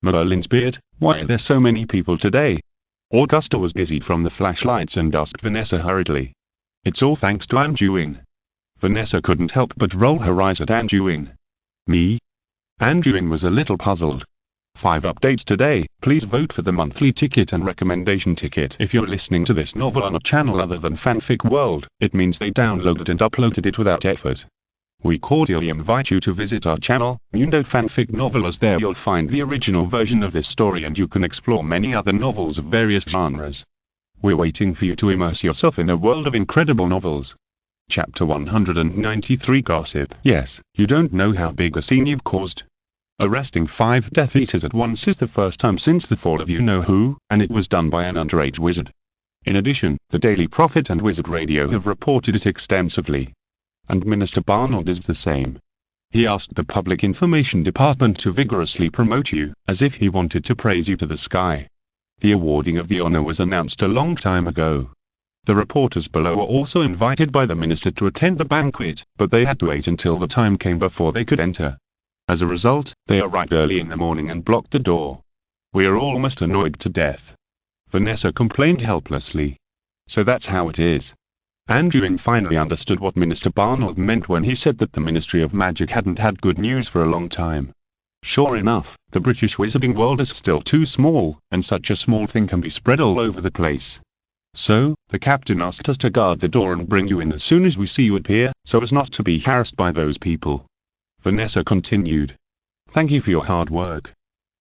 Merlin's beard, why are there so many people today? Augusta was dizzy from the flashlights and asked Vanessa hurriedly. It's all thanks to Anduin. Vanessa couldn't help but roll her eyes at Anduin. Me? Anduin was a little puzzled. 5 updates today. Please vote for the monthly ticket and recommendation ticket. If you're listening to this novel on a channel other than Fanfic World, it means they downloaded and uploaded it without effort. We cordially invite you to visit our channel, Mundo Fanfic Novel, as there you'll find the original version of this story and you can explore many other novels of various genres. We're waiting for you to immerse yourself in a world of incredible novels. Chapter 193 Gossip. Yes, you don't know how big a scene you've caused. Arresting 5 Death Eaters at once is the first time since the fall of you-know-who, and it was done by an underage wizard. In addition, the Daily Prophet and Wizard Radio have reported it extensively. And Minister Barnold is the same. He asked the Public Information Department to vigorously promote you, as if he wanted to praise you to the sky. The awarding of the honor was announced a long time ago. The reporters below were also invited by the minister to attend the banquet, but they had to wait until the time came before they could enter. As a result, they arrived early in the morning and blocked the door. We are almost annoyed to death. Vanessa complained helplessly. So that's how it is. Anduin finally understood what Minister Barnold meant when he said that the Ministry of Magic hadn't had good news for a long time. Sure enough, the British wizarding world is still too small, and such a small thing can be spread all over the place. So, the captain asked us to guard the door and bring you in as soon as we see you appear, so as not to be harassed by those people. Vanessa continued. Thank you for your hard work.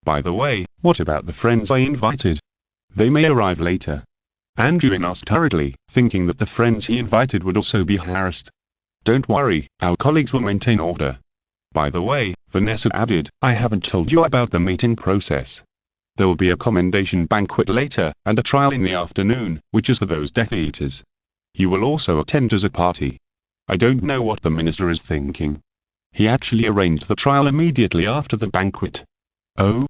By the way, what about the friends I invited? They may arrive later. Anduin asked hurriedly, thinking that the friends he invited would also be harassed. Don't worry, our colleagues will maintain order. By the way, Vanessa added, I haven't told you about the meeting process. There will be a commendation banquet later, and a trial in the afternoon, which is for those Death Eaters. You will also attend as a party. I don't know what the minister is thinking. He actually arranged the trial immediately after the banquet. Oh?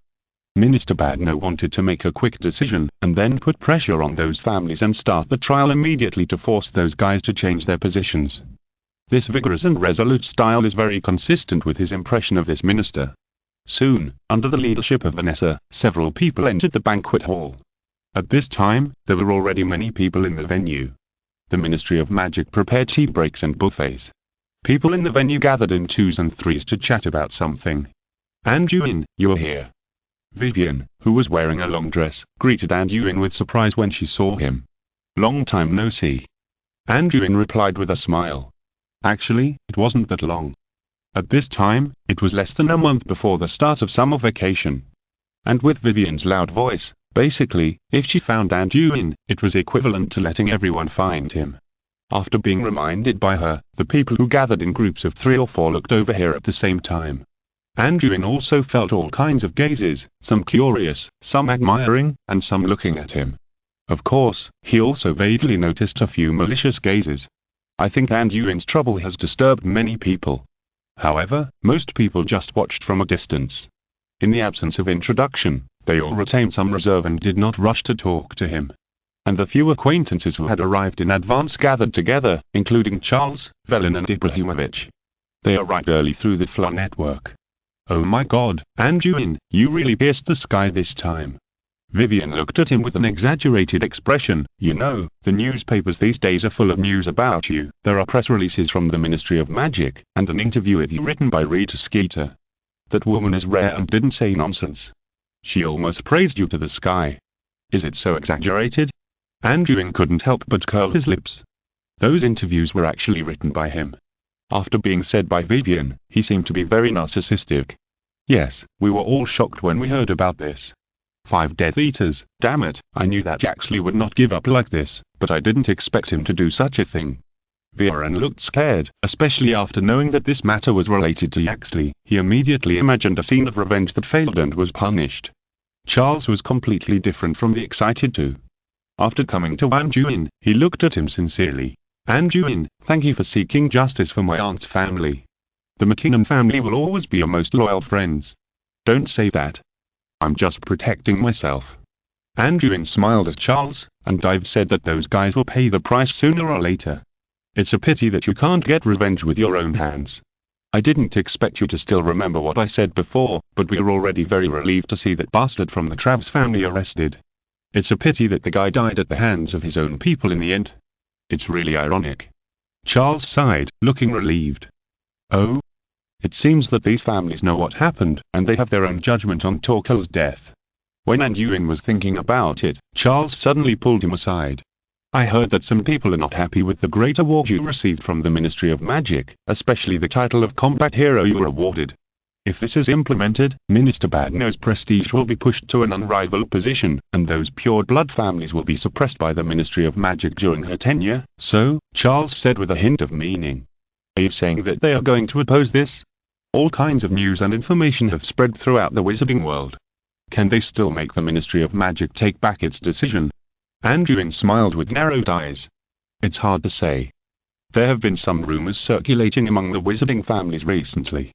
Minister Badno wanted to make a quick decision, and then put pressure on those families and start the trial immediately to force those guys to change their positions. This vigorous and resolute style is very consistent with his impression of this minister. Soon, under the leadership of Vanessa, several people entered the banquet hall. At this time, there were already many people in the venue. The Ministry of Magic prepared tea breaks and buffets. People in the venue gathered in 2s and 3s to chat about something. Anduin, you're here. Vivian, who was wearing a long dress, greeted Anduin with surprise when she saw him. Long time no see. Anduin replied with a smile. Actually, it wasn't that long. At this time, it was less than a month before the start of summer vacation. And with Vivian's loud voice, basically, if she found Anduin, it was equivalent to letting everyone find him. After being reminded by her, the people who gathered in groups of 3 or 4 looked over here at the same time. Anduin also felt all kinds of gazes, some curious, some admiring, and some looking at him. Of course, he also vaguely noticed a few malicious gazes. I think Anduin's trouble has disturbed many people. However, most people just watched from a distance. In the absence of introduction, they all retained some reserve and did not rush to talk to him. And the few acquaintances who had arrived in advance gathered together, including Charles, Velin and Ibrahimovic. They arrived early through the FLA network. Oh my god, Anduin, you really pierced the sky this time. Vivian looked at him with an exaggerated expression. You know, the newspapers these days are full of news about you. There are press releases from the Ministry of Magic, and an interview with you written by Rita Skeeter. That woman is rare and didn't say nonsense. She almost praised you to the sky. Is it so exaggerated? Anduin couldn't help but curl his lips. Those interviews were actually written by him. After being said by Vivian, he seemed to be very narcissistic. Yes, we were all shocked when we heard about this. 5 Death Eaters, damn it, I knew that Jaxley would not give up like this, but I didn't expect him to do such a thing. Viren looked scared, especially after knowing that this matter was related to Jaxley. He immediately imagined a scene of revenge that failed and was punished. Charles was completely different from the excited two. After coming to Anduin, he looked at him sincerely. Anduin, thank you for seeking justice for my aunt's family. The McKinnon family will always be your most loyal friends. Don't say that. I'm just protecting myself. Anduin smiled at Charles, and I've said that those guys will pay the price sooner or later. It's a pity that you can't get revenge with your own hands. I didn't expect you to still remember what I said before, but we're already very relieved to see that bastard from the Travs family arrested. It's a pity that the guy died at the hands of his own people in the end. It's really ironic. Charles sighed, looking relieved. Oh? It seems that these families know what happened, and they have their own judgment on Torkel's death. When Anduin was thinking about it, Charles suddenly pulled him aside. I heard that some people are not happy with the great award you received from the Ministry of Magic, especially the title of Combat Hero you were awarded. If this is implemented, Minister Badno's prestige will be pushed to an unrivaled position, and those pure blood families will be suppressed by the Ministry of Magic during her tenure. So, Charles said with a hint of meaning. Are you saying that they are going to oppose this? All kinds of news and information have spread throughout the wizarding world. Can they still make the Ministry of Magic take back its decision? Anduin smiled with narrowed eyes. It's hard to say. There have been some rumors circulating among the wizarding families recently.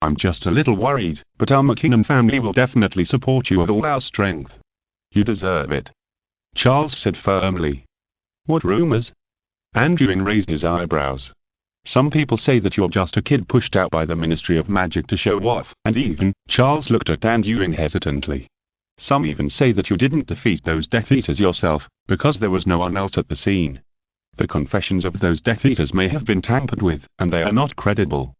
I'm just a little worried, but our McKinnon family will definitely support you with all our strength. You deserve it. Charles said firmly. What rumors? Anduin raised his eyebrows. Some people say that you're just a kid pushed out by the Ministry of Magic to show off, and even, Charles looked at Anduin hesitantly. Some even say that you didn't defeat those Death Eaters yourself, because there was no one else at the scene. The confessions of those Death Eaters may have been tampered with, and they are not credible.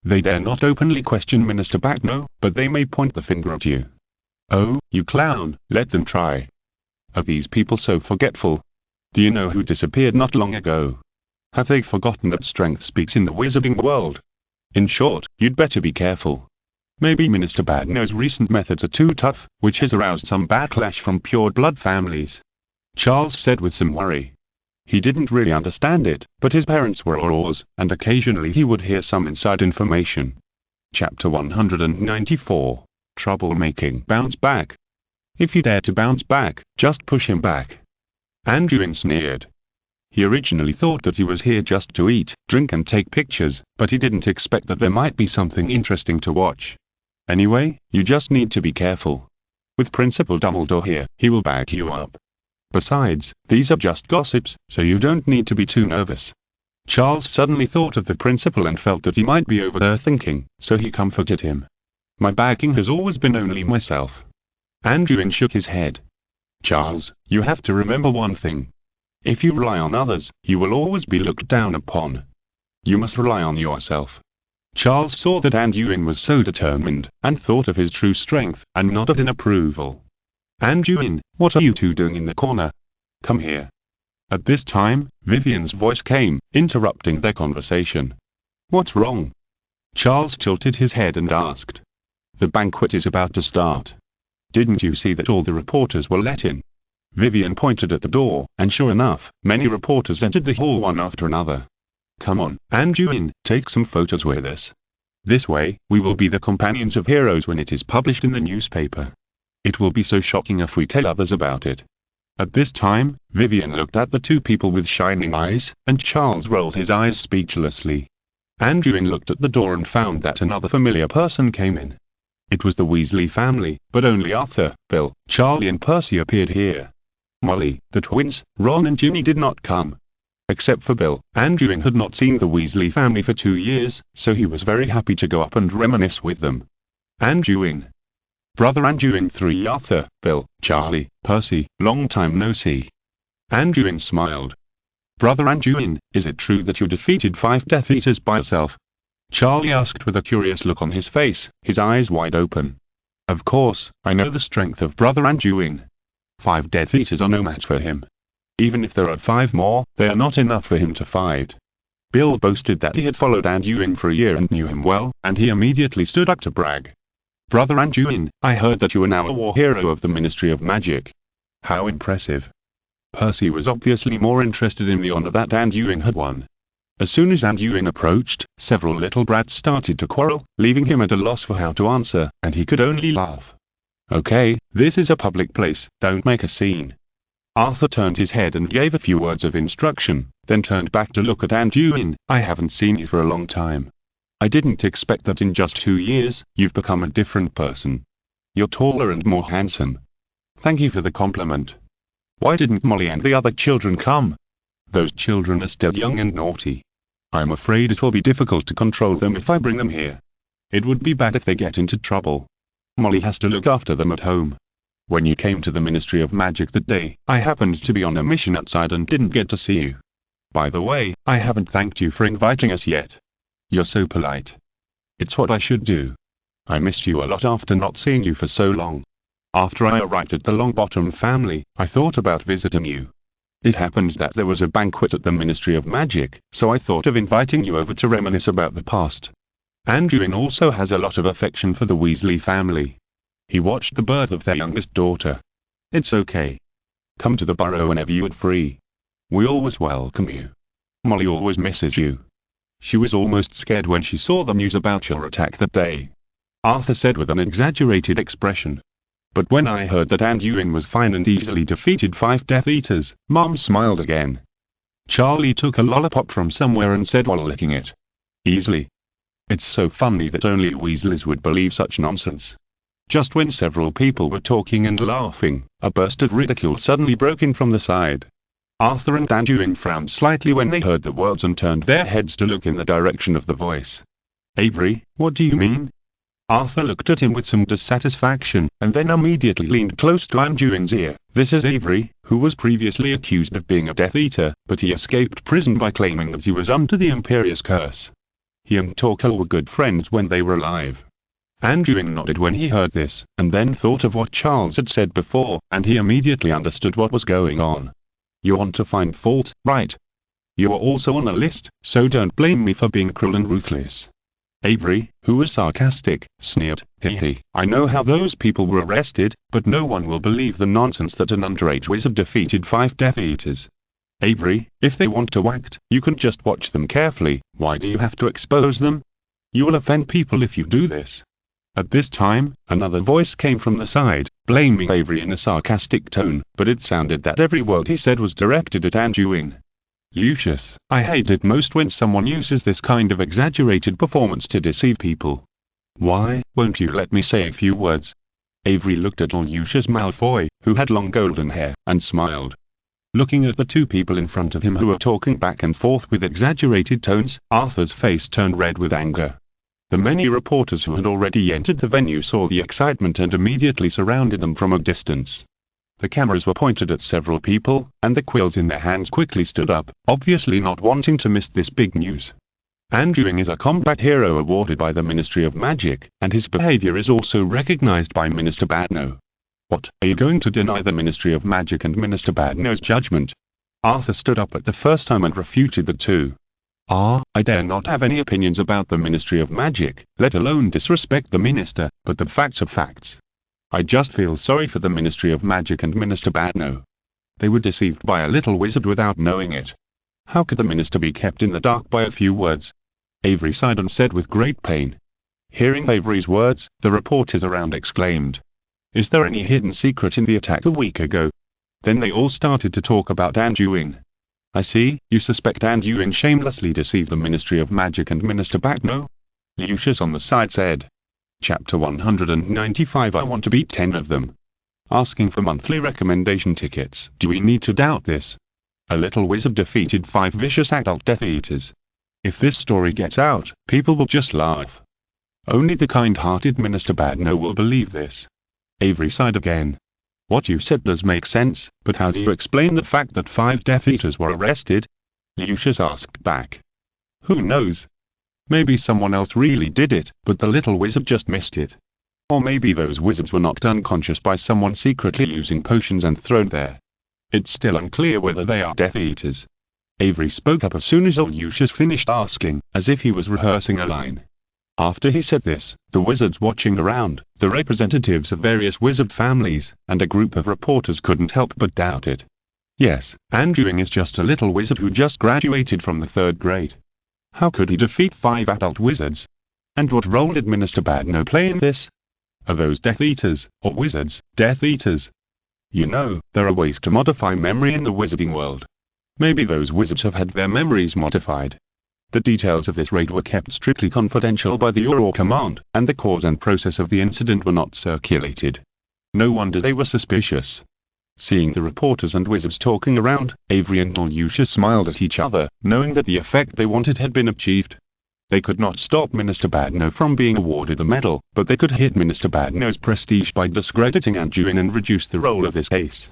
They dare not openly question Minister Badno, but they may point the finger at you. Oh, you clown, let them try. Are these people so forgetful? Do you know who disappeared not long ago? Have they forgotten that strength speaks in the wizarding world? In short, you'd better be careful. Maybe Minister Badno's recent methods are too tough, which has aroused some backlash from pure blood families. Charles said with some worry. He didn't really understand it, but his parents were Aurors, and occasionally he would hear some inside information. Chapter 194. Troublemaking. Bounce back. If you dare to bounce back, just push him back. Anduin sneered. He originally thought that he was here just to eat, drink and take pictures, but he didn't expect that there might be something interesting to watch. Anyway, you just need to be careful. With Principal Dumbledore here, he will back you up. Besides, these are just gossips, so you don't need to be too nervous. Charles suddenly thought of the principal and felt that he might be overthinking, so he comforted him. My backing has always been only myself. Anduin shook his head. Charles, you have to remember one thing. If you rely on others, you will always be looked down upon. You must rely on yourself. Charles saw that Anduin was so determined, and thought of his true strength, and nodded in approval. Anduin, what are you two doing in the corner? Come here. At this time, Vivian's voice came, interrupting their conversation. What's wrong? Charles tilted his head and asked. The banquet is about to start. Didn't you see that all the reporters were let in? Vivian pointed at the door, and sure enough, many reporters entered the hall one after another. Come on, Anduin, take some photos with us. This way, we will be the companions of heroes when it is published in the newspaper. It will be so shocking if we tell others about it. At this time, Vivian looked at the two people with shining eyes, and Charles rolled his eyes speechlessly. Anduin looked at the door and found that another familiar person came in. It was the Weasley family, but only Arthur, Bill, Charlie and Percy appeared here. Molly, the twins, Ron and Ginny did not come. Except for Bill, Anduin had not seen the Weasley family for 2 years, so he was very happy to go up and reminisce with them. Anduin. Brother Anduin 3 Arthur, Bill, Charlie, Percy, long time no see. Anduin smiled. Brother Anduin, is it true that you defeated 5 Death Eaters by yourself? Charlie asked with a curious look on his face, his eyes wide open. Of course, I know the strength of Brother Anduin. 5 Death Eaters are no match for him. Even if there are 5 more, they are not enough for him to fight. Bill boasted that he had followed Anduin for a year and knew him well, and he immediately stood up to brag. Brother Anduin, I heard that you are now a war hero of the Ministry of Magic. How impressive. Percy was obviously more interested in the honor that Anduin had won. As soon as Anduin approached, several little brats started to quarrel, leaving him at a loss for how to answer, and he could only laugh. Okay, this is a public place, don't make a scene. Arthur turned his head and gave a few words of instruction, then turned back to look at Anduin. I haven't seen you for a long time. I didn't expect that in just 2 years, you've become a different person. You're taller and more handsome. Thank you for the compliment. Why didn't Molly and the other children come? Those children are still young and naughty. I'm afraid it will be difficult to control them if I bring them here. It would be bad if they get into trouble. Molly has to look after them at home. When you came to the Ministry of Magic that day, I happened to be on a mission outside and didn't get to see you. By the way, I haven't thanked you for inviting us yet. You're so polite. It's what I should do. I missed you a lot after not seeing you for so long. After I arrived at the Longbottom family, I thought about visiting you. It happened that there was a banquet at the Ministry of Magic, so I thought of inviting you over to reminisce about the past. Anduin also has a lot of affection for the Weasley family. He watched the birth of their youngest daughter. It's okay. Come to the burrow whenever you are free. We always welcome you. Molly always misses you. She was almost scared when she saw the news about your attack that day. Arthur said with an exaggerated expression. But when I heard that Anduin was fine and easily defeated 5 Death Eaters, Mom smiled again. Charlie took a lollipop from somewhere and said while licking it. Easily. It's so funny that only Weasleys would believe such nonsense. Just when several people were talking and laughing, a burst of ridicule suddenly broke in from the side. Arthur and Anduin frowned slightly when they heard the words and turned their heads to look in the direction of the voice. Avery, what do you mean? Arthur looked at him with some dissatisfaction, and then immediately leaned close to Anduin's ear. This is Avery, who was previously accused of being a Death Eater, but he escaped prison by claiming that he was under the Imperious curse. He and Torquil were good friends when they were alive. Anduin nodded when he heard this, and then thought of what Charles had said before, and he immediately understood what was going on. You want to find fault, right? You are also on the list, so don't blame me for being cruel and ruthless. Avery, who was sarcastic, sneered, hee. I know how those people were arrested, but no one will believe the nonsense that an underage wizard defeated 5 Death Eaters. Avery, if they want to act, you can just watch them carefully. Why do you have to expose them? You will offend people if you do this. At this time, another voice came from the side, blaming Avery in a sarcastic tone, but it sounded that every word he said was directed at Anduin. Lucius, I hate it most when someone uses this kind of exaggerated performance to deceive people. Why, won't you let me say a few words? Avery looked at Lucius Malfoy, who had long golden hair, and smiled. Looking at the 2 people in front of him who were talking back and forth with exaggerated tones, Arthur's face turned red with anger. The many reporters who had already entered the venue saw the excitement and immediately surrounded them from a distance. The cameras were pointed at several people, and the quills in their hands quickly stood up, obviously not wanting to miss this big news. Anduin is a combat hero awarded by the Ministry of Magic, and his behavior is also recognized by Minister Badno. What, are you going to deny the Ministry of Magic and Minister Badno's judgment? Arthur stood up at the first time and refuted the 2. I dare not have any opinions about the Ministry of Magic, let alone disrespect the minister, but the facts are facts. I just feel sorry for the Ministry of Magic and Minister Badno. They were deceived by a little wizard without knowing it. How could the minister be kept in the dark by a few words? Avery sighed and said with great pain. Hearing Avery's words, the reporters around exclaimed. Is there any hidden secret in the attack a week ago? Then they all started to talk about Anduin. I see, you suspect Anduin shamelessly deceived the Ministry of Magic and Minister Badno? Lucius on the side said. Chapter 195 I want to beat 10 of them. Asking for monthly recommendation tickets. Do we need to doubt this? A little wizard defeated 5 vicious adult Death Eaters. If this story gets out, people will just laugh. Only the kind-hearted Minister Badno will believe this. Avery sighed again. What you said does make sense, but how do you explain the fact that 5 Death Eaters were arrested? Lucius asked back. Who knows? Maybe someone else really did it, but the little wizard just missed it. Or maybe those wizards were knocked unconscious by someone secretly using potions and thrown there. It's still unclear whether they are Death Eaters. Avery spoke up as soon as Lucius finished asking, as if he was rehearsing a line. After he said this, the wizards watching around, the representatives of various wizard families, and a group of reporters couldn't help but doubt it. Yes, Anduin is just a little wizard who just graduated from the 3rd grade. How could he defeat 5 adult wizards? And what role did Minister Badno play in this? Are those Death Eaters, or wizards, Death Eaters? You know, there are ways to modify memory in the wizarding world. Maybe those wizards have had their memories modified. The details of this raid were kept strictly confidential by the Auror Command, and the cause and process of the incident were not circulated. No wonder they were suspicious. Seeing the reporters and wizards talking around, Avery and Lucius smiled at each other, knowing that the effect they wanted had been achieved. They could not stop Minister Badno from being awarded the medal, but they could hit Minister Badno's prestige by discrediting Anduin and reduce the role of this ace.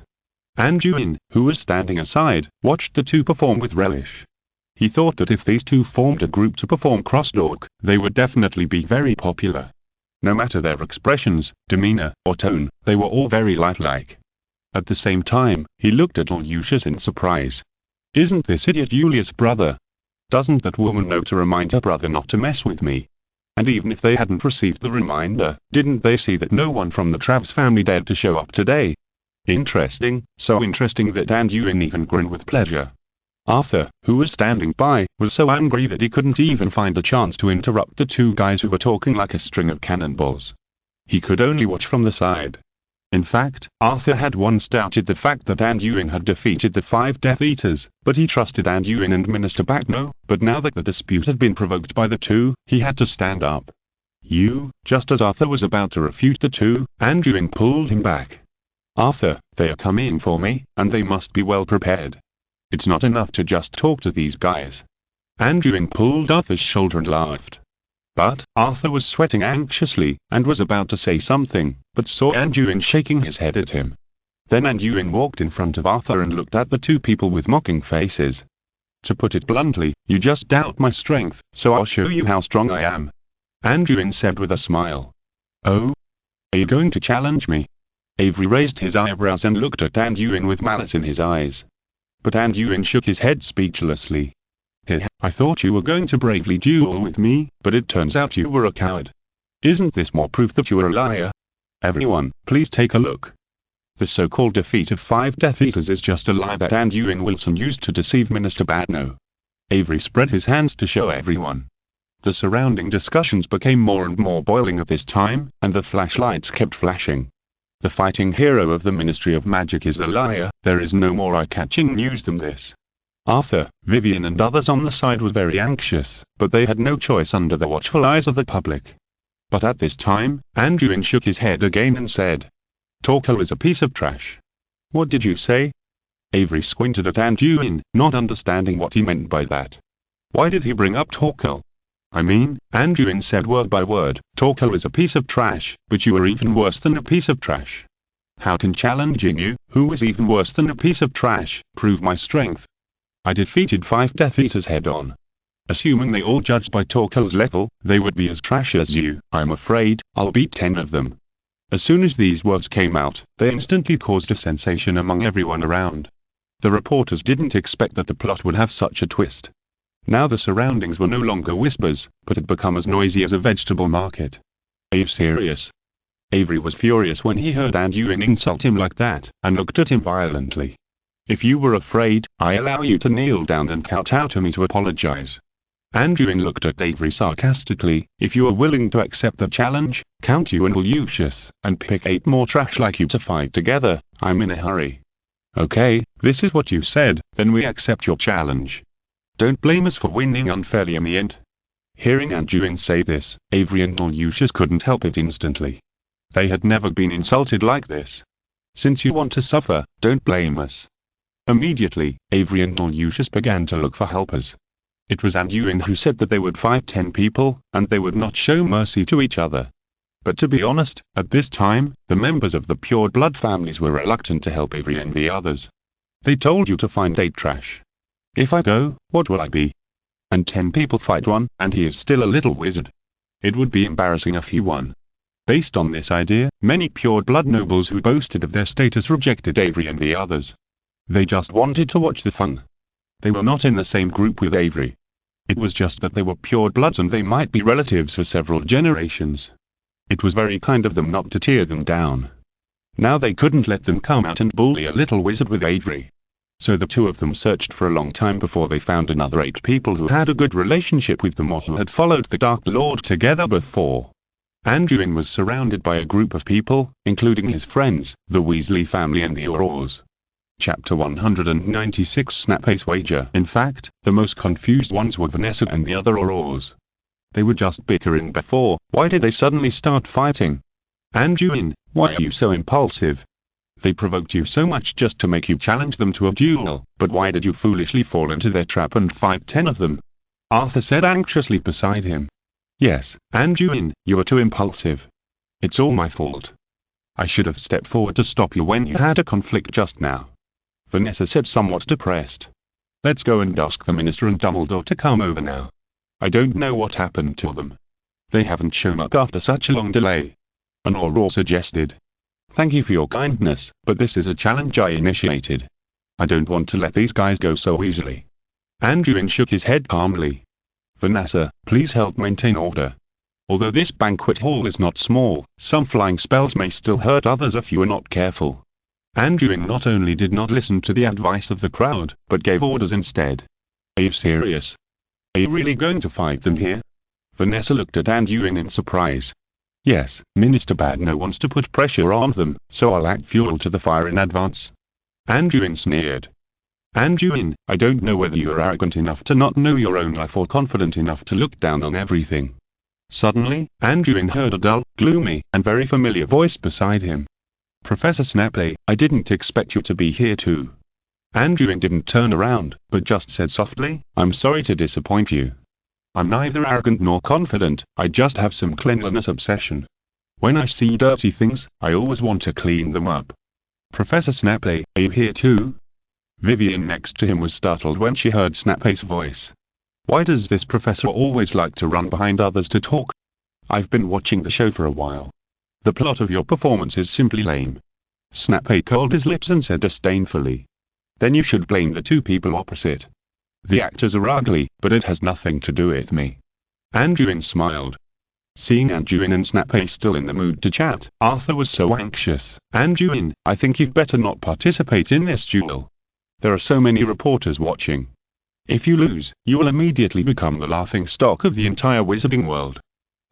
Anduin, who was standing aside, watched the two perform with relish. He thought that if these two formed a group to perform crosstalk, they would definitely be very popular. No matter their expressions, demeanor, or tone, they were all very lifelike. At the same time, he looked at Lucius in surprise. Isn't this idiot Julius' brother? Doesn't that woman know to remind her brother not to mess with me? And even if they hadn't received the reminder, didn't they see that no one from the Travs family dared to show up today? Interesting, so interesting that Anduin even grinned with pleasure. Arthur, who was standing by, was so angry that he couldn't even find a chance to interrupt the two guys who were talking like a string of cannonballs. He could only watch from the side. In fact, Arthur had once doubted the fact that Anduin had defeated the 5 Death Eaters, but he trusted Anduin and Minister Badno, but now that the dispute had been provoked by the two, he had to stand up. Just as Arthur was about to refute the two, Anduin pulled him back. Arthur, they are coming for me, and they must be well prepared. It's not enough to just talk to these guys. Anduin pulled Arthur's shoulder and laughed. But Arthur was sweating anxiously, and was about to say something, but saw Anduin shaking his head at him. Then Anduin walked in front of Arthur and looked at the two people with mocking faces. To put it bluntly, you just doubt my strength, so I'll show you how strong I am. Anduin said with a smile. Oh? Are you going to challenge me? Avery raised his eyebrows and looked at Anduin with malice in his eyes. But Anduin shook his head speechlessly. I thought you were going to bravely duel with me, but it turns out you were a coward. Isn't this more proof that you are a liar? Everyone, please take a look. The so-called defeat of 5 Death Eaters is just a lie that Anduin Wilson used to deceive Minister Badno. Avery spread his hands to show everyone. The surrounding discussions became more and more boiling at this time, and the flashlights kept flashing. The fighting hero of the Ministry of Magic is a liar. There is no more eye-catching news than this. Arthur, Vivian and others on the side were very anxious, but they had no choice under the watchful eyes of the public. But at this time, Anduin shook his head again and said, Torquil is a piece of trash. What did you say? Avery squinted at Anduin, not understanding what he meant by that. Why did he bring up Torquil? I mean, Anduin said word by word, Torquil is a piece of trash, but you are even worse than a piece of trash. How can challenging you, who is even worse than a piece of trash, prove my strength? I defeated 5 Death Eaters head-on. Assuming they all judged by Torquil's level, they would be as trash as you. I'm afraid I'll beat 10 of them. As soon as these words came out, they instantly caused a sensation among everyone around. The reporters didn't expect that the plot would have such a twist. Now the surroundings were no longer whispers, but had become as noisy as a vegetable market. Are you serious? Avery was furious when he heard Anduin insult him like that, and looked at him violently. If you were afraid, I allow you to kneel down and kowtow to me to apologize. Anduin looked at Avery sarcastically. If you are willing to accept the challenge, count you and Lucius, and pick 8 more trash like you to fight together. I'm in a hurry. Okay, this is what you said, then we accept your challenge. Don't blame us for winning unfairly in the end. Hearing Anduin say this, Avery and Lucius couldn't help it instantly. They had never been insulted like this. Since you want to suffer, don't blame us. Immediately, Avery and Lucius began to look for helpers. It was Anduin who said that they would fight 10 people, and they would not show mercy to each other. But to be honest, at this time, the members of the pure blood families were reluctant to help Avery and the others. They told you to find 8 trash. If I go, what will I be? And 10 people fight one, and he is still a little wizard. It would be embarrassing if he won. Based on this idea, many pure blood nobles who boasted of their status rejected Avery and the others. They just wanted to watch the fun. They were not in the same group with Avery. It was just that they were pure bloods and they might be relatives for several generations. It was very kind of them not to tear them down. Now they couldn't let them come out and bully a little wizard with Avery. So the two of them searched for a long time before they found another 8 people who had a good relationship with them or who had followed the Dark Lord together before. Anduin was surrounded by a group of people, including his friends, the Weasley family and the Aurors. Chapter 196 Snape's Wager. In fact, the most confused ones were Vanessa and the other Aurors. They were just bickering before, why did they suddenly start fighting? Anduin, why are you so impulsive? They provoked you so much just to make you challenge them to a duel, but why did you foolishly fall into their trap and fight 10 of them? Arthur said anxiously beside him. Yes, Anduin, you were too impulsive. It's all my fault. I should have stepped forward to stop you when you had a conflict just now. Vanessa said somewhat depressed. Let's go and ask the Minister and Dumbledore to come over now. I don't know what happened to them. They haven't shown up after such a long delay. An Auror suggested. Thank you for your kindness, but this is a challenge I initiated. I don't want to let these guys go so easily. Anduin shook his head calmly. Vanessa, please help maintain order. Although this banquet hall is not small, some flying spells may still hurt others if you are not careful. Anduin not only did not listen to the advice of the crowd, but gave orders instead. Are you serious? Are you really going to fight them here? Vanessa looked at Anduin in surprise. Yes, Minister Badno wants to put pressure on them, so I'll add fuel to the fire in advance. Anduin sneered. Anduin, I don't know whether you are arrogant enough to not know your own life or confident enough to look down on everything. Suddenly, Anduin heard a dull, gloomy, and very familiar voice beside him. Professor Snape, I didn't expect you to be here too. Anduin didn't turn around, but just said softly, I'm sorry to disappoint you. I'm neither arrogant nor confident, I just have some cleanliness obsession. When I see dirty things, I always want to clean them up. Professor Snape, are you here too? Vivian next to him was startled when she heard Snape's voice. Why does this professor always like to run behind others to talk? I've been watching the show for a while. The plot of your performance is simply lame. Snape curled his lips and said disdainfully. Then you should blame the two people opposite. The actors are ugly, but it has nothing to do with me. Anduin smiled. Seeing Anduin and Snape still in the mood to chat, Arthur was so anxious. Anduin, I think you'd better not participate in this duel. There are so many reporters watching. If you lose, you will immediately become the laughingstock of the entire wizarding world.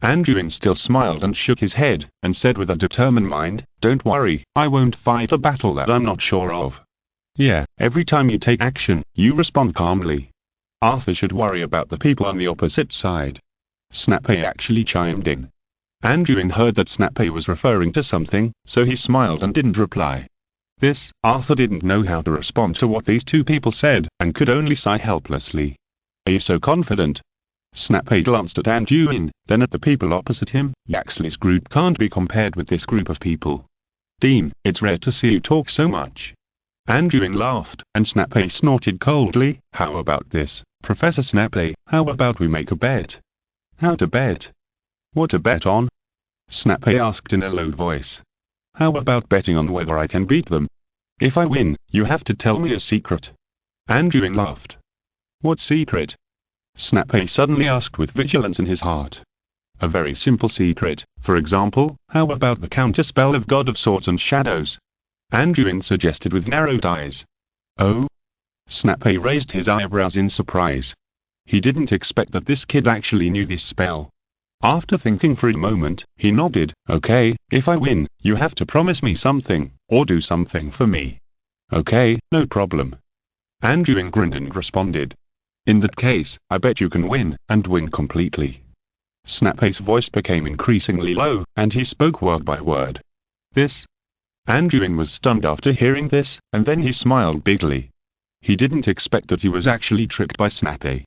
Anduin still smiled and shook his head, and said with a determined mind, don't worry, I won't fight a battle that I'm not sure of. Yeah, every time you take action, you respond calmly. Arthur should worry about the people on the opposite side. Snape actually chimed in. Anduin heard that Snape was referring to something, so he smiled and didn't reply. Arthur didn't know how to respond to what these two people said, and could only sigh helplessly. Are you so confident? Snape glanced at Anduin, then at the people opposite him. Yaxley's group can't be compared with this group of people. Dean, it's rare to see you talk so much. Anduin laughed, and Snape snorted coldly. How about this, Professor Snape, how about we make a bet? How to bet? What to bet on? Snape asked in a low voice. How about betting on whether I can beat them? If I win, you have to tell me a secret. Anduin laughed. What secret? Snape suddenly asked with vigilance in his heart. A very simple secret, for example, how about the counterspell of God of Swords and Shadows? Anduin suggested with narrowed eyes. Oh? Snape raised his eyebrows in surprise. He didn't expect that this kid actually knew this spell. After thinking for a moment, he nodded. Okay, if I win, you have to promise me something, or do something for me. Okay, no problem. Anduin grinned and responded. In that case, I bet you can win, and win completely. Snape's voice became increasingly low, and he spoke word by word. Anduin was stunned after hearing this, and then he smiled bigly. He didn't expect that he was actually tricked by Snape.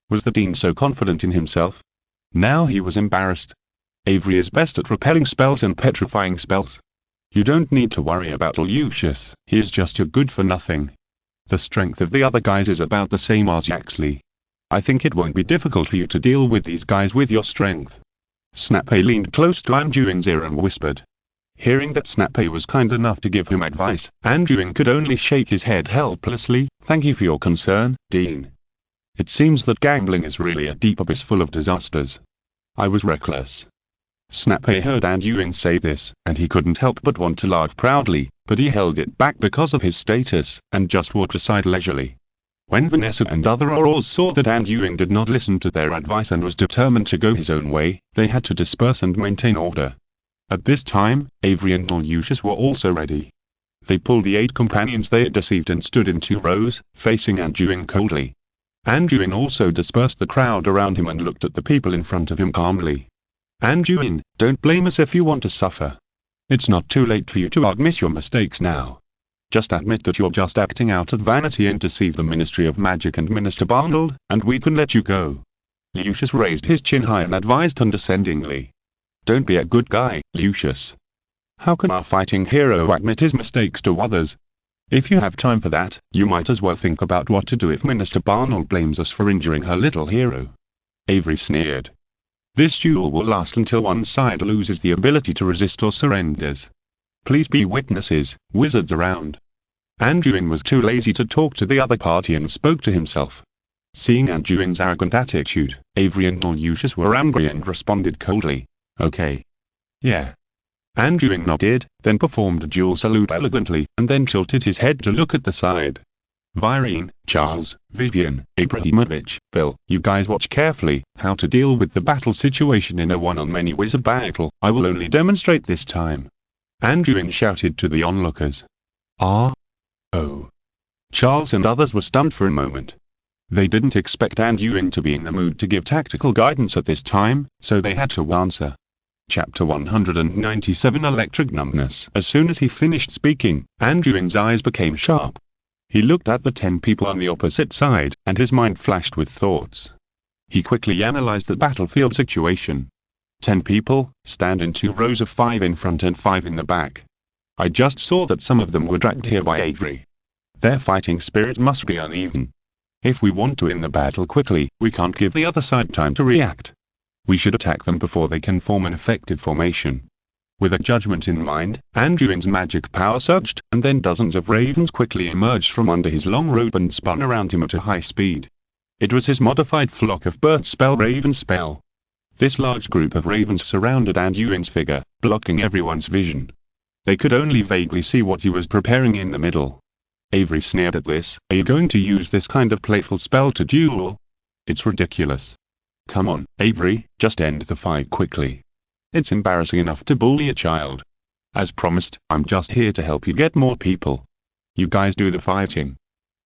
Was the dean so confident in himself? Now he was embarrassed. Avery is best at repelling spells and petrifying spells. You don't need to worry about Lucius, he is just your good-for-nothing. The strength of the other guys is about the same as Yaxley. I think it won't be difficult for you to deal with these guys with your strength. Snape leaned close to Anduin's ear and whispered. Hearing that Snape was kind enough to give him advice, Anduin could only shake his head helplessly. Thank you for your concern, Dean. It seems that gambling is really a deep abyss full of disasters. I was reckless. Snape heard Anduin say this, and he couldn't help but want to laugh proudly, but he held it back because of his status, and just walked aside leisurely. When Vanessa and other Aurors saw that Anduin did not listen to their advice and was determined to go his own way, they had to disperse and maintain order. At this time, Avery and Lucius were also ready. They pulled the 8 companions they had deceived and stood in 2 rows, facing Anduin coldly. Anduin also dispersed the crowd around him and looked at the people in front of him calmly. Anduin, don't blame us if you want to suffer. It's not too late for you to admit your mistakes now. Just admit that you're just acting out of vanity and deceive the Ministry of Magic and Minister Barnold, and we can let you go. Lucius raised his chin high and advised condescendingly. Don't be a good guy, Lucius. How can our fighting hero admit his mistakes to others? If you have time for that, you might as well think about what to do if Minister Barnold blames us for injuring her little hero. Avery sneered. This duel will last until one side loses the ability to resist or surrenders. Please be witnesses, wizards around. Anduin was too lazy to talk to the other party and spoke to himself. Seeing Anduin's arrogant attitude, Avery and Lucius were angry and responded coldly. Okay. Yeah. Anduin nodded, then performed a dual salute elegantly, and then tilted his head to look at the side. Virene, Charles, Vivian, Abramovich, Bill, you guys watch carefully how to deal with the battle situation in a one-on-many wizard battle. I will only demonstrate this time. Anduin shouted to the onlookers. Oh. Charles and others were stunned for a moment. They didn't expect Anduin to be in the mood to give tactical guidance at this time, so they had to answer. Chapter 197 Electric Numbness. As soon as he finished speaking, Anduin's eyes became sharp. He looked at the 10 people on the opposite side, and his mind flashed with thoughts. He quickly analyzed the battlefield situation. 10 people, stand in 2 rows of 5 in front and 5 in the back. I just saw that some of them were dragged here by Avery. Their fighting spirit must be uneven. If we want to win the battle quickly, we can't give the other side time to react. We should attack them before they can form an effective formation. With a judgment in mind, Anduin's magic power surged, and then dozens of ravens quickly emerged from under his long robe and spun around him at a high speed. It was his modified Flock of Birds spell Raven spell. This large group of ravens surrounded Anduin's figure, blocking everyone's vision. They could only vaguely see what he was preparing in the middle. Avery sneered at this. Are you going to use this kind of playful spell to duel? It's ridiculous. Come on, Avery, just end the fight quickly. It's embarrassing enough to bully a child. As promised, I'm just here to help you get more people. You guys do the fighting.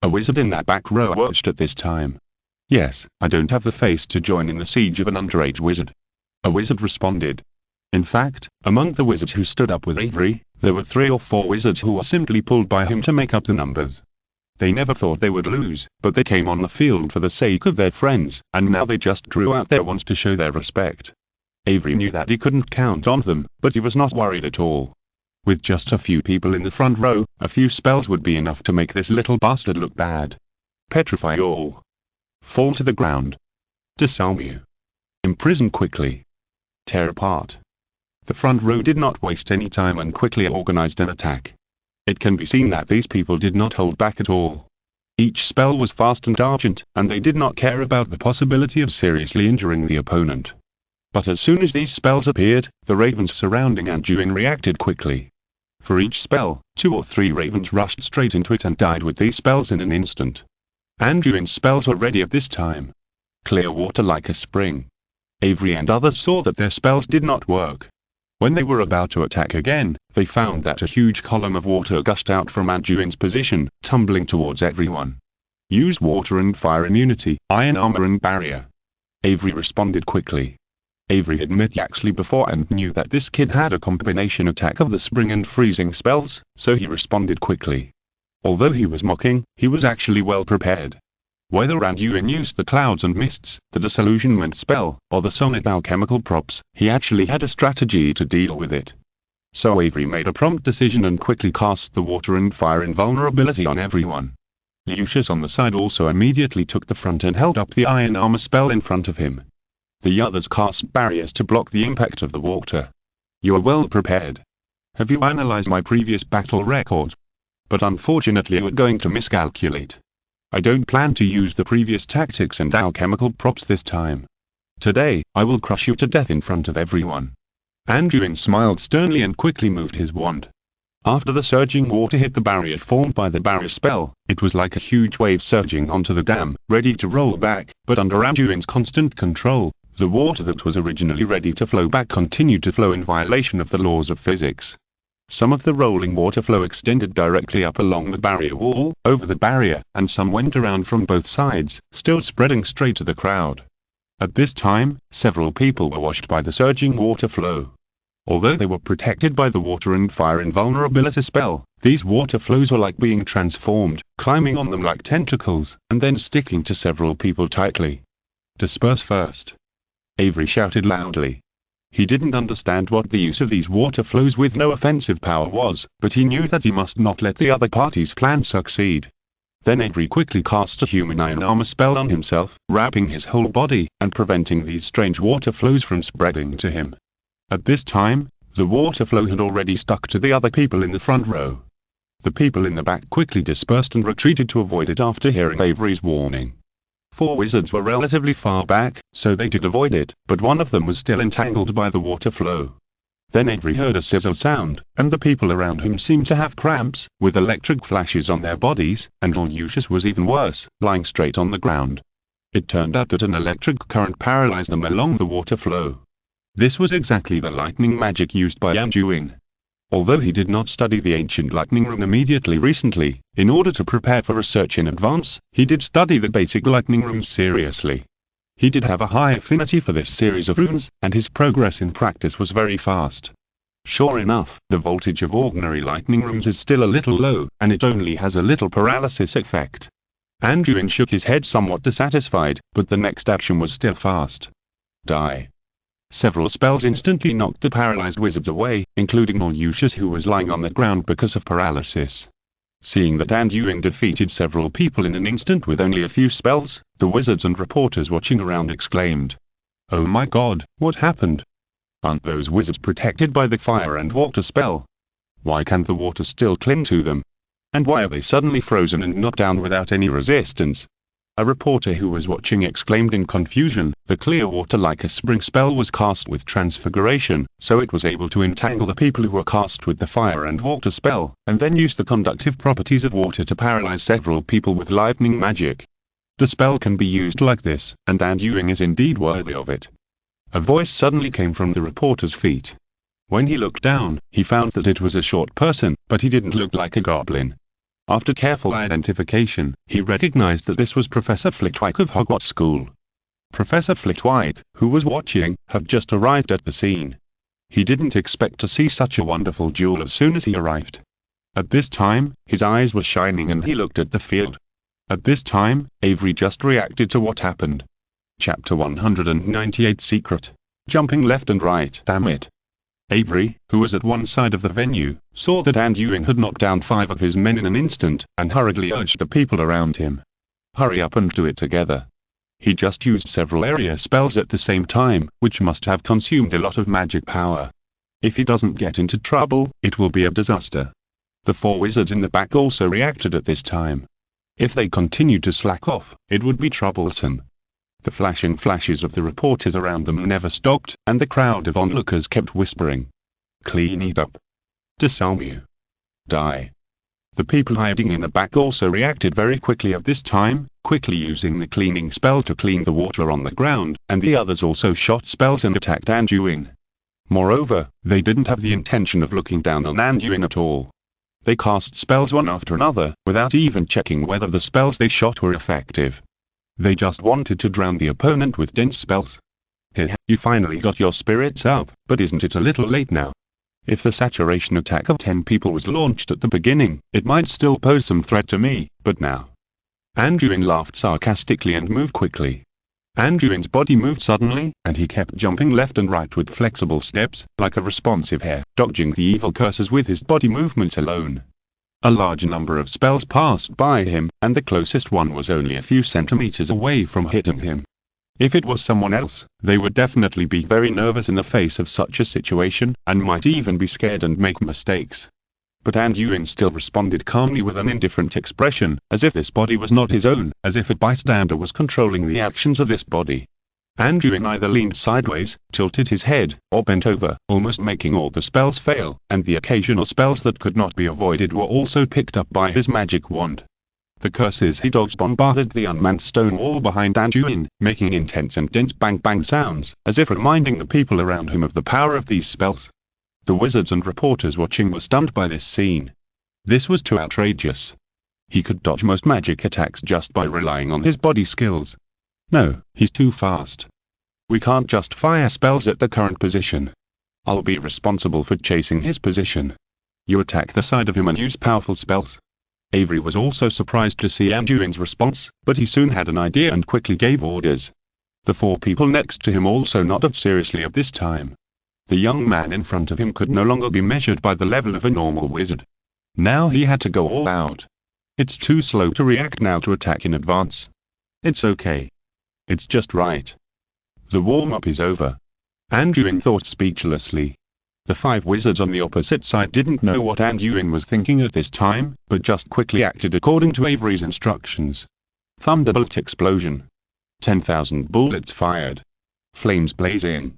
A wizard in that back row watched at this time. Yes, I don't have the face to join in the siege of an underage wizard. A wizard responded. In fact, among the wizards who stood up with Avery, there were 3 or 4 wizards who were simply pulled by him to make up the numbers. They never thought they would lose, but they came on the field for the sake of their friends, and now they just drew out their wands to show their respect. Avery knew that he couldn't count on them, but he was not worried at all. With just a few people in the front row, a few spells would be enough to make this little bastard look bad. Petrify all. Fall to the ground. Disarm you. Imprison quickly. Tear apart. The front row did not waste any time and quickly organized an attack. It can be seen that these people did not hold back at all. Each spell was fast and urgent, and they did not care about the possibility of seriously injuring the opponent. But as soon as these spells appeared, the ravens surrounding Anduin reacted quickly. For each spell, 2 or 3 ravens rushed straight into it and died with these spells in an instant. Anduin's spells were ready at this time. Clear water like a spring. Avery and others saw that their spells did not work. When they were about to attack again, they found that a huge column of water gushed out from Anduin's position, tumbling towards everyone. Use water and fire immunity, iron armor and barrier. Avery responded quickly. Avery had met Yaxley before and knew that this kid had a combination attack of the spring and freezing spells, so he responded quickly. Although he was mocking, he was actually well prepared. Whether Anduin used the clouds and mists, the disillusionment spell, or the sonnet alchemical props, he actually had a strategy to deal with it. So Avery made a prompt decision and quickly cast the water and fire invulnerability on everyone. Lucius on the side also immediately took the front and held up the iron armor spell in front of him. The others cast barriers to block the impact of the water. You are well prepared. Have you analyzed my previous battle record? But unfortunately you are going to miscalculate. I don't plan to use the previous tactics and alchemical props this time. Today, I will crush you to death in front of everyone. Anduin smiled sternly and quickly moved his wand. After the surging water hit the barrier formed by the barrier spell, it was like a huge wave surging onto the dam, ready to roll back, but under Anduin's constant control, the water that was originally ready to flow back continued to flow in violation of the laws of physics. Some of the rolling water flow extended directly up along the barrier wall, over the barrier, and some went around from both sides, still spreading straight to the crowd. At this time, several people were washed by the surging water flow. Although they were protected by the water and fire invulnerability spell, these water flows were like being transformed, climbing on them like tentacles, and then sticking to several people tightly. "Disperse first!" Avery shouted loudly. He didn't understand what the use of these water flows with no offensive power was, but he knew that he must not let the other party's plan succeed. Then Avery quickly cast a human iron armor spell on himself, wrapping his whole body, and preventing these strange water flows from spreading to him. At this time, the water flow had already stuck to the other people in the front row. The people in the back quickly dispersed and retreated to avoid it after hearing Avery's warning. 4 wizards were relatively far back, so they did avoid it, but one of them was still entangled by the water flow. Then Avery heard a sizzle sound, and the people around him seemed to have cramps, with electric flashes on their bodies, and Lucius was even worse, lying straight on the ground. It turned out that an electric current paralyzed them along the water flow. This was exactly the lightning magic used by Anduin. Although he did not study the ancient lightning rune immediately recently, in order to prepare for research in advance, he did study the basic lightning runes seriously. He did have a high affinity for this series of runes, and his progress in practice was very fast. Sure enough, the voltage of ordinary lightning runes is still a little low, and it only has a little paralysis effect. Anduin shook his head somewhat dissatisfied, but the next action was still fast. Die. Several spells instantly knocked the paralyzed wizards away, including Lucius, who was lying on the ground because of paralysis. Seeing that Anduin defeated several people in an instant with only a few spells, the wizards and reporters watching around exclaimed, "Oh my god, what happened? Aren't those wizards protected by the fire and water spell? Why can't the water still cling to them? And why are they suddenly frozen and knocked down without any resistance?" A reporter who was watching exclaimed in confusion. The clear water like a spring spell was cast with transfiguration, so it was able to entangle the people who were cast with the fire and water spell, and then use the conductive properties of water to paralyze several people with lightning magic. The spell can be used like this, and Anduin is indeed worthy of it. A voice suddenly came from the reporter's feet. When he looked down, he found that it was a short person, but he didn't look like a goblin. After careful identification, he recognized that this was Professor Flitwick of Hogwarts School. Professor Flitwick, who was watching, had just arrived at the scene. He didn't expect to see such a wonderful duel as soon as he arrived. At this time, his eyes were shining and he looked at the field. At this time, Avery just reacted to what happened. Chapter 198 Secret. Jumping left and right. Damn it. Avery, who was at one side of the venue, saw that Anduin had knocked down 5 of his men in an instant, and hurriedly urged the people around him. Hurry up and do it together. He just used several area spells at the same time, which must have consumed a lot of magic power. If he doesn't get into trouble, it will be a disaster. The 4 wizards in the back also reacted at this time. If they continued to slack off, it would be troublesome. The flashing flashes of the reporters around them never stopped, and the crowd of onlookers kept whispering, "Clean it up. Disarm you. Die." The people hiding in the back also reacted very quickly at this time, quickly using the cleaning spell to clean the water on the ground, and the others also shot spells and attacked Anduin. Moreover, they didn't have the intention of looking down on Anduin at all. They cast spells one after another, without even checking whether the spells they shot were effective. They just wanted to drown the opponent with dense spells. Here, you finally got your spirits up, but isn't it a little late now? If the saturation attack of 10 people was launched at the beginning, it might still pose some threat to me, but now. Anduin laughed sarcastically and moved quickly. Anduin's body moved suddenly, and he kept jumping left and right with flexible steps, like a responsive hare, dodging the evil curses with his body movements alone. A large number of spells passed by him, and the closest one was only a few centimeters away from hitting him. If it was someone else, they would definitely be very nervous in the face of such a situation, and might even be scared and make mistakes. But Anduin still responded calmly with an indifferent expression, as if this body was not his own, as if a bystander was controlling the actions of this body. Anduin either leaned sideways, tilted his head, or bent over, almost making all the spells fail, and the occasional spells that could not be avoided were also picked up by his magic wand. The curses he dodged bombarded the unmanned stone wall behind Anduin, making intense and dense bang-bang sounds, as if reminding the people around him of the power of these spells. The wizards and reporters watching were stunned by this scene. This was too outrageous. He could dodge most magic attacks just by relying on his body skills. No, he's too fast. We can't just fire spells at the current position. I'll be responsible for chasing his position. You attack the side of him and use powerful spells. Avery was also surprised to see Anduin's response, but he soon had an idea and quickly gave orders. The 4 people next to him also nodded seriously at this time. The young man in front of him could no longer be measured by the level of a normal wizard. Now he had to go all out. It's too slow to react now to attack in advance. It's okay. It's just right. The warm-up is over. Anduin thought speechlessly. The 5 wizards on the opposite side didn't know what Anduin was thinking at this time, but just quickly acted according to Avery's instructions. Thunderbolt explosion. 10,000 bullets fired. Flames blazing.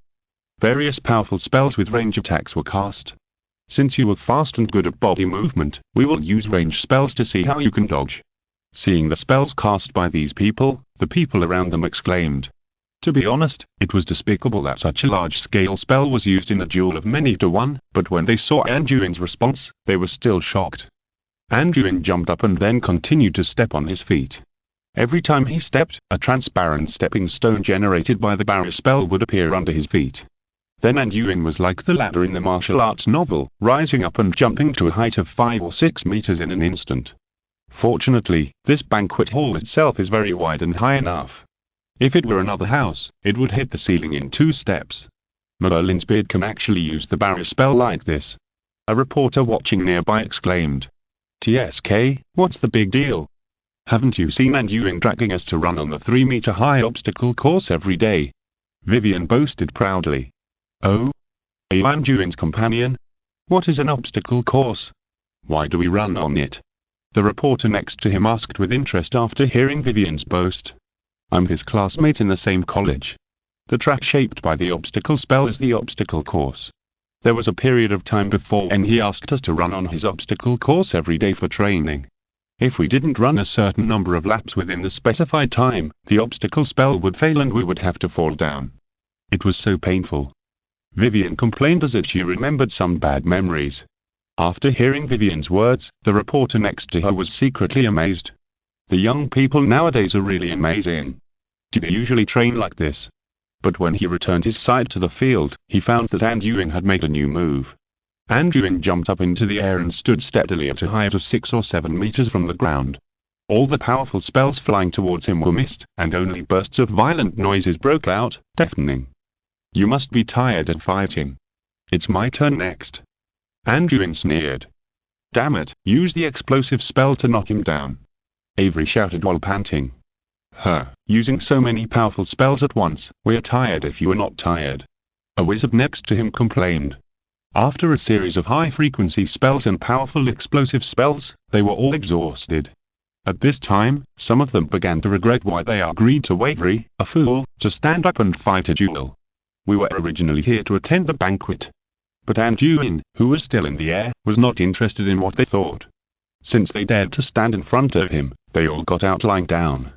Various powerful spells with range attacks were cast. Since you were fast and good at body movement, we will use range spells to see how you can dodge. Seeing the spells cast by these people, the people around them exclaimed. To be honest, it was despicable that such a large-scale spell was used in a duel of many to one, but when they saw Anduin's response, they were still shocked. Anduin jumped up and then continued to step on his feet. Every time he stepped, a transparent stepping stone generated by the barrier spell would appear under his feet. Then Anduin was like the ladder in the martial arts novel, rising up and jumping to a height of 5 or 6 meters in an instant. Fortunately, this banquet hall itself is very wide and high enough. If it were another house, it would hit the ceiling in 2 steps. Merlin's beard can actually use the barrier spell like this. A reporter watching nearby exclaimed. TSK, what's the big deal? Haven't you seen Anduin dragging us to run on the 3-meter-high obstacle course every day? Vivian boasted proudly. Oh? Are you Anduin's companion? What is an obstacle course? Why do we run on it? The reporter next to him asked with interest after hearing Vivian's boast. I'm his classmate in the same college. The track shaped by the obstacle spell is the obstacle course. There was a period of time before when he asked us to run on his obstacle course every day for training. If we didn't run a certain number of laps within the specified time, the obstacle spell would fail and we would have to fall down. It was so painful. Vivian complained as if she remembered some bad memories. After hearing Vivian's words, the reporter next to her was secretly amazed. The young people nowadays are really amazing. Do they usually train like this? But when he returned his sight to the field, he found that Anduin had made a new move. Anduin jumped up into the air and stood steadily at a height of 6 or 7 meters from the ground. All the powerful spells flying towards him were missed, and only bursts of violent noises broke out, deafening. You must be tired of fighting. It's my turn next. Anduin sneered. Damn it, use the explosive spell to knock him down. Avery shouted while panting. Using so many powerful spells at once, we're tired if you are not tired. A wizard next to him complained. After a series of high-frequency spells and powerful explosive spells, they were all exhausted. At this time, some of them began to regret why they agreed to Avery, a fool, to stand up and fight a duel. We were originally here to attend the banquet. But Anduin, who was still in the air, was not interested in what they thought. Since they dared to stand in front of him, they all got out lying down.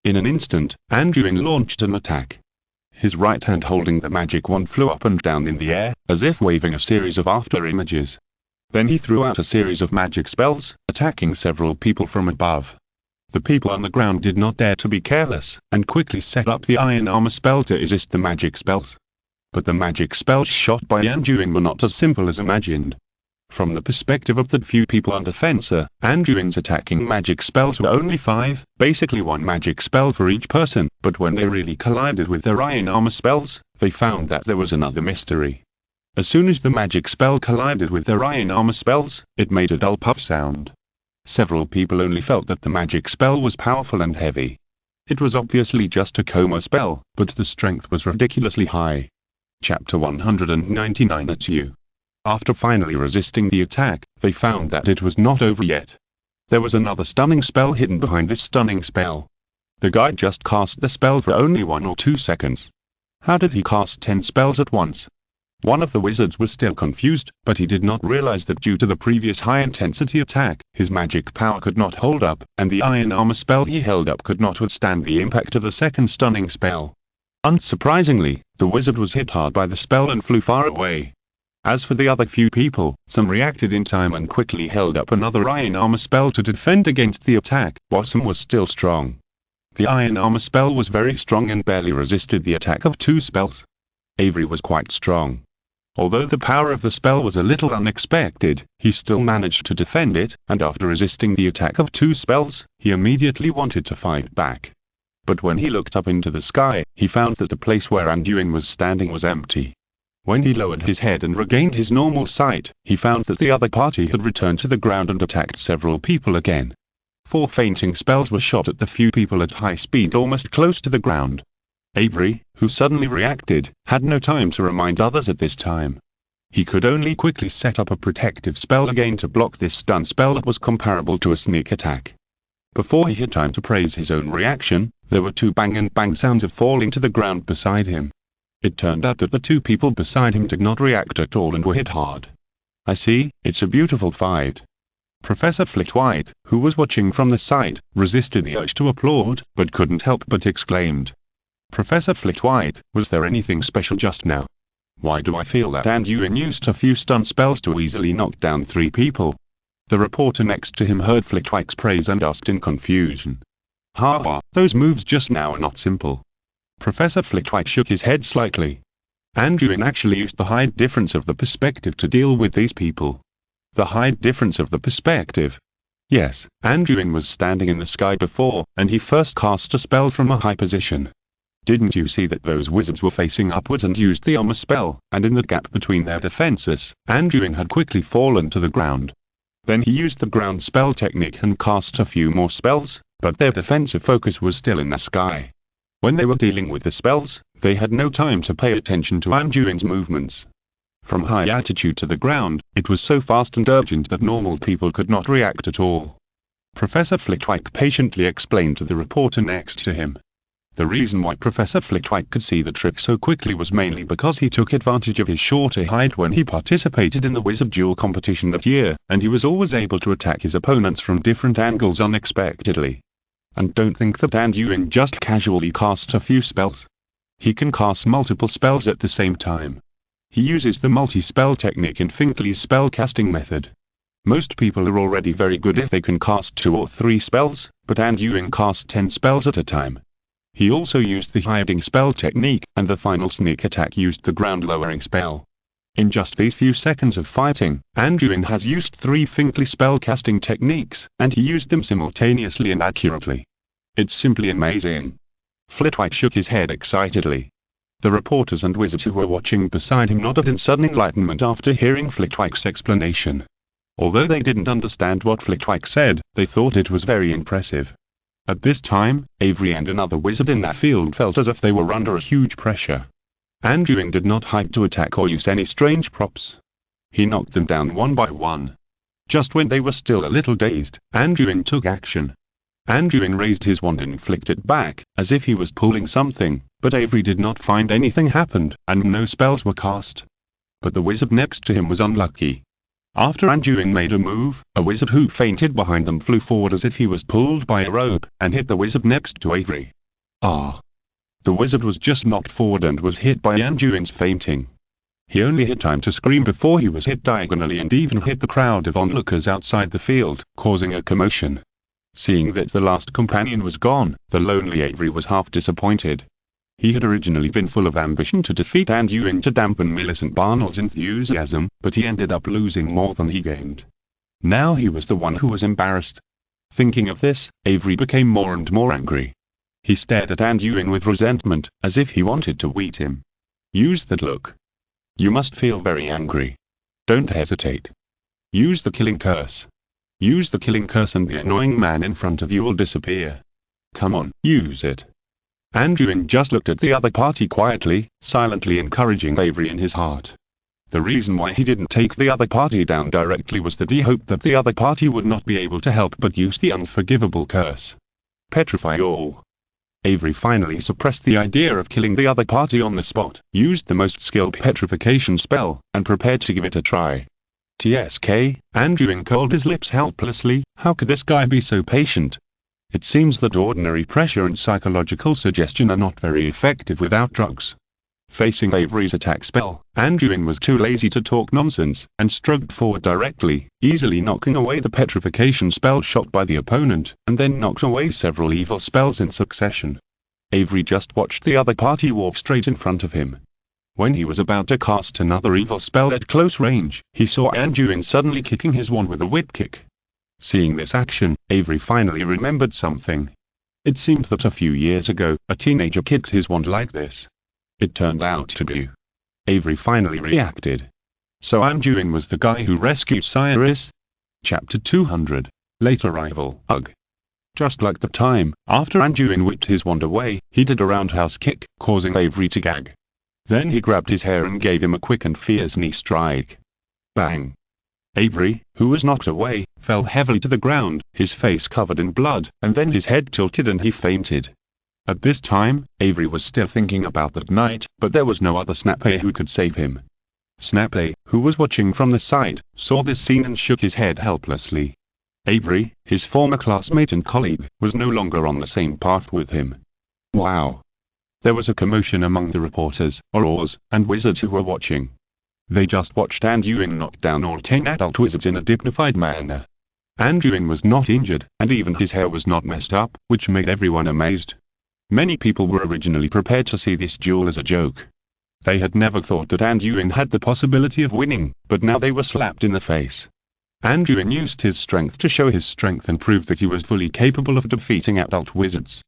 In an instant, Anduin launched an attack. His right hand holding the magic wand flew up and down in the air, as if waving a series of after images. Then he threw out a series of magic spells, attacking several people from above. The people on the ground did not dare to be careless, and quickly set up the iron armor spell to resist the magic spells. But the magic spells shot by Anduin were not as simple as imagined. From the perspective of the few people under Fencer, Anduin's attacking magic spells were only 5, basically 1 magic spell for each person, but when they really collided with their iron armor spells, they found that there was another mystery. As soon as the magic spell collided with their iron armor spells, it made a dull puff sound. Several people only felt that the magic spell was powerful and heavy. It was obviously just a coma spell, but the strength was ridiculously high. Chapter 199 It's You. After finally resisting the attack, they found that it was not over yet. There was another stunning spell hidden behind this stunning spell. The guy just cast the spell for only 1 or 2 seconds, How did he cast 10 spells at once? One of the wizards was still confused, but he did not realize that due to the previous high-intensity attack, his magic power could not hold up, and the iron armor spell he held up could not withstand the impact of the second stunning spell. Unsurprisingly, the wizard was hit hard by the spell and flew far away. As for the other few people, some reacted in time and quickly held up another iron armor spell to defend against the attack, while some was still strong. The iron armor spell was very strong and barely resisted the attack of 2 spells. Avery was quite strong. Although the power of the spell was a little unexpected, he still managed to defend it, and after resisting the attack of 2 spells, he immediately wanted to fight back. But when he looked up into the sky, he found that the place where Anduin was standing was empty. When he lowered his head and regained his normal sight, he found that the other party had returned to the ground and attacked several people again. 4 fainting spells were shot at the few people at high speed almost close to the ground. Avery, who suddenly reacted, had no time to remind others at this time. He could only quickly set up a protective spell again to block this stun spell that was comparable to a sneak attack. Before he had time to praise his own reaction, there were 2 bang and bang sounds of falling to the ground beside him. It turned out that the 2 people beside him did not react at all and were hit hard. I see, it's a beautiful fight. Professor Flitwick, who was watching from the side, resisted the urge to applaud, but couldn't help but exclaimed. Professor Flitwick, was there anything special just now? Why do I feel that Anduin used a few stun spells to easily knock down 3 people? The reporter next to him heard Flitwick's praise and asked in confusion. Those moves just now are not simple. Professor Flitwick shook his head slightly. Anduin actually used the height difference of the perspective to deal with these people. The height difference of the perspective? Yes, Anduin was standing in the sky before, and he first cast a spell from a high position. Didn't you see that those wizards were facing upwards and used the armor spell, and in the gap between their defenses, Anduin had quickly fallen to the ground. Then he used the ground spell technique and cast a few more spells, but their defensive focus was still in the sky. When they were dealing with the spells, they had no time to pay attention to Anduin's movements. From high altitude to the ground, it was so fast and urgent that normal people could not react at all. Professor Flitwick patiently explained to the reporter next to him. The reason why Professor Flitwick could see the trick so quickly was mainly because he took advantage of his shorter height when he participated in the wizard duel competition that year, and he was always able to attack his opponents from different angles unexpectedly. And don't think that Anduin just casually casts a few spells. He can cast multiple spells at the same time. He uses the multi-spell technique in Finkley's spellcasting method. Most people are already very good if they can cast 2 or 3 spells, but Anduin casts 10 spells at a time. He also used the hiding spell technique, and the final sneak attack used the ground-lowering spell. In just these few seconds of fighting, Anduin has used 3 Finkley spellcasting techniques, and he used them simultaneously and accurately. It's simply amazing. Flitwick shook his head excitedly. The reporters and wizards who were watching beside him nodded in sudden enlightenment after hearing Flitwick's explanation. Although they didn't understand what Flitwick said, they thought it was very impressive. At this time, Avery and another wizard in that field felt as if they were under a huge pressure. Anduin did not hide to attack or use any strange props. He knocked them down one by one. Just when they were still a little dazed, Anduin took action. Anduin raised his wand and flicked it back, as if he was pulling something, but Avery did not find anything happened, and no spells were cast. But the wizard next to him was unlucky. After Anduin made a move, a wizard who fainted behind them flew forward as if he was pulled by a rope, and hit the wizard next to Avery. The wizard was just knocked forward and was hit by Anduin's fainting. He only had time to scream before he was hit diagonally and even hit the crowd of onlookers outside the field, causing a commotion. Seeing that the last companion was gone, the lonely Avery was half disappointed. He had originally been full of ambition to defeat Anduin to dampen Millicent Barnell's enthusiasm, but he ended up losing more than he gained. Now he was the one who was embarrassed. Thinking of this, Avery became more and more angry. He stared at Anduin with resentment, as if he wanted to eat him. Use that look. You must feel very angry. Don't hesitate. Use the killing curse. Use the killing curse and the annoying man in front of you will disappear. Come on, use it. Anduin just looked at the other party quietly, silently encouraging Avery in his heart. The reason why he didn't take the other party down directly was that he hoped that the other party would not be able to help but use the unforgivable curse. Petrify all. Avery finally suppressed the idea of killing the other party on the spot, used the most skilled petrification spell, and prepared to give it a try. TSK, Anduin curled his lips helplessly. How could this guy be so patient? It seems that ordinary pressure and psychological suggestion are not very effective without drugs. Facing Avery's attack spell, Anduin was too lazy to talk nonsense, and struggled forward directly, easily knocking away the petrification spell shot by the opponent, and then knocked away several evil spells in succession. Avery just watched the other party walk straight in front of him. When he was about to cast another evil spell at close range, he saw Anduin suddenly kicking his wand with a whip kick. Seeing this action, Avery finally remembered something. It seemed that a few years ago, a teenager kicked his wand like this. It turned out to be. Avery finally reacted. So Anduin was the guy who rescued Cyrus? Chapter 200. Late arrival. Ugh. Just like the time, after Anduin whipped his wand away, he did a roundhouse kick, causing Avery to gag. Then he grabbed his hair and gave him a quick and fierce knee strike. Bang. Avery, who was knocked away, fell heavily to the ground, his face covered in blood, and then his head tilted and he fainted. At this time, Avery was still thinking about that night, but there was no other Snape who could save him. Snape, who was watching from the side, saw this scene and shook his head helplessly. Avery, his former classmate and colleague, was no longer on the same path with him. Wow. There was a commotion among the reporters, aurors, and wizards who were watching. They just watched Anduin knock down all 10 adult wizards in a dignified manner. Anduin was not injured, and even his hair was not messed up, which made everyone amazed. Many people were originally prepared to see this duel as a joke. They had never thought that Anduin had the possibility of winning, but now they were slapped in the face. Anduin used his strength to show his strength and prove that he was fully capable of defeating adult wizards.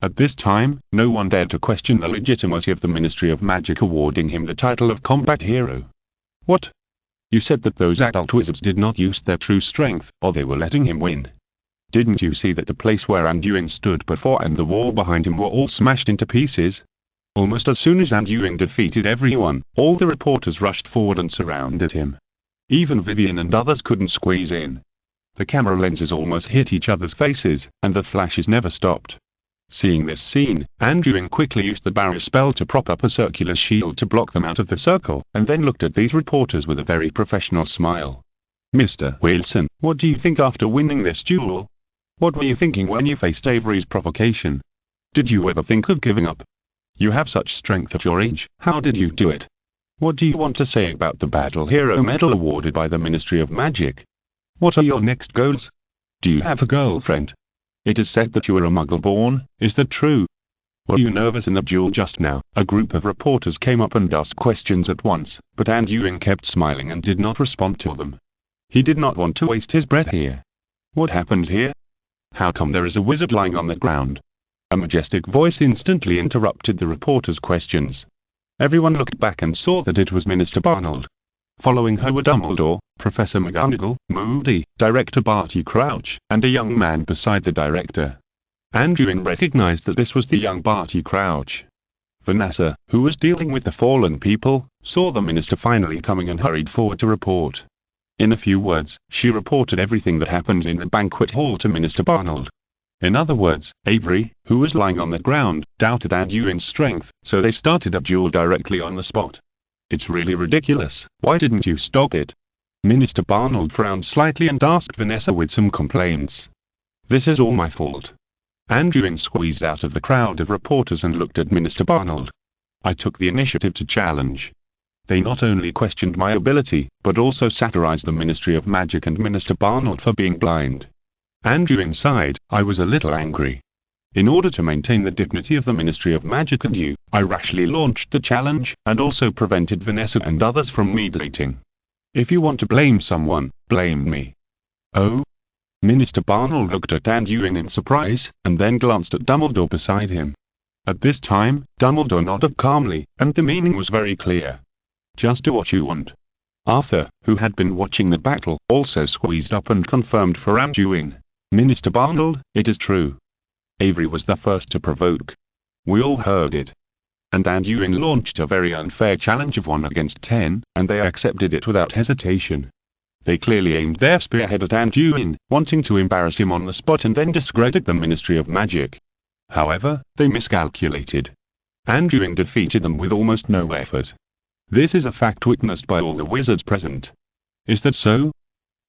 At this time, no one dared to question the legitimacy of the Ministry of Magic awarding him the title of Combat Hero. What? You said that those adult wizards did not use their true strength, or they were letting him win. Didn't you see that the place where Anduin stood before and the wall behind him were all smashed into pieces? Almost as soon as Anduin defeated everyone, all the reporters rushed forward and surrounded him. Even Vivian and others couldn't squeeze in. The camera lenses almost hit each other's faces, and the flashes never stopped. Seeing this scene, Anduin quickly used the barrier spell to prop up a circular shield to block them out of the circle, and then looked at these reporters with a very professional smile. Mr. Wilson, what do you think after winning this duel? What were you thinking when you faced Avery's provocation? Did you ever think of giving up? You have such strength at your age, how did you do it? What do you want to say about the Battle Hero Medal awarded by the Ministry of Magic? What are your next goals? Do you have a girlfriend? It is said that you are a Muggle born, is that true? Were you nervous in the duel just now? A group of reporters came up and asked questions at once, but Anduin kept smiling and did not respond to them. He did not want to waste his breath here. What happened here? How come there is a wizard lying on the ground? A majestic voice instantly interrupted the reporters' questions. Everyone looked back and saw that it was Minister Barnold. Following her were Dumbledore, Professor McGonagall, Moody, Director Barty Crouch, and a young man beside the director. Anduin recognized that this was the young Barty Crouch. Vanessa, who was dealing with the fallen people, saw the minister finally coming and hurried forward to report. In a few words, she reported everything that happened in the banquet hall to Minister Barnold. In other words, Avery, who was lying on the ground, doubted Anduin's strength, so they started a duel directly on the spot. It's really ridiculous, why didn't you stop it? Minister Barnold frowned slightly and asked Vanessa with some complaints. This is all my fault. Anduin squeezed out of the crowd of reporters and looked at Minister Barnold. I took the initiative to challenge. They not only questioned my ability, but also satirized the Ministry of Magic and Minister Barnold for being blind. Anduin sighed, I was a little angry. In order to maintain the dignity of the Ministry of Magic and you, I rashly launched the challenge, and also prevented Vanessa and others from mediating. If you want to blame someone, blame me. Oh? Minister Barnold looked at Anduin in surprise, and then glanced at Dumbledore beside him. At this time, Dumbledore nodded calmly, and the meaning was very clear. Just do what you want. Arthur, who had been watching the battle, also squeezed up and confirmed for Anduin. Minister Barnold, it is true. Avery was the first to provoke. We all heard it. And Anduin launched a very unfair challenge of 1 against 10, and they accepted it without hesitation. They clearly aimed their spearhead at Anduin, wanting to embarrass him on the spot and then discredit the Ministry of Magic. However, they miscalculated. Anduin defeated them with almost no effort. This is a fact witnessed by all the wizards present. Is that so?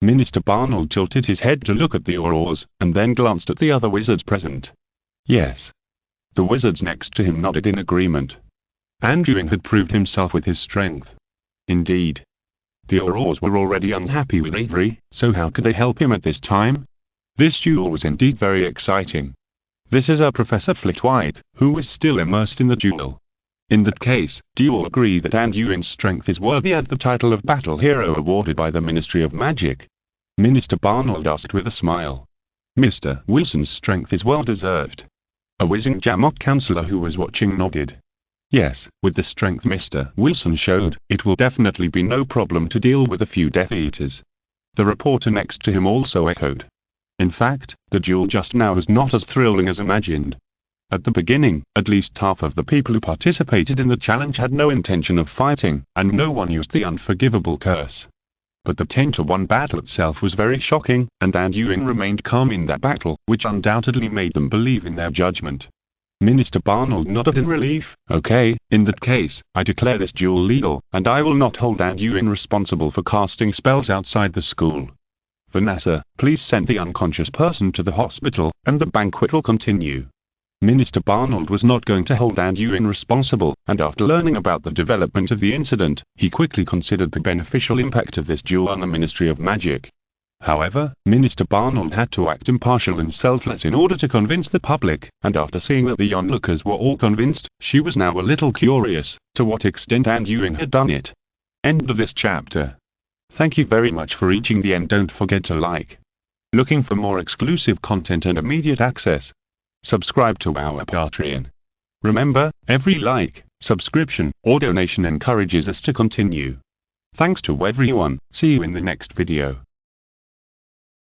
Minister Barnold tilted his head to look at the Aurors, and then glanced at the other wizards present. Yes. The wizards next to him nodded in agreement. Anduin had proved himself with his strength. Indeed. The Aurors were already unhappy with Avery, so how could they help him at this time? This duel was indeed very exciting. This is Professor Flitwick, who was still immersed in the duel. In that case, do you all agree that Anduin's strength is worthy of the title of Battle Hero awarded by the Ministry of Magic? Minister Barnold asked with a smile. Mr. Wilson's strength is well deserved. A whizzing Jamok councillor who was watching nodded. Yes, with the strength Mr. Wilson showed, it will definitely be no problem to deal with a few Death Eaters. The reporter next to him also echoed. In fact, the duel just now was not as thrilling as imagined. At the beginning, at least half of the people who participated in the challenge had no intention of fighting, and no one used the unforgivable curse. But the 10-to-1 battle itself was very shocking, and Anduin remained calm in that battle, which undoubtedly made them believe in their judgment. Minister Barnold nodded in relief. Okay, in that case, I declare this duel legal, and I will not hold Anduin responsible for casting spells outside the school. Vanessa, please send the unconscious person to the hospital, and the banquet will continue. Minister Barnold was not going to hold Anduin responsible, and after learning about the development of the incident, he quickly considered the beneficial impact of this duel on the Ministry of Magic. However, Minister Barnold had to act impartial and selfless in order to convince the public, and after seeing that the onlookers were all convinced, she was now a little curious, to what extent Anduin had done it. End of this chapter. Thank you very much for reaching the end. Don't forget to like. Looking for more exclusive content and immediate access? Subscribe to our Patreon. Remember, every like, subscription, or donation encourages us to continue. Thanks to everyone. See you in the next video.